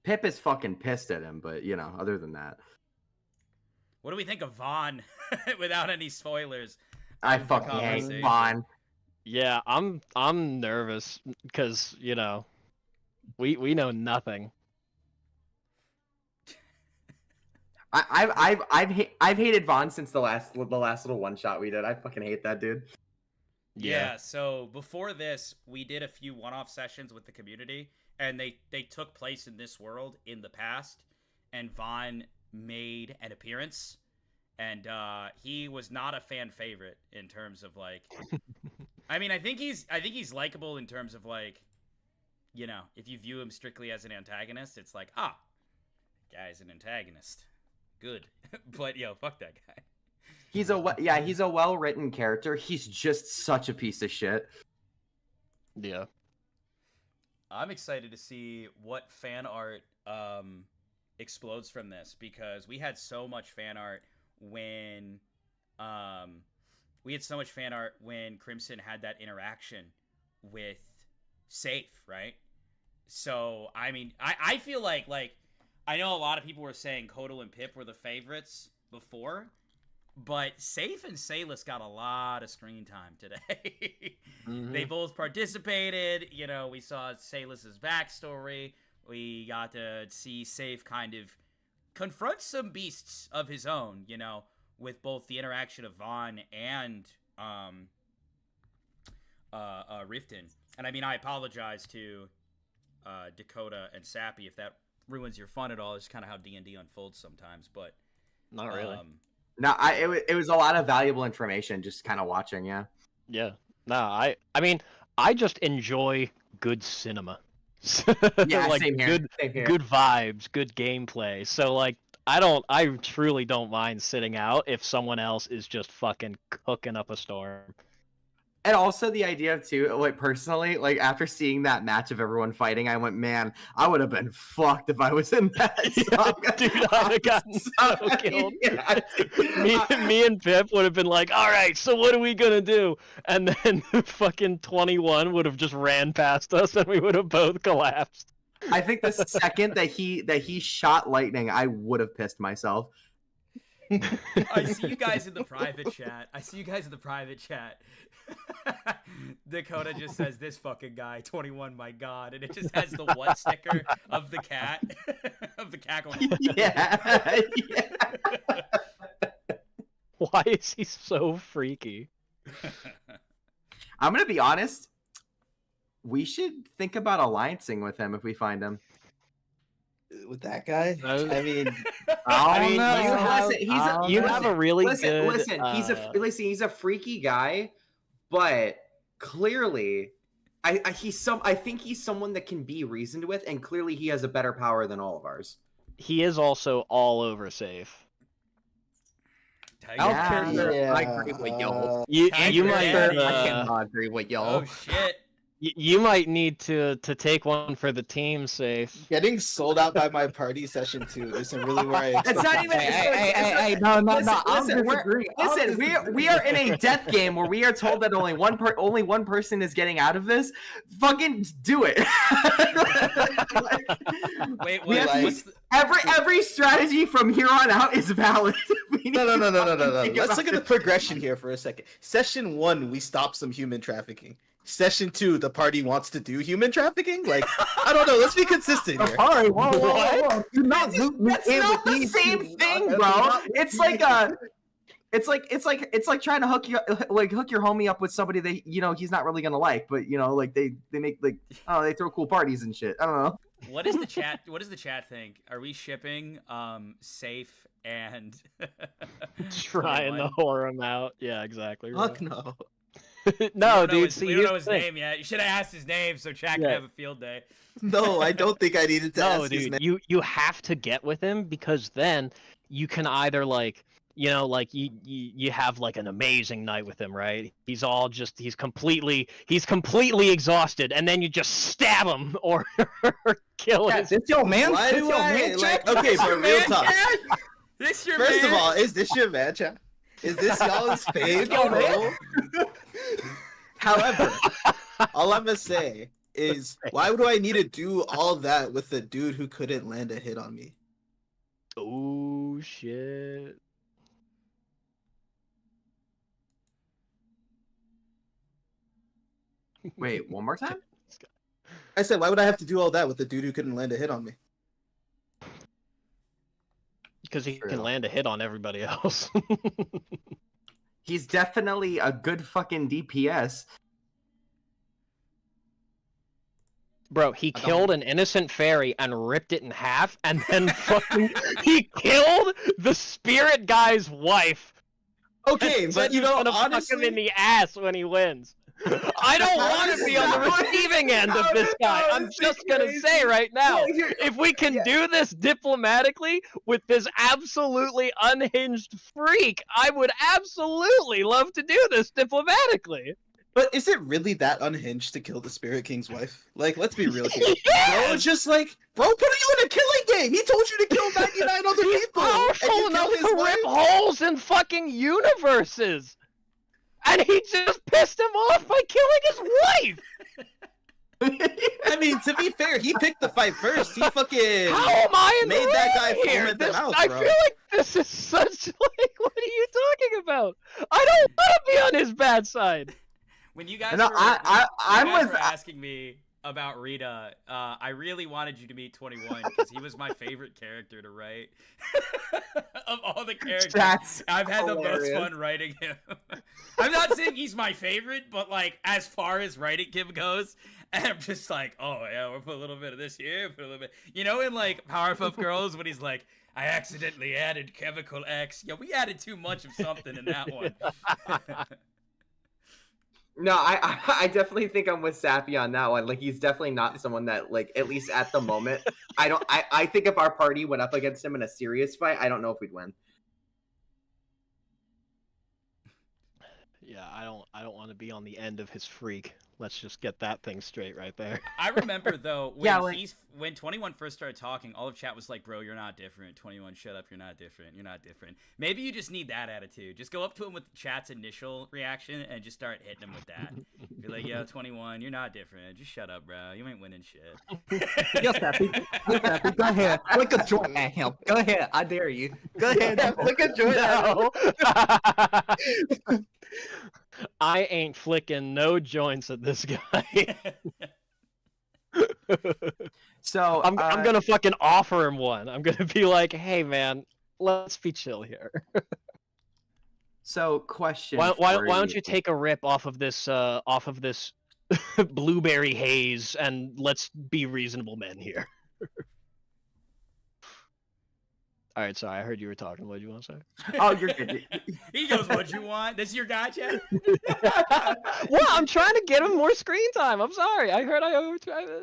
Pip is fucking pissed at him, but you know, other than that, What do we think of Vaughn? Without any spoilers. I Of the fucking hate conversation. Vaughn. Yeah, I'm nervous because, you know, we know nothing. I've hated Vaughn since the last little one shot we did. I fucking hate that dude. Yeah, so before this, we did a few one-off sessions with the community, and they took place in this world in the past, and Vaughn made an appearance, and he was not a fan favorite in terms of like. I mean, I think he's likable in terms of like, you know, if you view him strictly as an antagonist, it's like, guy's an antagonist, good, but yo, fuck that guy. He's a well-written character. He's just such a piece of shit. Yeah. I'm excited to see what fan art explodes from this, because we had so much fan art when Crimson had that interaction with Safe, right? So I mean, I feel like I know a lot of people were saying Kotal and Pip were the favorites before, but Safe and Salis got a lot of screen time today. Mm-hmm. They both participated. You know, we saw Salis's backstory. We got to see Safe kind of confront some beasts of his own, you know, with both the interaction of Vaughn and Riften. And I mean, I apologize to Dakota and Sappy if that ruins your fun at all. It's kind of how D&D unfolds sometimes, but not really. No, it was a lot of valuable information just kind of watching, yeah. Yeah. No, I mean, I just enjoy good cinema. Yeah, like same here. Good vibes, good gameplay. So like I truly don't mind sitting out if someone else is just fucking cooking up a storm. And also the idea of too, like personally, like after seeing that match of everyone fighting, I went, man, I would have been fucked if I was in that. Yeah, dude, I'd have gotten so killed. Yeah. me and Pip would have been like, all right, so what are we gonna do? And then fucking 21 would have just ran past us, and we would have both collapsed. I think the second that he shot lightning, I would have pissed myself. I see you guys in the private chat. Dakota just says, this fucking guy, 21, my god, and it just has the what sticker of the cat, of the cat going, yeah. Why is he so freaky? I'm gonna be honest, we should think about alliancing with him if we find him. With that guy? I mean, you have a really good. Listen, he's a freaky guy, but clearly, I think he's someone that can be reasoned with, and clearly he has a better power than all of ours. He is also all over Safe. I agree with y'all. You might. I cannot agree with y'all. Oh shit. You might need to take one for the team, Safe. Getting sold out by my party session 2 isn't really where I. It's not even. Hey, no. Listen, we are in a death game where we are told that only one person is getting out of this. Fucking do it. Wait. Every strategy from here on out is valid. No. Let's look at the progression here for a second. Session 1, we stopped some human trafficking. Session 2, the party wants to do human trafficking? Like, I don't know. Let's be consistent here. Sorry, whoa. Do not loop me in with the same thing, bro. It's like trying to hook your homie up with somebody that he's not really gonna like, but they make they throw cool parties and shit. I don't know. What does the chat think? Are we shipping Safe and trying to whore him out? Yeah, exactly. Right. Fuck no. No, dude. We don't know his name yet. You should have asked his name so chat can have a field day. No, I don't think I needed to ask his name. You have to get with him, because then you can either you have like an amazing night with him, right? He's completely exhausted, and then you just stab him or kill him. This your man? Okay, but real talk. First of all, is this your man, chat? Is this y'all's favorite role? However, all I'm gonna say is, why would I need to do all that with a dude who couldn't land a hit on me? Oh shit. Wait, one more time? I said, why would I have to do all that with a dude who couldn't land a hit on me? Because he can land a hit on everybody else. He's definitely a good fucking DPS. Bro, he killed an innocent fairy and ripped it in half, and then fucking he killed the spirit guy's wife. Okay, but you know, gonna fuck him honestly, in the ass when he wins. I don't want to be on the receiving end of this guy. I'm just gonna say right now, if we can do this diplomatically with this absolutely unhinged freak, I would absolutely love to do this diplomatically. but is it really that unhinged to kill the Spirit King's wife? Like, let's be real here. Yes! Bro, just like, bro, put you in a killing game. He told you to kill 99 other He's people. And powerful you enough kill his to wife? rip holes in fucking universes, and he just pissed him off by killing his wife. I mean, to be fair, he picked the fight first. He fucking How am I in made the that right guy here? foam at the This, mouth, I bro. feel like this is such like, what are you talking about? I don't want to be on his bad side. When you guys No, were, I'm you guys with- were asking me about Rita, I really wanted you to meet 21 because he was my favorite character to write. Of all the characters, That's I've had the most hilarious. fun writing him. I'm not saying he's my favorite, but like as far as writing him goes, and I'm just like, oh yeah, we'll put a little bit of this here, put a little bit, you know, in like Powerpuff Girls when he's like, I accidentally added chemical X. Yeah, we added too much of something in that one. No, I definitely think I'm with Sappy on that one. Like, he's definitely not someone that, like, at least at the moment, I think if our party went up against him in a serious fight, I don't know if we'd win. Yeah, I don't want to be on the end of his freak. Let's just get that thing straight right there. I remember though when Yeah, like- when 21 first started talking, all of chat was like, "Bro, you're not different." 21, shut up, you're not different. You're not different. Maybe you just need that attitude. Just go up to him with chat's initial reaction and just start hitting him with that. Be like, "Yo, 21, you're not different. Just shut up, bro. You ain't winning shit." Yes, Happy. Yes, Happy. Go ahead. Flick a joint at him. Go ahead. I dare you. Go ahead. Flick a joint at him. No. I ain't flicking no joints at this guy. So I'm gonna fucking offer him one. I'm gonna be like, hey man, let's be chill here. So question. Why for don't you take a rip off of this blueberry haze and let's be reasonable men here. All right, sorry, I heard you were talking. What did you want to say? Oh, you're good. He goes, "What you want? This your guy, chat?" Well, I'm trying to get him more screen time. I'm sorry. I heard I overtried.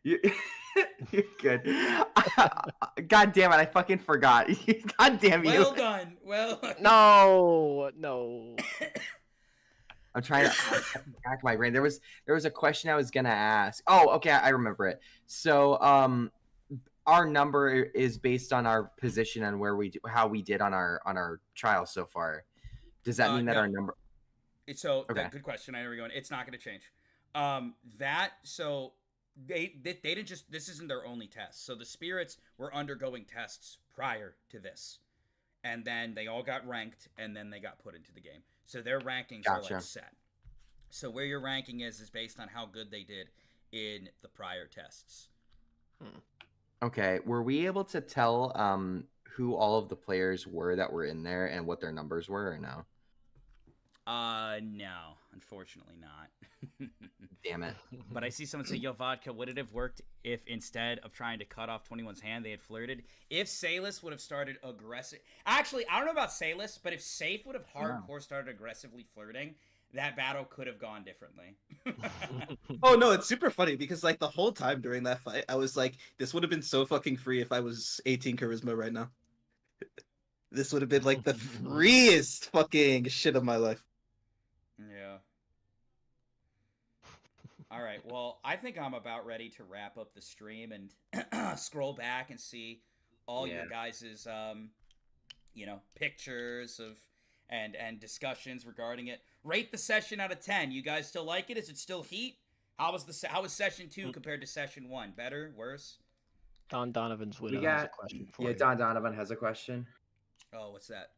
You- You're good. God damn it! I fucking forgot. God damn you! Well done. Well. No. I'm trying to back my brain. There was a question I was gonna ask. Oh, okay, I remember it. So, our number is based on our position and how we did on our trial so far. Does that mean that no. our number? So, Okay. good question. I know where you're going. It's not going to change. So they didn't just. This isn't their only test. So the spirits were undergoing tests prior to this, and then they all got ranked, and then they got put into the game. So their rankings are Gotcha. like set. So where your ranking is based on how good they did in the prior tests. Okay, were we able to tell who all of the players were that were in there and what their numbers were, or no? No, unfortunately not. Damn it. But I see someone say, "Yo, Vodka, would it have worked if instead of trying to cut off 21's hand, they had flirted? If Salus would have started aggressive..." Actually, I don't know about Salus, but if Safe would have hardcore started aggressively flirting, that battle could have gone differently. Oh no, it's super funny because like the whole time during that fight, I was like, this would have been so fucking free if I was 18 charisma right now. This would have been like the freest fucking shit of my life. Yeah. All right. Well, I think I'm about ready to wrap up the stream and scroll back and see all your guys's, pictures of and discussions regarding it. Rate the session out of 10. You guys still like it? Is it still heat? How was session 2 compared to session 1? Better? Worse? Don Donovan's widow has a question for you. Don Donovan has a question. Oh, what's that?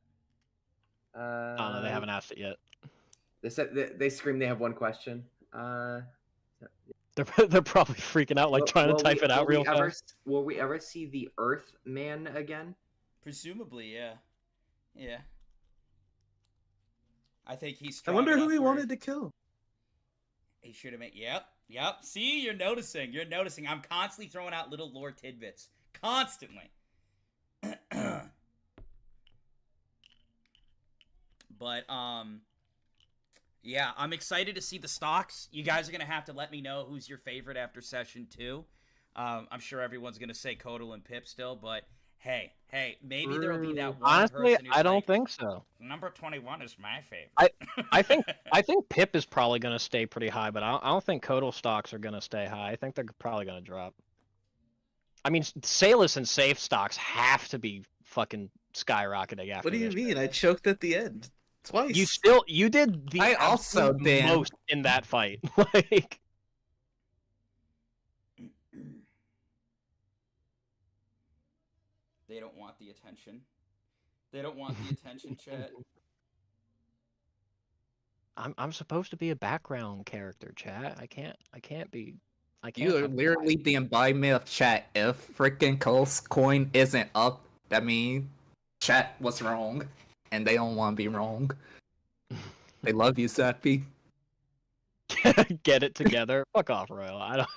Oh, no, they haven't asked it yet. They said they scream they have one question. They're probably freaking out, like trying to type it out real fast. Will we ever see the Earth Man again? Presumably, yeah. Yeah. I think he's. I wonder who he wanted to kill. He should have made. Yep. Yep. See, you're noticing. You're noticing. I'm constantly throwing out little lore tidbits. Constantly. But, yeah, I'm excited to see the stocks. You guys are going to have to let me know who's your favorite after session 2. I'm sure everyone's going to say Kodal and Pip still, but hey, maybe there'll be that one Honestly, person who's I don't like, think so. number 21 is my favorite. I think Pip is probably going to stay pretty high, but I don't think Kodal stocks are going to stay high. I think they're probably going to drop. I mean, Salus and Safe stocks have to be fucking skyrocketing after What do you this. mean? I choked at the end twice. You did the I also absolute did. most in that fight. Like, They don't want the attention. They don't want the attention, chat. I'm supposed to be a background character, chat. I can't be. You are I'm literally the embodiment of chat. If freaking Cole's coin isn't up, that means chat was wrong, and they don't want to be wrong. They love you, Sappy. Get it together. Fuck off, Royal. I don't.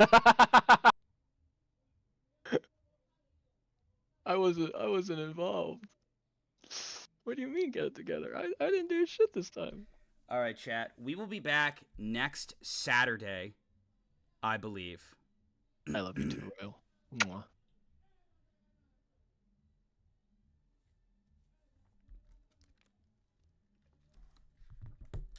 I wasn't involved. What do you mean get it together? I didn't do shit this time. All right, chat. We will be back next Saturday, I believe. I love you too, Royal. Mwah.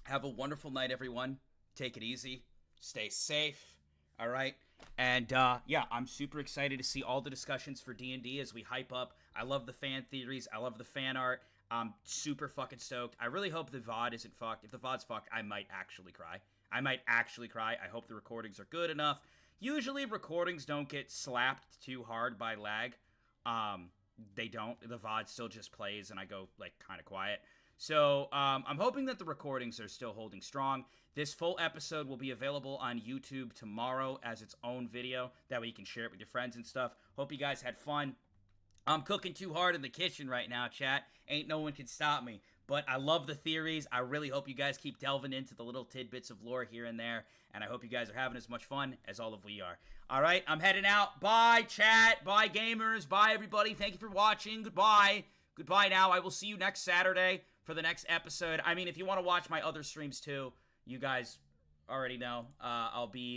Have a wonderful night, everyone. Take it easy. Stay safe. All right. And, yeah, I'm super excited to see all the discussions for D&D as we hype up. I love the fan theories. I love the fan art. I'm super fucking stoked. I really hope the VOD isn't fucked. If the VOD's fucked, I might actually cry. I hope the recordings are good enough. Usually, recordings don't get slapped too hard by lag. They don't. The VOD still just plays, and I go, like, kind of quiet. So, I'm hoping that the recordings are still holding strong. This full episode will be available on YouTube tomorrow as its own video. That way you can share it with your friends and stuff. Hope you guys had fun. I'm cooking too hard in the kitchen right now, chat. Ain't no one can stop me. But I love the theories. I really hope you guys keep delving into the little tidbits of lore here and there. And I hope you guys are having as much fun as all of we are. All right, I'm heading out. Bye, chat. Bye, gamers. Bye, everybody. Thank you for watching. Goodbye. Goodbye now. I will see you next Saturday for the next episode. I mean, if you want to watch my other streams too, you guys already know. I'll be